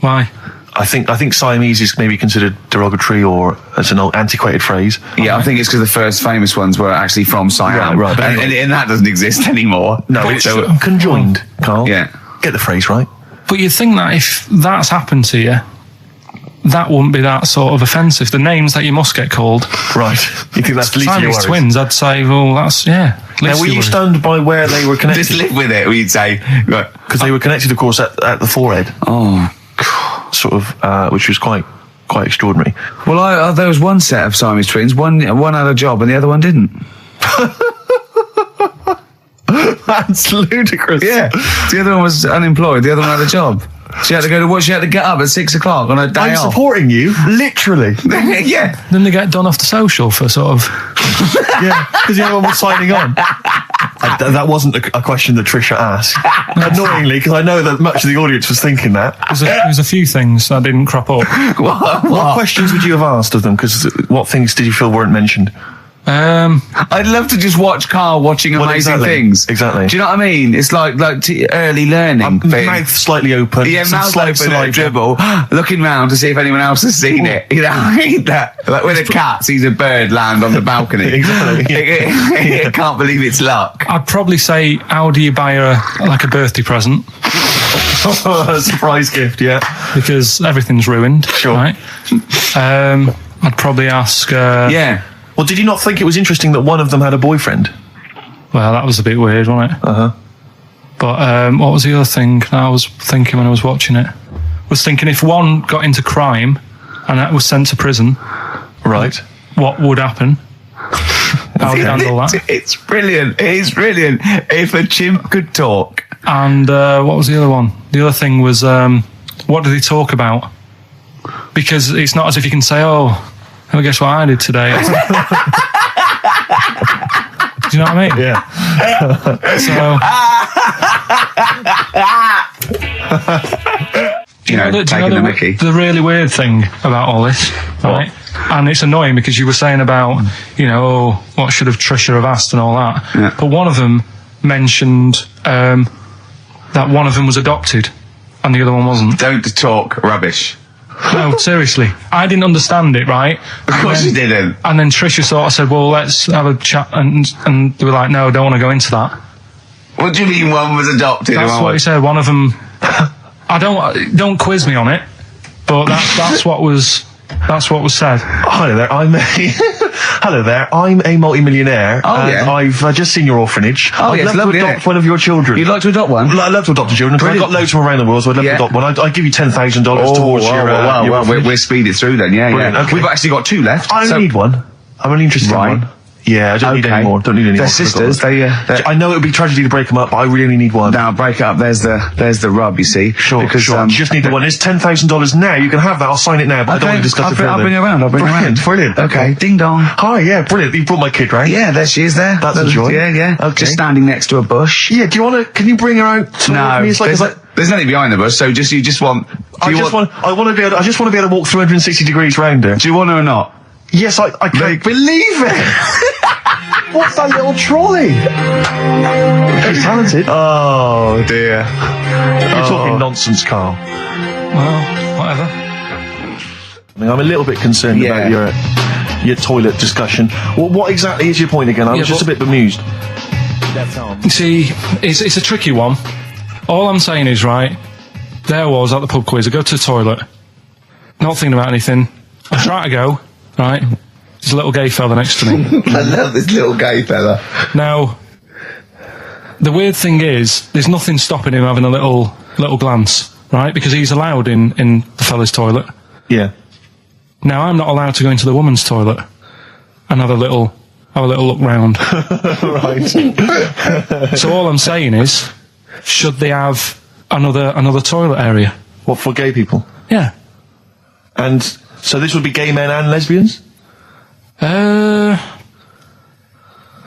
Why? I think Siamese is maybe considered derogatory, or as an old antiquated phrase. Yeah, I think it's because the first famous ones were actually from Siam. Right. And that doesn't exist anymore. No, it's conjoined, Carl. Yeah. Get the phrase right. But you'd think that if that's happened to you, that wouldn't be that sort of offensive. The names that you must get called. Right. You think that's the least of your Siamese worries? twins, I'd say, well, that's, yeah. Now, were you stunned by where they were connected? Just live with it, we'd say. Because they were connected, of course, at the forehead. Oh. Sort of, which was quite extraordinary. Well, there was one set of Siamese twins. One had a job and the other one didn't. That's ludicrous. Yeah. The other one was unemployed. The other one had a job. She had to go to work. She had to get up at 6 o'clock on her day I'm off. supporting you, literally. Yeah. Then they get done off the social for sort of... Yeah, because the other one was signing on. That wasn't a question that Trisha asked. Annoyingly, because I know that much of the audience was thinking that. There's a few things that didn't crop up. What questions would you have asked of them? Because what things did you feel weren't mentioned? I'd love to just watch Carl watching amazing things. Exactly. Do you know what I mean? It's like early learning thing. Mouth slightly open. Yeah, some mouth slight open, saliva. dribble, looking round to see if anyone else has seen it. You know, I mean that. Like when a cat sees a bird land on the balcony. Exactly. It can't believe it's luck. I'd probably say, how do you buy her like a birthday present? A surprise gift, yeah. Because everything's ruined. Sure. Right? I'd probably ask... Yeah. Well, did you not think it was interesting that one of them had a boyfriend? Well, that was a bit weird, wasn't it? Uh-huh. But what was the other thing that I was thinking when I was watching it? I was thinking if one got into crime and that was sent to prison, right, what would happen? How would you handle that? It's brilliant. It's brilliant. If a chimp could talk. And what was the other one? The other thing was, what did he talk about? Because it's not as if you can say, oh, guess what I did today? Do you know what I mean? Yeah. The really weird thing about all this, right? And it's annoying because you were saying about, what should have Trisha have asked and all that. Yeah. But one of them mentioned that one of them was adopted and the other one wasn't. Don't talk rubbish. No, seriously. I didn't understand it, right? Of course you didn't. And then Trisha sort of said, well, let's have a chat. And they were like, no, I don't want to go into that. What do you mean one was adopted? That's what he said. One of them... don't quiz me on it, but that's what was said. Hello there, I'm a multi-millionaire. Oh, yeah. I've just seen your orphanage. Oh, I'd yes, love lovely, to adopt one of your children. You'd like to adopt one? I'd love to adopt a children. I've got loads from around the world, so I'd love to adopt one. I'd give you $10,000 towards your orphanage. We'll speed it through then, yeah. Brilliant, okay. We've actually got 2 left. I only need one. I'm only interested in one. Yeah, I don't need any more. Don't need any more. They're sisters. I know it would be tragedy to break them up, but I really only need one. Now break up. There's the rub. You see. Sure. Because you just need the one. It's $10,000 now. You can have that. I'll sign it now. But I don't want to discuss it further. I'll bring her around. Brilliant. Okay. Ding dong. Hi. Yeah. Brilliant. You brought my kid round. Yeah. There she is. There. That's a joy. Yeah. Okay. Just standing next to a bush. Yeah. Do you want to? Can you bring her out? No. There's nothing behind the bush. So you just want. I just want to be able to walk 360 degrees round her. Do you want her or not? Yes. I can't believe it. What's that little trolley? She's talented. Oh dear. You're talking nonsense, Carl. Well, whatever. I'm a little bit concerned about your toilet discussion. Well, what exactly is your point again? I was just a bit bemused. You see, it's a tricky one. All I'm saying is, right, there I was at the pub quiz. I go to the toilet, not thinking about anything. I try to go, right. There's a little gay fella next to me. I love this little gay fella. Now, the weird thing is, there's nothing stopping him having a little glance, right? Because he's allowed in the fella's toilet. Yeah. Now, I'm not allowed to go into the woman's toilet and have a little look round. Right. So all I'm saying is, should they have another toilet area? What, for gay people? Yeah. And so this would be gay men and lesbians?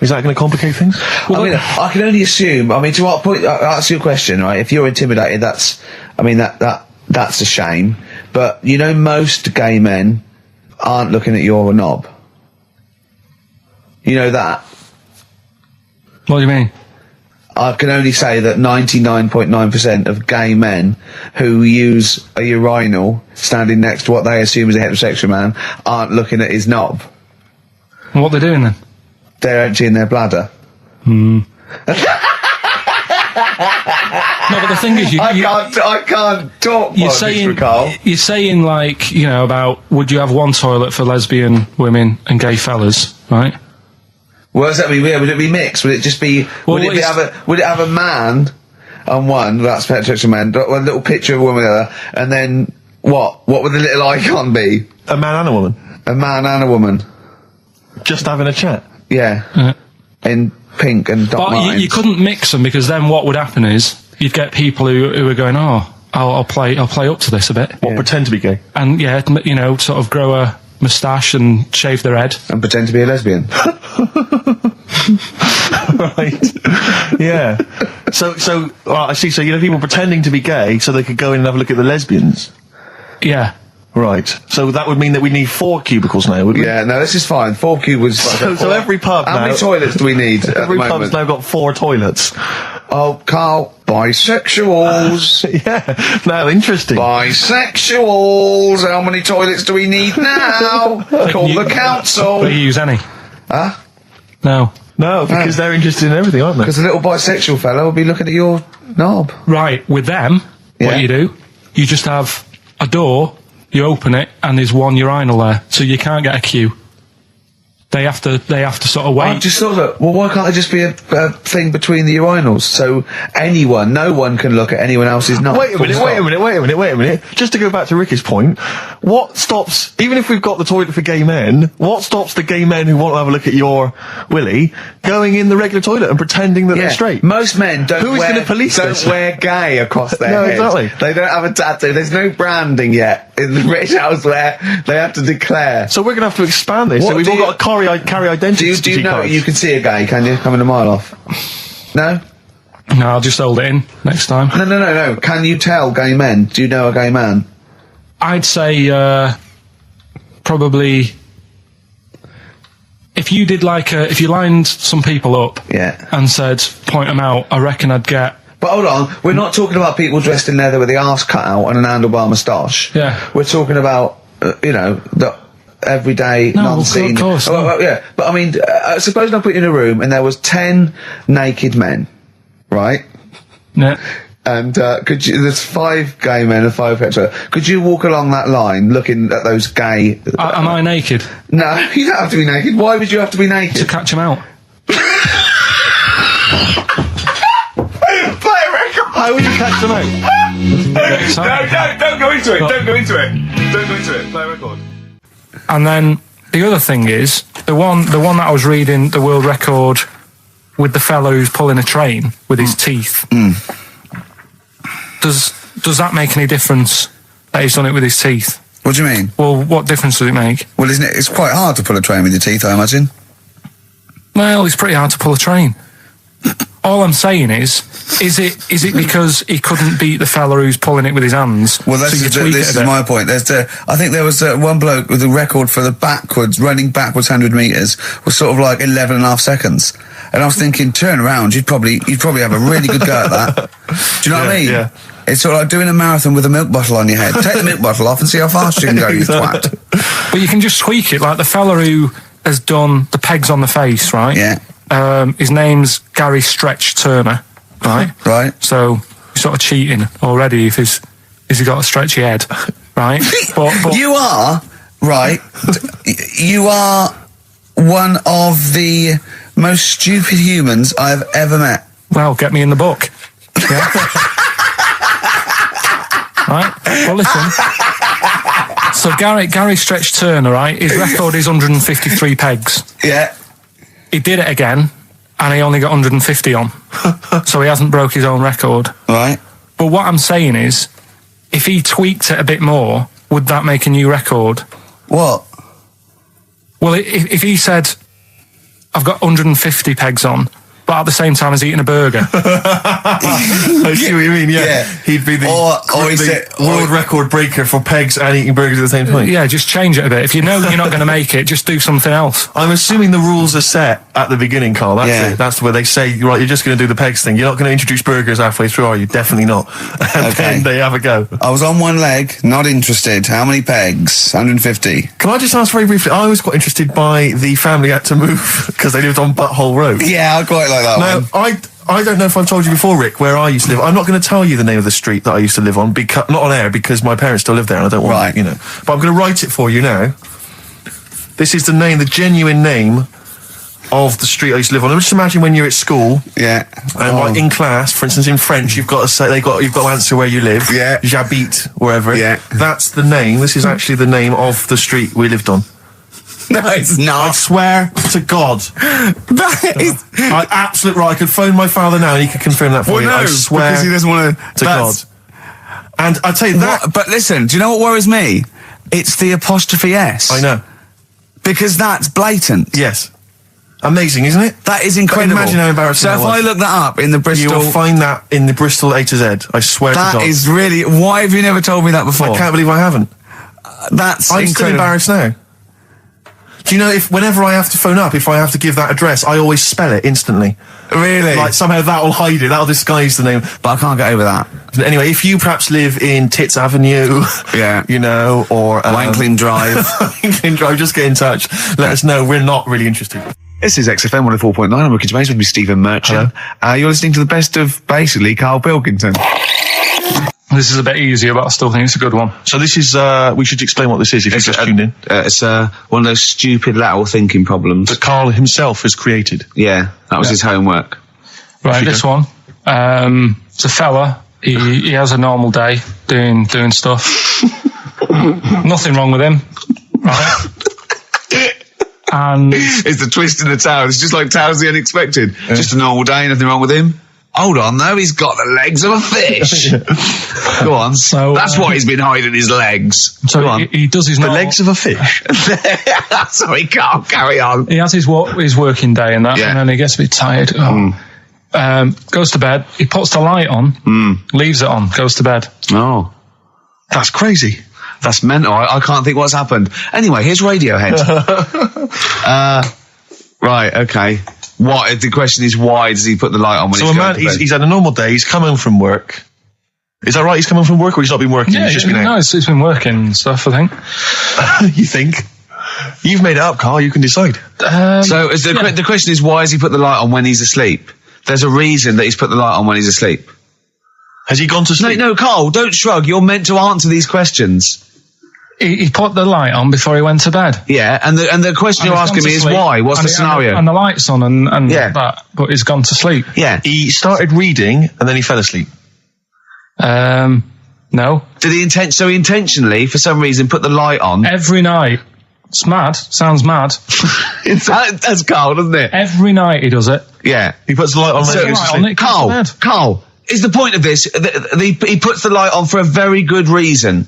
Is that going to complicate things? Well, I mean, I can only assume. I mean, to what point? I'll ask you a question, right? If you're intimidated, that's a shame. But most gay men aren't looking at your knob. You know that. What do you mean? I can only say that 99.9% of gay men who use a urinal standing next to what they assume is a heterosexual man aren't looking at his knob. And what they're doing then? They're emptying their bladder. No, but the thing is, I can't talk politics, Carl. You're saying, like, you know, about would you have one toilet for lesbian women and gay fellas, right? What does that mean? Yeah, would it be mixed? Would it just be? Well, would it have a man on one? That's heterosexual man. A little picture of a woman on the other, and then what? What would the little icon be? A man and a woman. A man and a woman. Just having a chat. Yeah. In pink and dark. But you couldn't mix them, because then what would happen is you'd get people who are going, oh, I'll play up to this a bit. Or pretend to be gay. And yeah, you know, sort of grow a moustache and shave their head. And pretend to be a lesbian. Right. Yeah. So I see. So you know, people pretending to be gay so they could go in and have a look at the lesbians. Yeah. Right. So that would mean that we need 4 cubicles now, wouldn't we? Yeah. No, this is fine. 4 cubicles. So every pub How now, many toilets do we need? Every pub's now got 4 toilets. Oh, Carl, bisexuals. Yeah. Now, interesting. Bisexuals. How many toilets do we need now? Call the council. Do you use any? Huh? No. No, because they're interested in everything, aren't they? Because the little bisexual fella will be looking at your knob. Right. With them, Yeah. what you do, you just have a door. You open it, and there's one urinal there, so you can't get a queue. They have to sort of wait. I just thought that, well, why can't there just be a thing between the urinals so no one can look at anyone else's knob? Wait a minute. Just to go back to Ricky's point, what stops, even if we've got the toilet for gay men, what stops the gay men who want to have a look at your willy going in the regular toilet and pretending that they're straight? Most men don't Who's going to police this? wear gay across their No, head. exactly. They don't have a tattoo. There's no branding yet in the British house where they have to declare. So we're going to have to expand this. What So we've do all you- got to carry identity Do you know cards. you can see a gay, can you? Coming a mile off. No? No, I'll just hold it in next time. No. Can you tell gay men? Do you know a gay man? I'd say probably if you did if you lined some people up and said point them out, I reckon I'd get. But hold on, we're not talking about people dressed in leather with the arse cut out and an handlebar moustache. Yeah. We're talking about the everyday, non-seen. Of course. Well, yeah, but I mean, suppose I put you in a room and there was 10 naked men, right? Yeah. And there's 5 gay men and 5 hetero. Could you walk along that line looking at those gay? Am I naked? No, you don't have to be naked. Why would you have to be naked? To catch them out. Play a record. How would you catch them out? Don't go into it. Don't go into it. Play a record. And then the other thing is the one that I was reading, the world record with the fellow who's pulling a train with his teeth. Does that make any difference that he's done it with his teeth? What do you mean? Well, what difference does it make? Well, isn't it? It's quite hard to pull a train with your teeth, I imagine. Well, it's pretty hard to pull a train. All I'm saying is it because he couldn't beat the fella who's pulling it with his hands? Well, this is my point. I think there was one bloke with a record for the running backwards 100 metres was sort of like 11 and a half seconds. And I was thinking, turn around, you'd probably have a really good go at that. Do you know what I mean? Yeah. It's sort of like doing a marathon with a milk bottle on your head. Take the milk bottle off and see how fast you can go, you twat. But you can just tweak it, like the fella who has done the pegs on the face, right? Yeah. His name's Gary Stretch Turner, right? Right. So you're sort of cheating already if he's got a stretchy head, right? but you are, right, you are one of the most stupid humans I've ever met. Well, get me in the book. Yeah. Right? Well, listen. So Gary Stretch Turner, right? His record is 153 pegs. Yeah. He did it again, and he only got 150 on. So he hasn't broke his own record. Right. But what I'm saying is, if he tweaked it a bit more, would that make a new record? What? Well, if he said, I've got 150 pegs on, but at the same time as eating a burger. I see what you mean, yeah. He'd be the world record breaker for pegs and eating burgers at the same time. Yeah, just change it a bit. If you know you're not going to make it, just do something else. I'm assuming the rules are set at the beginning, Carl. That's it. That's where they say, right, you're just going to do the pegs thing. You're not going to introduce burgers halfway through, are you? Definitely not. And then they have a go. I was on one leg, not interested. How many pegs? 150. Can I just ask very briefly, I was quite interested by the family had to move because they lived on Butthole Road. Yeah, I quite like that one. I don't know if I've told you before, Rick, where I used to live. I'm not going to tell you the name of the street that I used to live on, not on air, because my parents still live there and I don't want, But I'm going to write it for you now. This is the genuine name of the street I used to live on. Just imagine when you're at school. Yeah. And like in class, for instance, in French, you've got to say, you've got to answer where you live. Yeah. J'habite, wherever. Yeah. That's the name. This is actually the name of the street we lived on. No, it's not. I swear to God. That is... I could phone my father now and he could confirm that for you. No, I swear because he doesn't want to God. And I tell you that... But listen, do you know what worries me? It's the apostrophe S. I know. Because that's blatant. Yes. Amazing, isn't it? That is incredible. But imagine how embarrassing So if I look that up in the Bristol... You will find that in the Bristol A to Z. I swear to God. That is really... Why have you never told me that before? I can't believe I haven't. That's I'm incredible. still embarrassed now. Do you know, whenever I have to phone up, if I have to give that address, I always spell it instantly. Really? Like, somehow that'll hide it, that'll disguise the name. But I can't get over that. Anyway, if you perhaps live in Tits Avenue, or... Wankling Drive. Wankling Drive, just get in touch. Let us know, we're not really interested. This is XFM 104.9. I'm Ricky Gervais with me, Stephen Merchant. You're listening to the best of, basically, Karl Pilkington. This is a bit easier, but I still think it's a good one. So this is, we should explain what this is if you've just tuned in. It's one of those stupid lateral thinking problems that Karl himself has created. Yeah, that was his homework. Right, this one. It's a fella. He has a normal day doing stuff. Nothing wrong with him. Right. And it's the twist in the tale. It's just like Tales the Unexpected. Yeah. Just a normal day, nothing wrong with him. Hold on, though, he's got the legs of a fish. Go on. So that's why he's been hiding his legs. So go on. He does his the legs of a fish. Sorry, can't carry on. He has his working day and that, and then he gets a bit tired. Goes to bed. He puts the light on, leaves it on, goes to bed. Oh, that's crazy. That's mental. I can't think what's happened. Anyway, here's Radiohead. Right, okay. What? The question is, why does he put the light on when he's going to bed? He's had a normal day. He's come home from work. Is that right? He's come home from work, or he's not been working? Yeah, he's just been out? No, it's been working and stuff, I think. You think? You've made it up, Karl. You can decide. So the question is, why has he put the light on when he's asleep? There's a reason that he's put the light on when he's asleep. Has he gone to sleep? No, Karl, don't shrug. You're meant to answer these questions. He put the light on before he went to bed. Yeah, and the question you're asking me is why? What's the scenario? And the light's on and that, but he's gone to sleep. Yeah. He started reading and then he fell asleep. No. Did he intentionally, for some reason, put the light on? Every night. It's mad. Sounds mad. That's Karl, doesn't it? Every night he does it. Yeah. He puts the light on when he goes to sleep. Karl, is the point of this, he puts the light on for a very good reason.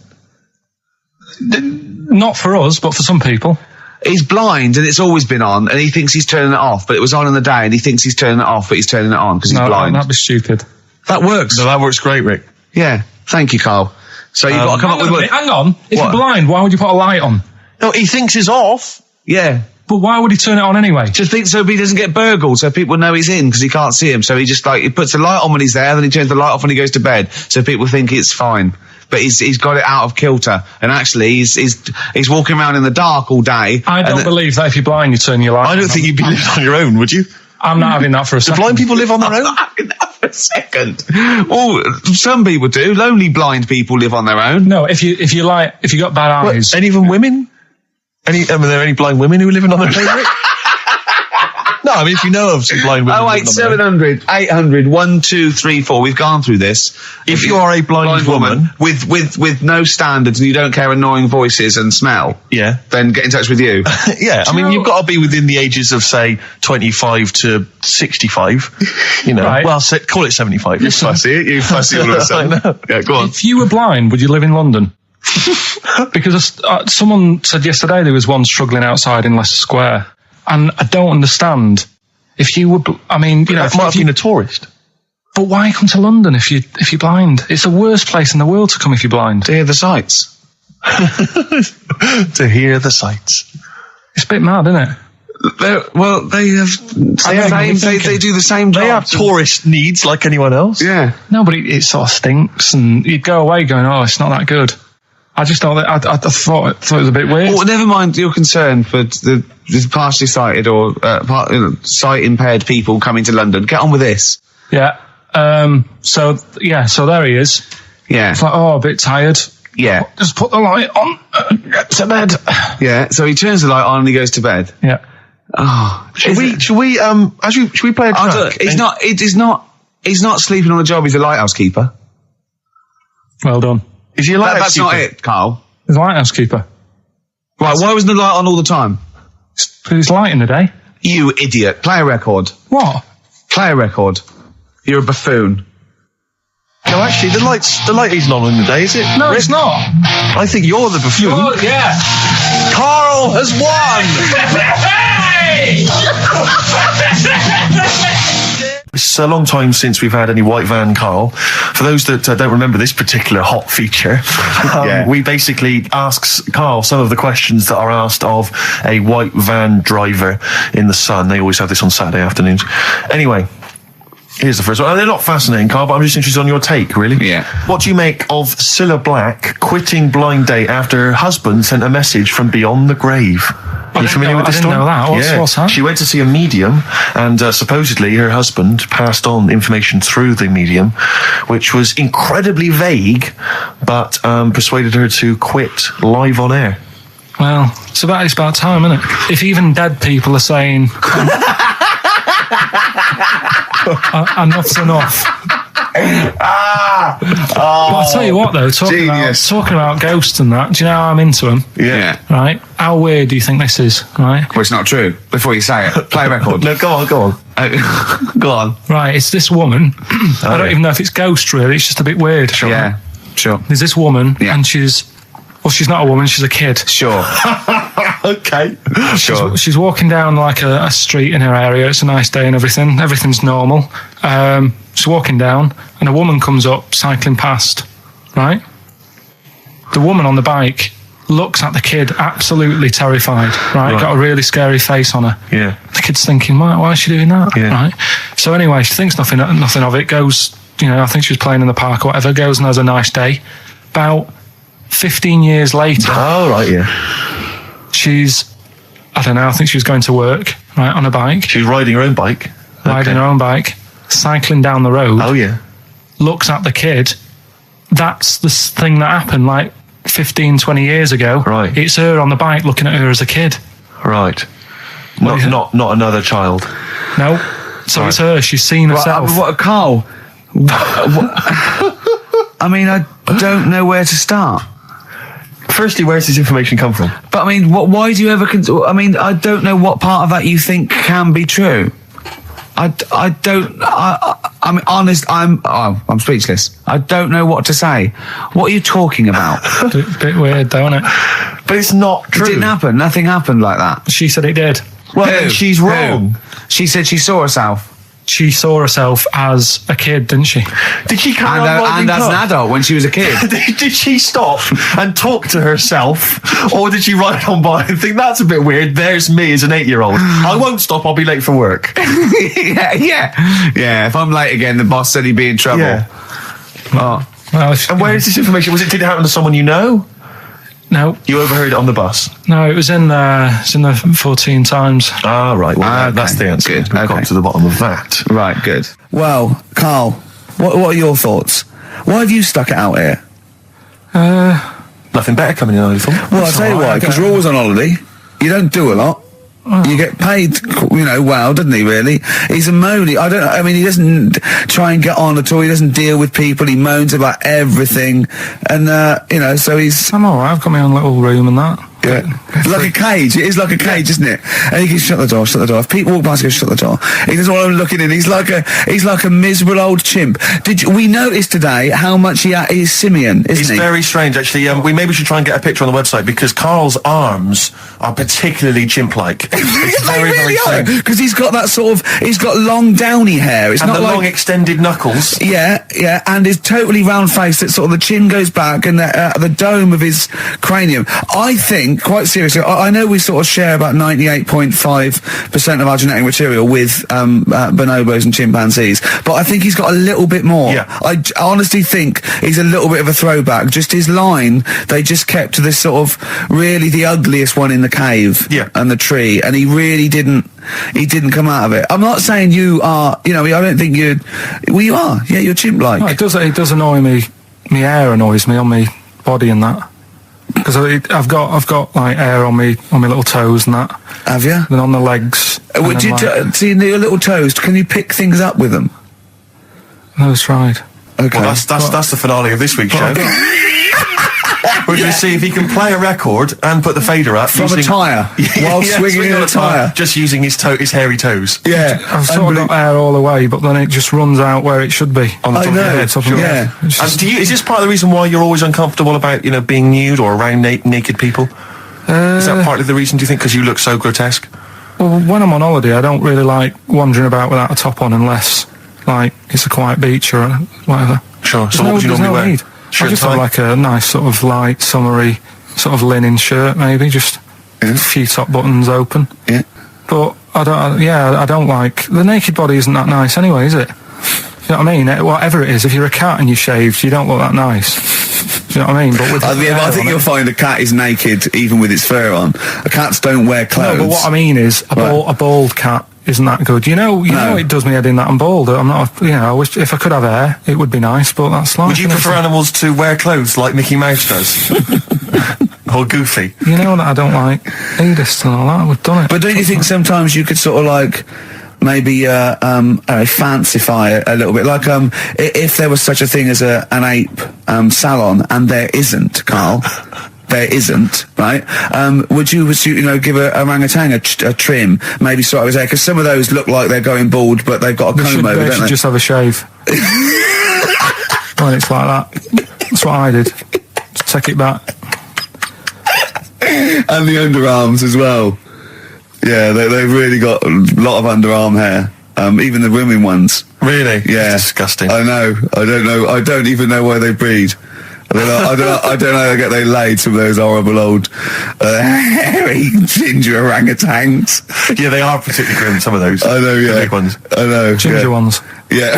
Not for us, but for some people. He's blind and it's always been on, and he thinks he's turning it off, but it was on in the day, and he thinks he's turning it off, but he's turning it on because he's blind. That'd be stupid. That works. No, that works great, Rick. Yeah. Thank you, Karl. So you've got to come up with... Hang on. If you're blind, why would you put a light on? No, he thinks it's off. Yeah. But why would he turn it on anyway? Just think so he doesn't get burgled, so people know he's in because he can't see him. So he just he puts the light on when he's there, then he turns the light off when he goes to bed, so people think it's fine. But he's got it out of kilter, and actually he's walking around in the dark all day. I don't believe that if you're blind you turn your light on. I don't think you'd be living on your own, would you? I'm not having that for a second. Do blind people live on their own? I'm not having that for a second. Well, some people do. Lonely blind people live on their own. No, if you got bad eyes. What, even women? Are there any blind women who are living on their own? No, I mean, if you know of some blind women. 08700 800 1234. We've gone through this. If you are a blind woman with no standards and you don't care annoying voices and smell, then get in touch with you. Yeah, I mean, you've got to be within the ages of, say, 25 to 65. You know, right. Well, call it 75. You fussy, you fussy all of a sudden. I know. Yeah, go on. If you were blind, would you live in London? Because someone said yesterday there was one struggling outside in Leicester Square. And I don't understand. If you would, I mean, you know, That might have been a tourist. but why come to London if you're blind? It's the worst place in the world to come if you're blind. To hear the sights. To hear the sights. It's a bit mad, isn't it? They have they do the same job. They have tourist needs like anyone else. Yeah. No, but it sort of stinks, and you'd go away going, "Oh, it's not that good." I just thought that I thought it was a bit weird. Well, never mind your concern for the partially sighted or sight impaired people coming to London. Get on with this. Yeah. So there he is. Yeah. It's like, oh, a bit tired. Yeah. Just put the light on. Get to bed. Yeah. So he turns the light on and he goes to bed. Yeah. Oh. Should we play a track? He's not sleeping on the job. He's a lighthouse keeper. Well done. Is he a lighthouse That's keeper? not it, Carl. He's a lighthouse keeper. Right. Why wasn't the light on all the time? It's light in the day. You idiot. Play a record. What? Play a record. You're a buffoon. No, actually, the light isn't on in the day, is it? No, it's not. I think you're the buffoon. Yeah. Carl has won! It's a long time since we've had any white van, Carl. For those that don't remember this particular hot feature, we basically ask Carl some of the questions that are asked of a white van driver in the Sun. They always have this on Saturday afternoons. Anyway, here's the first one. They're not fascinating, Carl, but I'm just interested on your take, really. Yeah. What do you make of Cilla Black quitting Blind Date after her husband sent a message from beyond the grave? Are you familiar with this story? I didn't know that. What's that? She went to see a medium, and supposedly her husband passed on information through the medium, which was incredibly vague, but persuaded her to quit live on air. Well, it's about time, isn't it? If even dead people are saying enough's enough. But I'll tell you what, though, talking about ghosts and that, do you know how I'm into them? Yeah. Right? How weird do you think this is, right? Well, it's not true. Before you say it, play a record. No, go on. Go on. Right, it's this woman. I don't even know if it's ghost, really. It's just a bit weird. Sure. Yeah, sure. There's this woman, Yeah. and she's not a woman, she's a kid. Sure. Okay. Sure. She's walking down like a street in her area. It's a nice day and everything. Everything's normal. She's walking down, and a woman comes up cycling past, right? The woman on the bike looks at the kid absolutely terrified, right? Got a really scary face on her. Yeah. The kid's thinking, why is she doing that? Yeah. Right? So anyway, she thinks nothing of it, goes, I think she was playing in the park or whatever, goes and has a nice day. About 15 years later. Oh, right, yeah. She's, I don't know, I think she was going to work, right, on a bike. She was riding her own bike. Riding her own bike, cycling down the road. Oh, yeah. Looks at the kid. That's the thing that happened like 15, 20 years ago. Right. It's her on the bike looking at her as a kid. Right. Not another child. No. So Right. it's her. She's seen herself. Carl? I mean, I don't know where to start. Firstly, where's this information come from? But I mean, why do you ever? I mean, I don't know what part of that you think can be true. I'm honest. I'm speechless. I don't know what to say. What are you talking about? A bit weird, though, isn't it? But it's not true. It didn't happen. Nothing happened like that. She said it did. Well, then she's wrong. She said she saw herself. She saw herself as a kid, didn't she? Did she carry on And riding as an cars? adult when she was a kid. Did she stop and talk to herself, or did she ride on by and think that's a bit weird? There's me as an 8-year-old. I won't stop. I'll be late for work. yeah. If I'm late again, the boss said he'd be in trouble. Yeah. Well, And where is this information? Did it happen to someone you know? No. You overheard it on the bus? No, it was in the 14 Times. Ah, right. Well, Okay. that's the answer. Good. We've Okay. got to the bottom of that. Right, good. Well, Carl, what are your thoughts? Why have you stuck it out here? Nothing better coming in, I thought. Well, I'll tell you why, because you're always on holiday. You don't do a lot. You get paid, well, doesn't he, really? He's a moany. He doesn't try and get on at all. He doesn't deal with people. He moans about everything. And, so he's... I'm alright, I've got my own little room and that. Like a cage. It is like a cage, isn't it? And he can shut the door. If people walk past, he goes, shut the door. He doesn't want them looking in. He's like a miserable old chimp. We noticed today how much he's simian, isn't he? He's very strange, actually. We maybe should try and get a picture on the website, because Karl's arms are particularly chimp-like. It's very, very strange. Because he's got that sort of, he's got long downy hair. It's and not the like long extended knuckles. Yeah, and his totally round face that sort of the chin goes back and the dome of his cranium. I think, quite seriously, I know we sort of share about 98.5% of our genetic material with bonobos and chimpanzees, but I think he's got a little bit more. Yeah. I honestly think he's a little bit of a throwback. Just his line, they just kept to this sort of really the ugliest one in the cave and the tree, and he really didn't come out of it. I'm not saying you are, I don't think you are. Yeah, you're chimp-like. No, it does annoy me. My hair annoys me on my body and that. Because I've got like hair on me little toes and that. Have you? Then on the legs. Would you see your little toes? Can you pick things up with them? No, it's tried. Okay. Well, that's the finale of this week's show. We're going to see if he can play a record and put the fader up from a tyre while swinging in a tyre, just using his hairy toes. Yeah, I've sort of got hair all the way, but then it just runs out where it should be on the top of your head. Yeah. And is this part of the reason why you're always uncomfortable about being nude or around naked people? Is that partly the reason, do you think, because you look so grotesque? Well, when I'm on holiday, I don't really like wandering about without a top on unless like it's a quiet beach or whatever. Sure. So what would you normally wear? Need. I just have like a nice sort of light, summery, sort of linen shirt, maybe, just a few top buttons open. Yeah. But I don't like, the naked body isn't that nice anyway, is it? Do you know what I mean? Whatever it is, if you're a cat and you're shaved, you don't look that nice. Do you know what I mean? But with I think you'll find a cat is naked even with its fur on. Cats don't wear clothes. No, but what I mean is, a bald cat isn't that good. You know, it does me head in that I'm bald. I'm not, I wish if I could have hair, it would be nice, but that's life. Would you prefer animals to wear clothes like Mickey Mouse does? Or Goofy? You know that I don't like nudist and all that. We've done it. But don't you think sometimes you could sort of like maybe fancify it a little bit, like if there was such a thing as an ape salon, and there isn't, Karl. There isn't, right? Would you give a orangutan a trim, maybe sort of his hair? Because some of those look like they're going bald, but they've got a comb over, they don't they? Just have a shave. Well, it's like that. That's what I did. Just take it back. And the underarms as well. Yeah, they've really got a lot of underarm hair. Even the women ones. Really? Yeah. It's disgusting. I know. I don't know. I don't even know why they breed. I don't know how they laid some of those horrible old hairy ginger orangutans. Yeah, they are particularly grim, some of those. I know, yeah. The big ones. I know. Ginger ones. Yeah.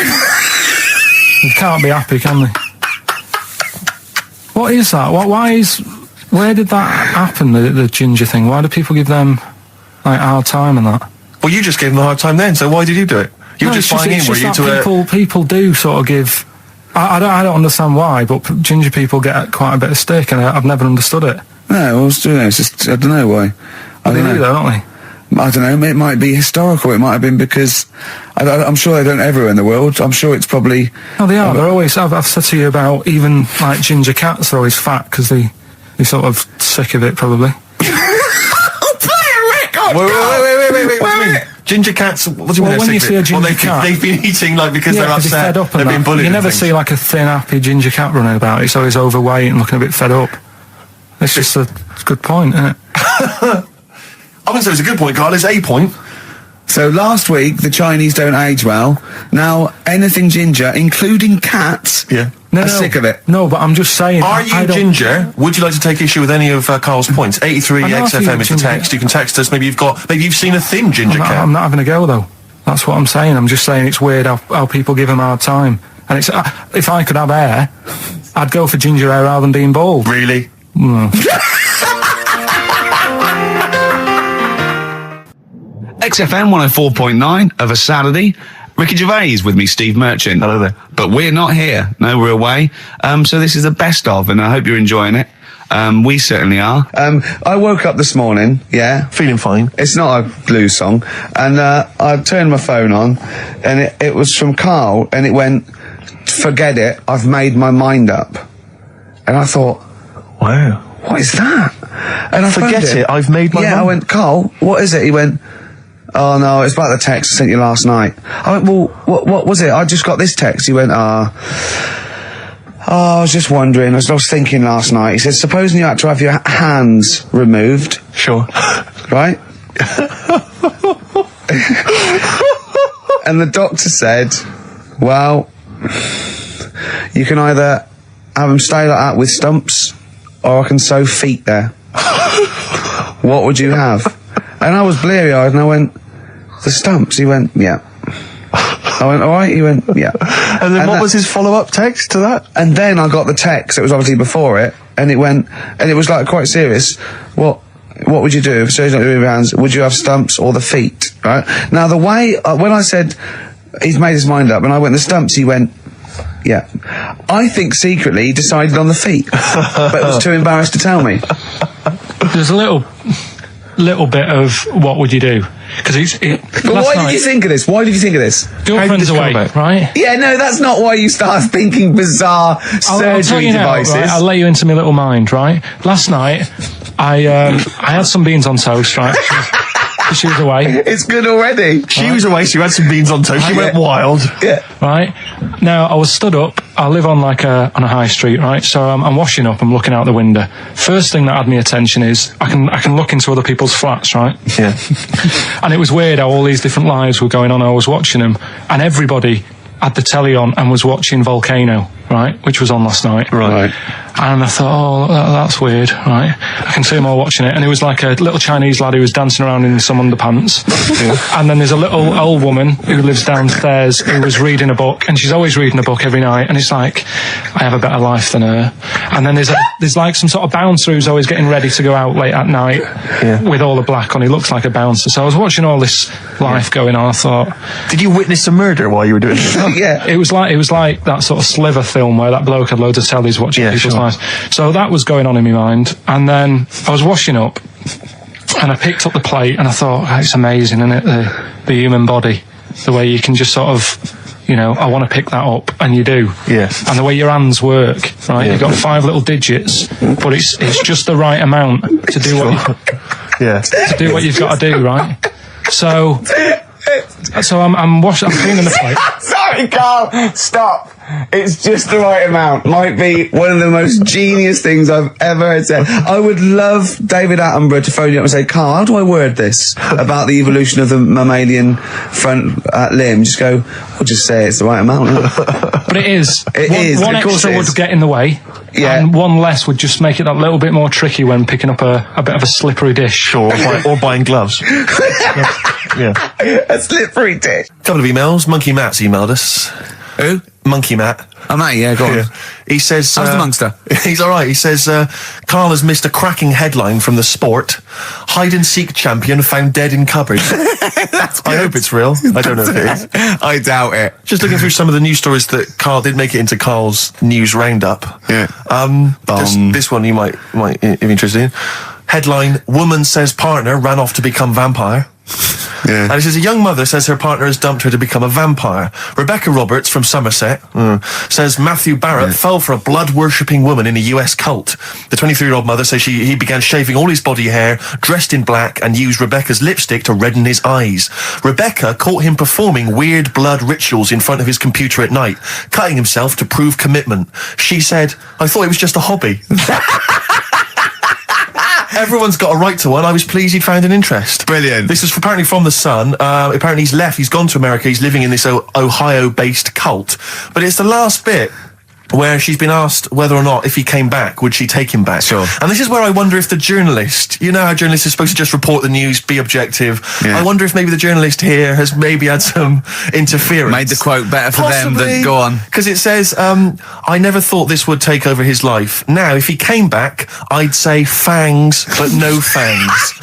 You can't be happy, can they? What is that? Where did that happen, the ginger thing? Why do people give them like hard time and that? Well, you just gave them a hard time then, so why did you do it? You were just buying in, were you, to people do sort of give... I don't understand why, but ginger people get quite a bit of stick, and I've never understood it. No, it's just, I don't know why. They do, though, don't they? I don't know, it might be historical, it might have been because, I'm sure they don't everywhere in the world, I'm sure it's probably... Oh, they are, they're always, I've said to you about even, like, ginger cats are always fat, because they're sort of sick of it, probably. Wait. Ginger cats, what do you mean? When you see a ginger cat... They've been eating, like, because they're upset, they've been bullied. You never see, like, a thin, happy ginger cat running about. It's always overweight and looking a bit fed up. It's just a good point, isn't it? I wouldn't say it's a good point, Karl, it's a point. So last week, the Chinese don't age well. Now, anything ginger, including cats, are sick of it. No, but I'm just saying... Are you ginger? Would you like to take issue with any of Karl's points? 83 XFM is the text. You can text us. Maybe you've seen a thin ginger cat. I'm not having a go, though. That's what I'm saying. I'm just saying it's weird how people give them a hard time. And it's if I could have hair, I'd go for ginger hair rather than being bald. Really? XFM 104.9 of a Saturday. Ricky Gervais with me, Steve Merchant. Hello there. But we're not here. No, we're away. So this is the best of, and I hope you're enjoying it. We certainly are. I woke up this morning, feeling fine. It's not a blues song. And I turned my phone on, and it was from Karl, and it went, "Forget it, I've made my mind up." And I thought, wow, what is that? And I phoned Forget him. it, I've made my Yeah, mum. I went, Carl, what is it? He went, oh no, it's about the text I sent you last night. I went, well, what was it? I just got this text. He went, I was just wondering, I was thinking last night. He said, supposing you had to have your hands removed. Sure. Right? And the doctor said, well, you can either have them stay like that with stumps, or I can sew feet there. What would you have? And I was bleary-eyed, and I went, the stumps? He went, yeah. I went, all right? He went, yeah. And then what was his follow-up text to that? And then I got the text, it was obviously before it, and it went, and it was like quite serious. What would you do if surgery not doing your hands? Would you have stumps or the feet? Right? Now the way, when I said he's made his mind up, and I went the stumps, he went, yeah. I think secretly he decided on the feet, but was too embarrassed to tell me. There's a little bit of what would you do? Because Why did you think of this? Why did you think of this? Girlfriend's away, right? Yeah, no, that's not why you start thinking bizarre I'll tell you now, devices. right? I'll let you into my little mind, right? Last night, I had some beans on toast, right? She was away. It's good already. She was away, she had some beans on toast, she went wild. Yeah. Right? Now, I was stood up, I live on on a high street, right? So I'm washing up, I'm looking out the window. First thing that had my attention is, I can look into other people's flats, right? Yeah. And it was weird how all these different lives were going on, I was watching them, and everybody had the telly on and was watching Volcano, right? Which was on last night. Right. And I thought, that's weird, right? I can see them all watching it. And it was like a little Chinese lad who was dancing around in some underpants. And then there's a little old woman who lives downstairs who was reading a book, and she's always reading a book every night. And it's like, I have a better life than her. And then there's like some sort of bouncer who's always getting ready to go out late at night with all the black on. He looks like a bouncer. So I was watching all this life going on. I thought, did you witness a murder while you were doing it? Yeah. It was like that sort of Sliver film where that bloke had loads of tellies watching people's lives. So that was going on in my mind. And then I was washing up, and I picked up the plate, and I thought, it's amazing, isn't it? The human body, the way you can just sort of, I want to pick that up, and you do. Yeah. And the way your hands work, right? Yeah. You've got 5 little digits, but it's just the right amount to do what you've got to do, right? So I'm cleaning the plate. Sorry, Carl. Stop. It's just the right amount. Might be one of the most genius things I've ever heard said. I would love David Attenborough to phone you up and say, Carl, how do I word this about the evolution of the mammalian front limb? Just go, I'll just say it's the right amount. But it is. One of course extra would get in the way. Yeah. And one less would just make it that little bit more tricky when picking up a bit of a slippery dish. Sure, or buying gloves. Yeah. A slippery dish. Couple of emails. Monkey Matt's emailed us. Who? Monkey Matt. Oh, mate, yeah, go on. Yeah. He says... How's the monster? He's all right. He says, Carl has missed a cracking headline from The Sport. Hide-and-seek champion found dead in cupboard. I hope it's real. I don't know if it is. I doubt it. Just looking through some of the news stories that Carl did make it into Carl's news roundup. Yeah. This one you might be interested in. Headline, woman says partner ran off to become vampire. Yeah. And it says a young mother says her partner has dumped her to become a vampire. Rebecca Roberts from Somerset says Matthew Barrett fell for a blood-worshipping woman in a US cult. The 23-year-old mother says he began shaving all his body hair, dressed in black, and used Rebecca's lipstick to redden his eyes. Rebecca caught him performing weird blood rituals in front of his computer at night, cutting himself to prove commitment. She said, I thought it was just a hobby. Everyone's got a right to one. I was pleased he'd found an interest. Brilliant. This is apparently from The Sun. Apparently he's left. He's gone to America. He's living in this Ohio-based cult. But it's the last bit where she's been asked whether or not, if he came back, would she take him back? Sure. And this is where I wonder if the journalist, you know how journalists are supposed to just report the news, be objective. Yeah. I wonder if maybe the journalist here has maybe had some interference. Made the quote better for them Possibly, than go on. because it says, I never thought this would take over his life. Now, if he came back, I'd say fangs, but no fangs.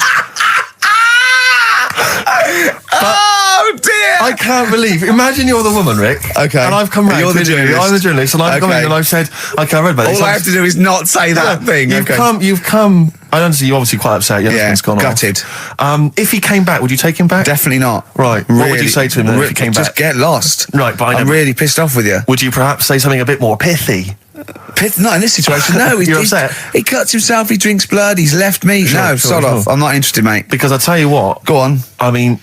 Oh dear! I can't believe. Imagine you're the woman, Rick. Okay. And I've come round. You're the journalist. I'm the journalist, and I've come in and I've said, okay, I read about this. All I have to do is not say that thing. You've come. I understand you're obviously quite upset. Your husband's gone gutted. off. If he came back, would you take him back? Definitely not. Right. What would you say to him then if he came back? Just get lost. Right, but I'm really pissed off with you. Would you perhaps say something a bit more pithy? Not in this situation, no. You're upset? He cuts himself, he drinks blood, he's left me. Sod off. I'm not interested, mate. Because I tell you what. Go on. I mean,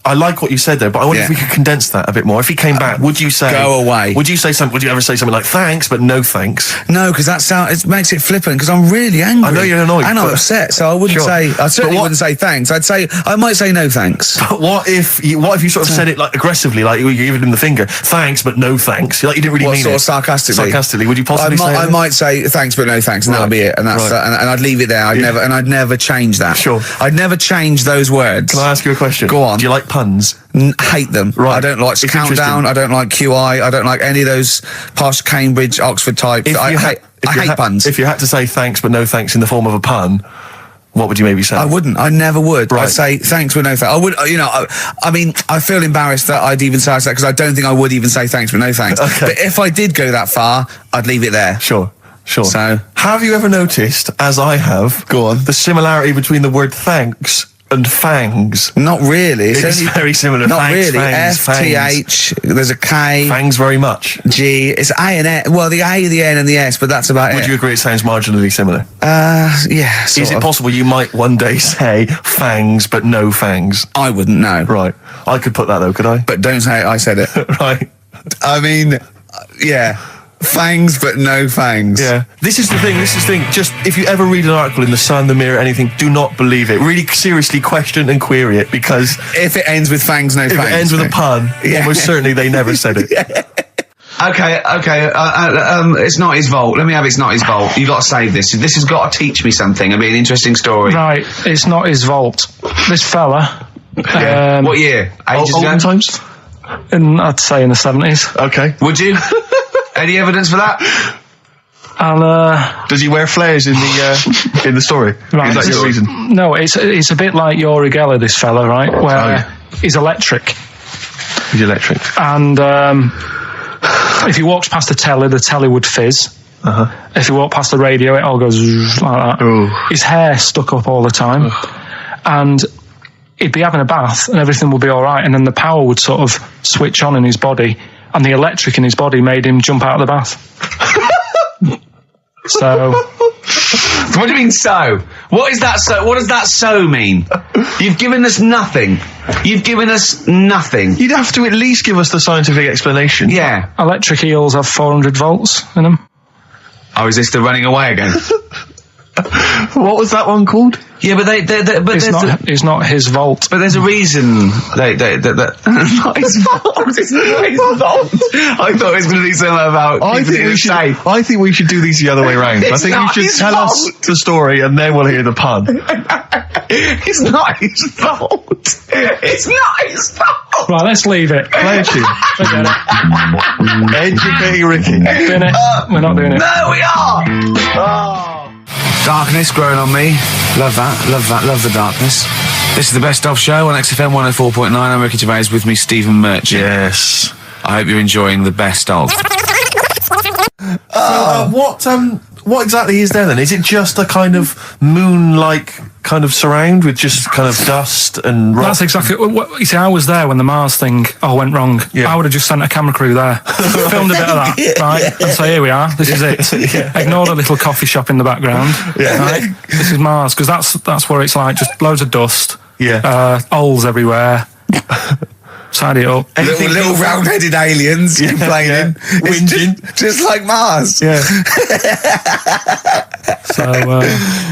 I like what you said there, but I wonder if we could condense that a bit more. If he came back, would you say... Go away. Would you ever say something like, thanks, but no thanks? No, because it makes it flippant, because I'm really angry. I know you're annoyed. And I'm upset, so I wouldn't say... I certainly wouldn't say thanks. I might say no thanks. But what if you sort of said it like aggressively, like you gave him the finger, thanks, but no thanks? Like you didn't really mean sort it. of sarcastically? Sarcastically, would you possibly say I might say thanks, but no thanks, and that'll be it. And that's and I'd leave it there. I'd never change that. Sure. I'd never change those words. Can I ask you a question? Go on. Do you like puns? Hate them. Right. I don't like Countdown. I don't like QI. I don't like any of those posh Cambridge, Oxford types. I hate puns. If you had to say thanks but no thanks in the form of a pun, what would you maybe say? I wouldn't. I never would. Right. I'd say thanks but no thanks. I would. I mean, I feel embarrassed that I'd even say that because I don't think I would even say thanks but no thanks. Okay. But if I did go that far, I'd leave it there. Sure. So, have you ever noticed, as I have, the similarity between the word thanks and fangs? Not really. It's very similar. Not thanks, really. fangs, F-T-H, there's a K. Fangs very much. G, it's A and N. Well, the A, the N and the S, but that's about it. Would you agree it sounds marginally similar? Yeah, Is it possible you might one day say fangs but no fangs? I wouldn't know. Right. I could put that though, could I? But don't say I said it. Right. I mean, yeah. Fangs, but no fangs. Yeah. This is the thing. Just, if you ever read an article in The Sun, The Mirror, anything, do not believe it. Really seriously question and query it, because... If it ends with fangs, no fangs. If it ends with a pun, almost certainly they never said it. Okay. It's not his fault. Let me have It's Not His Fault. You got to save this. This has got to teach me something. It'll be an interesting story. Right, it's not his fault. This fella... what year? Ages ago? Olden times? I'd say in the 70s. Okay. Would you? Any evidence for that? And does he wear flares in the story? Right, Is that your reason? No, it's a bit like Yuri Geller, this fella, right? Where he's electric. He's electric. And if he walks past the telly would fizz. If he walked past the radio, it all goes like that. Ooh. His hair stuck up all the time. And he'd be having a bath and everything would be all right, and then the power would sort of switch on in his body, and the electric in his body made him jump out of the bath. So... What do you mean so? What is that so? What does that so mean? You've given us nothing. You'd have to at least give us the scientific explanation. Yeah. Electric eels have 400 volts in them. Oh, is this the running away again? What was that one called? Yeah, but it's not his fault. But there's a reason. Not his fault. It's not his fault. I thought it was going to be something about. I think we should do these the other way around. I think you should tell us the story and then we'll hear the pun. It's not his fault. It's not his fault. Right, let's leave it. Play a tune. Forget it. Educating Ricky. Doing it. We're not doing it. No, we are. Oh. Darkness growing on me. Love that. Love the darkness. This is the Best Of Show on XFM 104.9. I'm Ricky Gervais, with me Stephen Merchant. Yes. I hope you're enjoying the Best Of. What exactly is there then? Is it just a kind of moon-like kind of surround with just kind of dust and rock? That's exactly what you see. I was there when the Mars thing went wrong. Yeah. I would have just sent a camera crew there, filmed a bit of that, right? And say, here we are, this is it. Ignore the little coffee shop in the background. Right? This is Mars, because that's where it's like just loads of dust. Yeah. Holes everywhere. Side it up. Little round-headed aliens complaining. Whinging. Just like Mars. Yeah.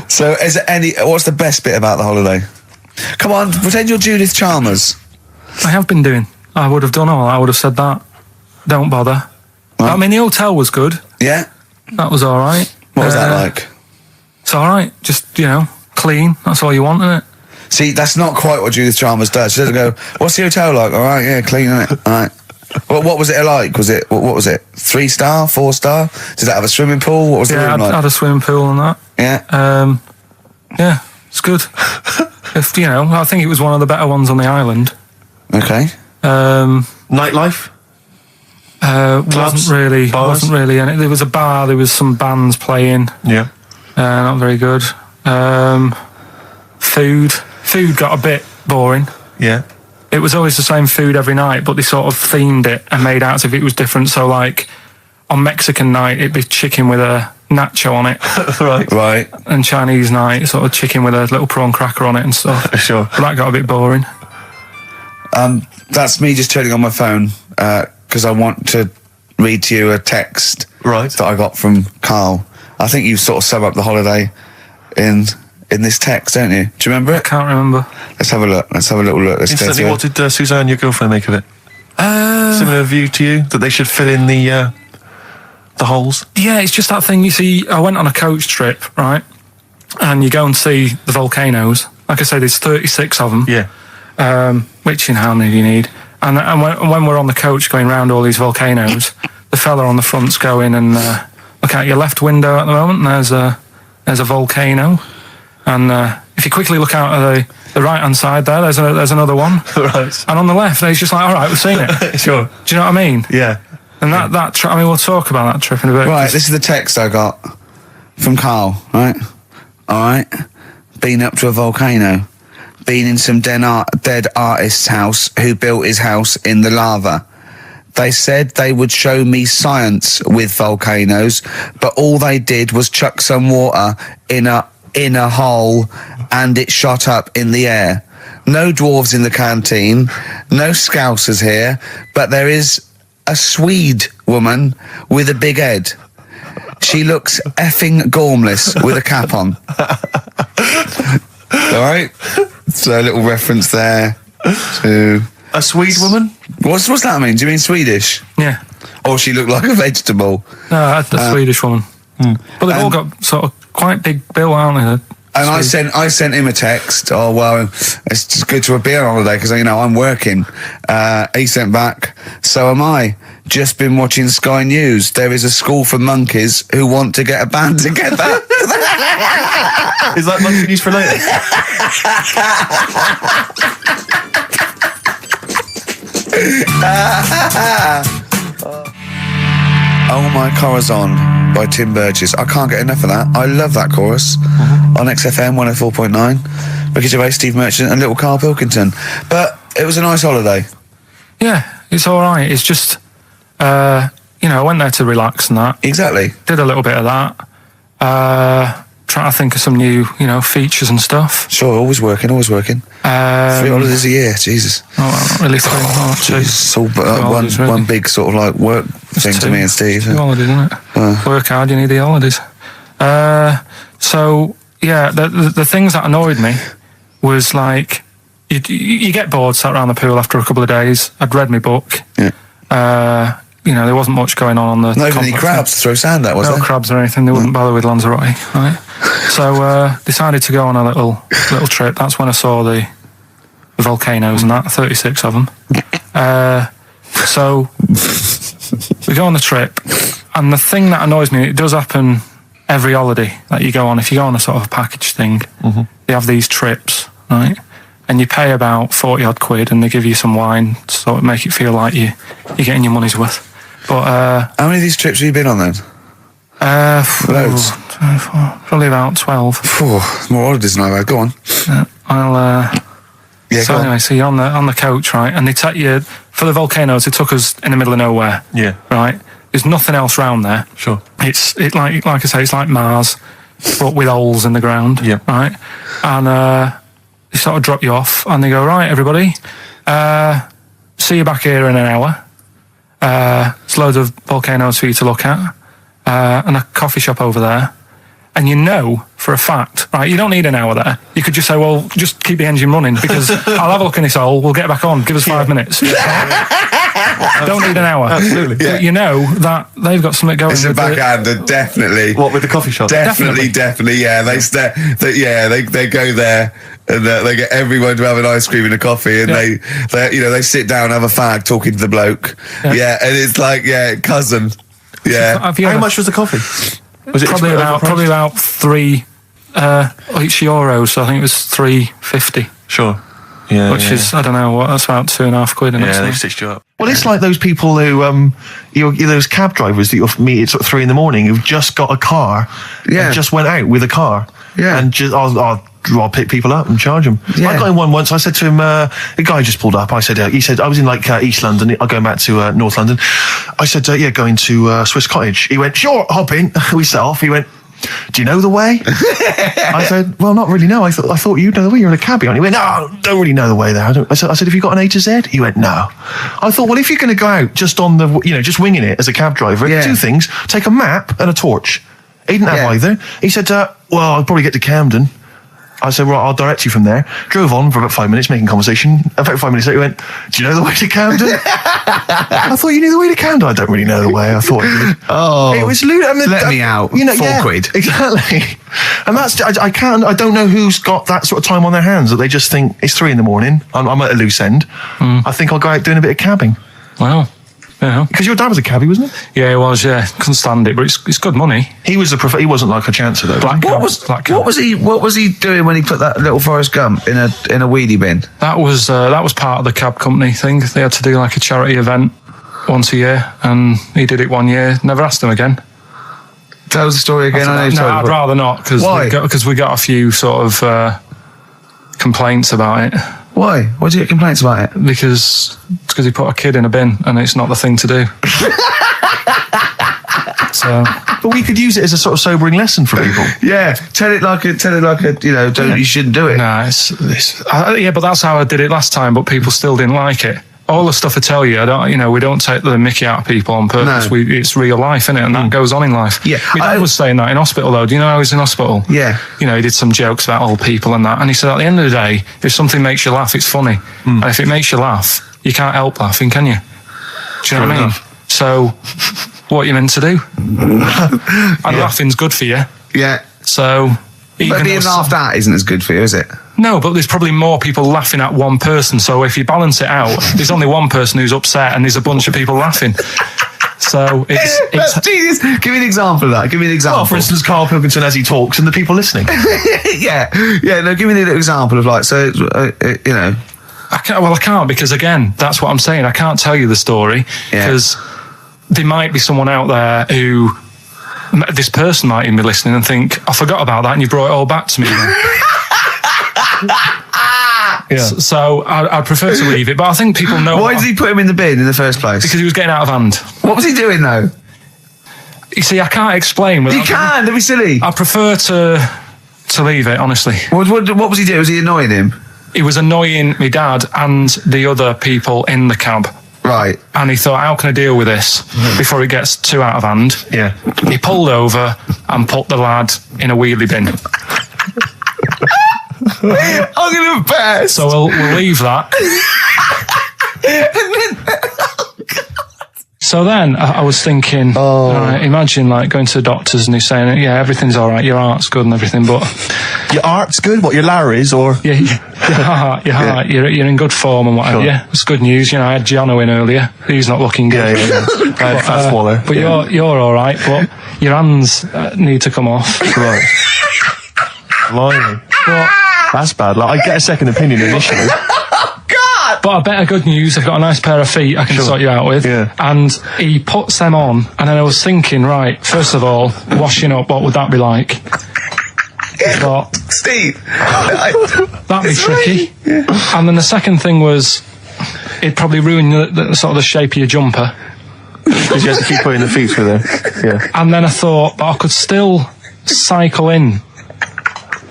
So is there what's the best bit about the holiday? Come on, pretend you're Judith Chalmers. I have been doing. I would have done all. I would have said that. Don't bother. Right. I mean, the hotel was good. Yeah. That was all right. What was that like? It's all right. Just, clean. That's all you want, isn't it? See, that's not quite what Judith Chalmers does. She doesn't go, what's the hotel like? All right, yeah, clean, isn't it? All right. Well, what was it like? What was it? 3-star, 4-star? Did that have a swimming pool? What was the room like? Yeah, had a swimming pool and that. Yeah. Yeah, it's good. I think it was one of the better ones on the island. Okay. Nightlife? Wasn't really. And there was a bar. There was some bands playing. Yeah. Not very good. Food got a bit boring. Yeah. It was always the same food every night, but they sort of themed it and made out as if it was different. So, like, on Mexican night, it'd be chicken with a nacho on it. Right. And Chinese night, sort of chicken with a little prawn cracker on it and stuff. Sure. But that got a bit boring. That's me just turning on my phone because I want to read to you a text that I got from Karl. I think you sort of sum up the holiday in this text, don't you? Do you remember it? I can't remember. Let's have a look. Let's have a little look. Instantly, what did Suzanne, your girlfriend, make of it? Similar view to you, that they should fill in the holes? Yeah, it's just that thing, you see, I went on a coach trip, right? And you go and see the volcanoes. Like I say, there's 36 of them. Yeah. Which, how many do you need? And when we're on the coach going round all these volcanoes, the fella on the front's going and look out your left window at the moment, and there's a volcano. And if you quickly look out at the right-hand side there, there's another one. Right. And on the left, he's just like, all right, we've seen it. Sure. Do you know what I mean? Yeah. And that trip, I mean, we'll talk about that trip in a bit. Right, this is the text I got from Karl, right? All right. Been up to a volcano. Been in some dead artist's house who built his house in the lava. They said they would show me science with volcanoes, but all they did was chuck some water in a hole and it shot up in the air. No dwarves in the canteen, no Scousers here, but there is a Swede woman with a big head. She looks effing gormless with a cap on. All right? So a little reference there to... A Swede woman? What's that mean? Do you mean Swedish? Yeah. Or she looked like a vegetable? No, the Swedish woman. But they've all got sort of quite big bill, aren't they? And I sent him a text. Oh, well, it's just good to be on holiday because, I'm working. He sent back, so am I. Just been watching Sky News. There is a school for monkeys who want to get a band together. Is that monkey news for later? Oh My Corazon by Tim Burgess. I can't get enough of that. I love that chorus on XFM 104.9. Ricky Gervais, Steve Merchant and little Karl Pilkington. But it was a nice holiday. Yeah, it's all right. It's just, I went there to relax and that. Exactly. Did a little bit of that. Trying to think of some new, features and stuff. Sure, always working. 3 holidays a year, Jesus. Oh, well, not really 3. Oh, two. It's all one big sort of like work thing to me and Steve. 2 holidays, isn't it? Work hard, you need the holidays. So, yeah, the things that annoyed me was like, you get bored sat around the pool after a couple of days. I'd read my book. Yeah. There wasn't much going on the... Not even any crabs to throw sand at, was there? No crabs or anything. They wouldn't bother with Lanzarote, right? So, decided to go on a little trip. That's when I saw the volcanoes and that, 36 of them. So, we go on the trip, and the thing that annoys me, it does happen every holiday that you go on. If you go on a sort of a package thing, they have these trips, right? And you pay about 40 odd quid and they give you some wine to sort of make it feel like you're getting your money's worth. But how many of these trips have you been on then? Loads. Probably about 12. More holidays than I've had. Go on. So anyway, so you're on the coach, right? And they take you for the volcanoes. They took us in the middle of nowhere. Yeah. Right. There's nothing else round there. Sure. It's like I say, it's like Mars, but with holes in the ground. Yeah. Right. And they sort of drop you off, and they go, right, everybody, see you back here in an hour. There's loads of volcanoes for you to look at, and a coffee shop over there. And for a fact, right, you don't need an hour there. You could just say, well, just keep the engine running because I'll have a look in this hole, we'll get back on, give us 5 minutes. Don't need an hour. Absolutely. But that they've got something going. It's a backhander, definitely. What, with the coffee shop? Definitely, yeah. They go there and they get everyone to have an ice cream and a coffee, and they sit down and have a fag talking to the bloke. Yeah, and it's like, cousin. Yeah. How much was the coffee? Was it probably about 3 each euros? So I think it was $3.50. Sure. Yeah, which is, I don't know, that's about 2.5 quid. Yeah, they've stitched you up. Well, it's like those people who, those cab drivers that you'll meet at 3 in the morning who've just got a car, and just went out with a car, and just I'll pick people up and charge them. Yeah. I got in one once. I said to him, the guy just pulled up. I said, he said, I was in like East London. I'm going back to North London. I said, going to Swiss Cottage. He went, sure, hop in. We set off. He went, do you know the way? I said, well, not really, no. I thought you'd know the way. You're in a cabbie. And he went, no, don't really know the way there. I said, have you got an A to Z? He went, no. I thought, well, if you're going to go out just on the, just winging it as a cab driver, two things, take a map and a torch. He didn't have either. He said, well, I'll probably get to Camden. I said, right, I'll direct you from there. Drove on for about 5 minutes, making conversation. About 5 minutes later, he went, do you know the way to Camden? I thought you knew the way to Camden. I don't really know the way. I thought you did. Oh. It was lewd. I mean, let me out. £4. Exactly. And that's, I don't know who's got that sort of time on their hands that they just think it's 3 a.m. I'm at a loose end. I think I'll go out doing a bit of cabbing. Wow. Yeah. Because your dad was a cabbie, wasn't he? Yeah, he was. Yeah, couldn't stand it, but it's good money. He was he wasn't like a chancer though. What was he doing when he put that little Forrest Gump in a weedy bin? That was part of the cab company thing. They had to do like a charity event once a year, and he did it one year. Never asked him again. Tell us the story again. I'd rather not, because we got a few sort of complaints about it. Why? Why did you get complaints about it? Because he put a kid in a bin, and it's not the thing to do. But we could use it as a sort of sobering lesson for people. Yeah, tell it like a you shouldn't do it. No, but that's how I did it last time. But people still didn't like it. All the stuff I tell you, we don't take the mickey out of people on purpose. No. It's real life, isn't it? And that goes on in life. Yeah. My dad was saying that in hospital, though. Do you know I was in hospital? Yeah. He did some jokes about old people and that. And he said, at the end of the day, if something makes you laugh, it's funny. And if it makes you laugh, you can't help laughing, can you? Do you know what I mean? So, what are you meant to do? And laughing's good for you. Yeah. So... But being laughed at isn't as good for you, is it? No, but there's probably more people laughing at one person. So if you balance it out, there's only one person who's upset and there's a bunch of people laughing. So it's Jesus. Give me an example of that. Give me an example. Well, for instance, Karl Pilkington as he talks and the people listening. Yeah. No, give me an example of I can't because again, that's what I'm saying. I can't tell you the story because there might be someone out there who. This person might even be listening and think, I forgot about that and you brought it all back to me. So I'd prefer to leave it, but I think people know... Why did he put him in the bin in the first place? Because he was getting out of hand. What was he doing, though? You see, I can't explain. You can, don't be silly. I prefer to leave it, honestly. What was he doing? Was he annoying him? He was annoying my dad and the other people in the cab. Right. And he thought, how can I deal with this before it gets too out of hand? Yeah. He pulled over and put the lad in a wheelie bin. I'm going to burst. So we'll leave that. So then I was thinking, imagine like going to the doctors and he's saying, yeah, everything's all right, your heart's good and everything, but... Your heart's good? What, your Larry's or...? Yeah, your heart, you're in good form and whatever. Sure. Yeah, it's good news. I had Giano in earlier. He's not looking good. Yeah. But you're all right, but your hands need to come off. Right. Blimey. That's bad. Like, I get a second opinion initially. But I better good news, I've got a nice pair of feet I can sort you out with. Yeah. And he puts them on, and then I was thinking, right, first of all, washing up, what would that be like? But Steve, that'd be tricky. Yeah. And then the second thing was, it'd probably ruin the sort of the shape of your jumper. Because you have to keep putting the feet through there. Yeah. And then I thought, but I could still cycle in.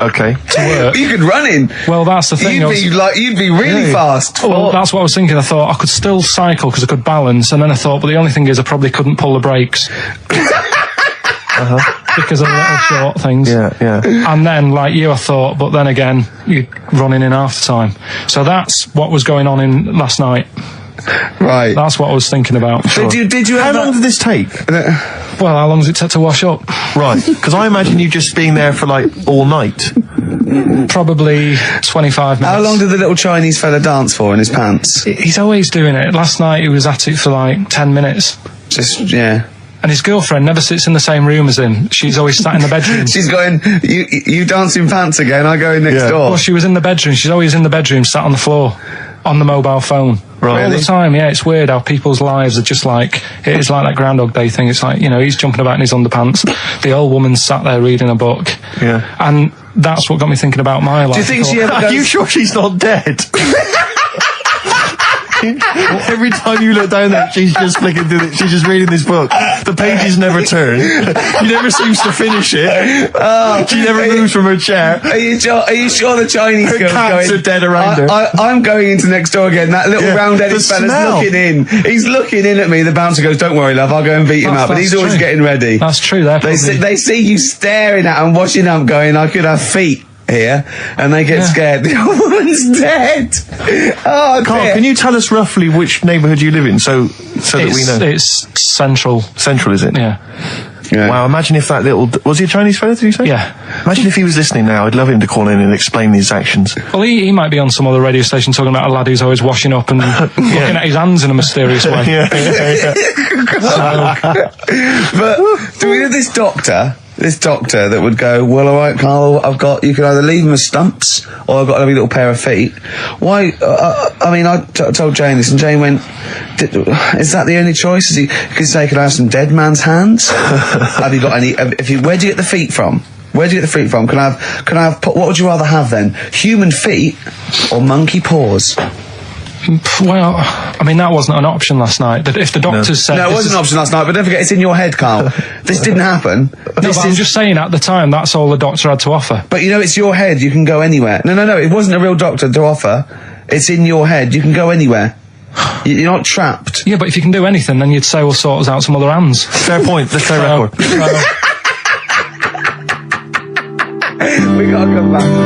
Okay. To work. You could run in. Well, that's the thing. You'd be really fast. Well, that's what I was thinking. I thought I could still cycle because I could balance, and then I thought, but the only thing is I probably couldn't pull the brakes. Because of the little short things. Yeah. And then, like you, I thought, but then again, you're running in half the time. So that's what was going on in last night. Right. That's what I was thinking about. Sure. Did you? How long did this take? Well, how long does it take to wash up? Right. Because I imagine you just being there for like all night. Probably 25 minutes. How long did the little Chinese fella dance for in his pants? He's always doing it. Last night he was at it for like 10 minutes. And his girlfriend never sits in the same room as him. She's always sat in the bedroom. She's going, you dance in pants again, I go in next door. Well, she was in the bedroom. She's always in the bedroom, sat on the floor, on the mobile phone. Right. All the time, yeah. It's weird how people's lives are just like, it is like that Groundhog Day thing. It's like, he's jumping about in his underpants. The old woman sat there reading a book. Yeah. And that's what got me thinking about my life. Do you think she ever Are goes... you sure she's not dead? Every time you look down there, she's just flicking through it. She's just reading this book. The pages never turn. She never seems to finish it. She never moves from her chair. Are you sure the Chinese Her girl's cats going... are dead around her. I'm going into next door again. That little round-headed the fella's smell. looking in. He's looking in at me. The bouncer goes, "Don't worry, love, I'll go and beat him up." But he's always true. getting ready. That's true. They see you staring at him, watching him, going, "I could have feet here," and they get scared. The old woman's dead. Oh, Carl, dear. can you tell us roughly which neighbourhood you live in, so that we know? It's central. Central, is it? Yeah. Yeah. Wow, imagine if that little... Was he a Chinese fella, did you say? Yeah. Imagine if he was listening now. I'd love him to call in and explain his actions. Well, he might be on some other radio station talking about a lad who's always washing up and looking at his hands in a mysterious way. But do we know this doctor that would go, "Well, all right, Carl, you can either leave them as stumps or I've got a lovely little pair of feet." Why? I mean, I told Jane this, and Jane went, "Is that the only choice?" Is he? Because say, "Could I have some dead man's hands?" Have you got any? Where do you get the feet from? Where do you get the feet from? Can I have? What would you rather have then? Human feet or monkey paws? Well, I mean, that wasn't an option last night. That if the doctors said... No, it wasn't an option last night, but don't forget, it's in your head, Carl. This didn't happen. No, but I'm just saying, at the time, that's all the doctor had to offer. But it's your head, you can go anywhere. No, it wasn't a real doctor to offer. It's in your head, you can go anywhere. You're not trapped. Yeah, but if you can do anything, then you'd say we'll sort us out some other hands. Fair point. Let's play record. We gotta come back.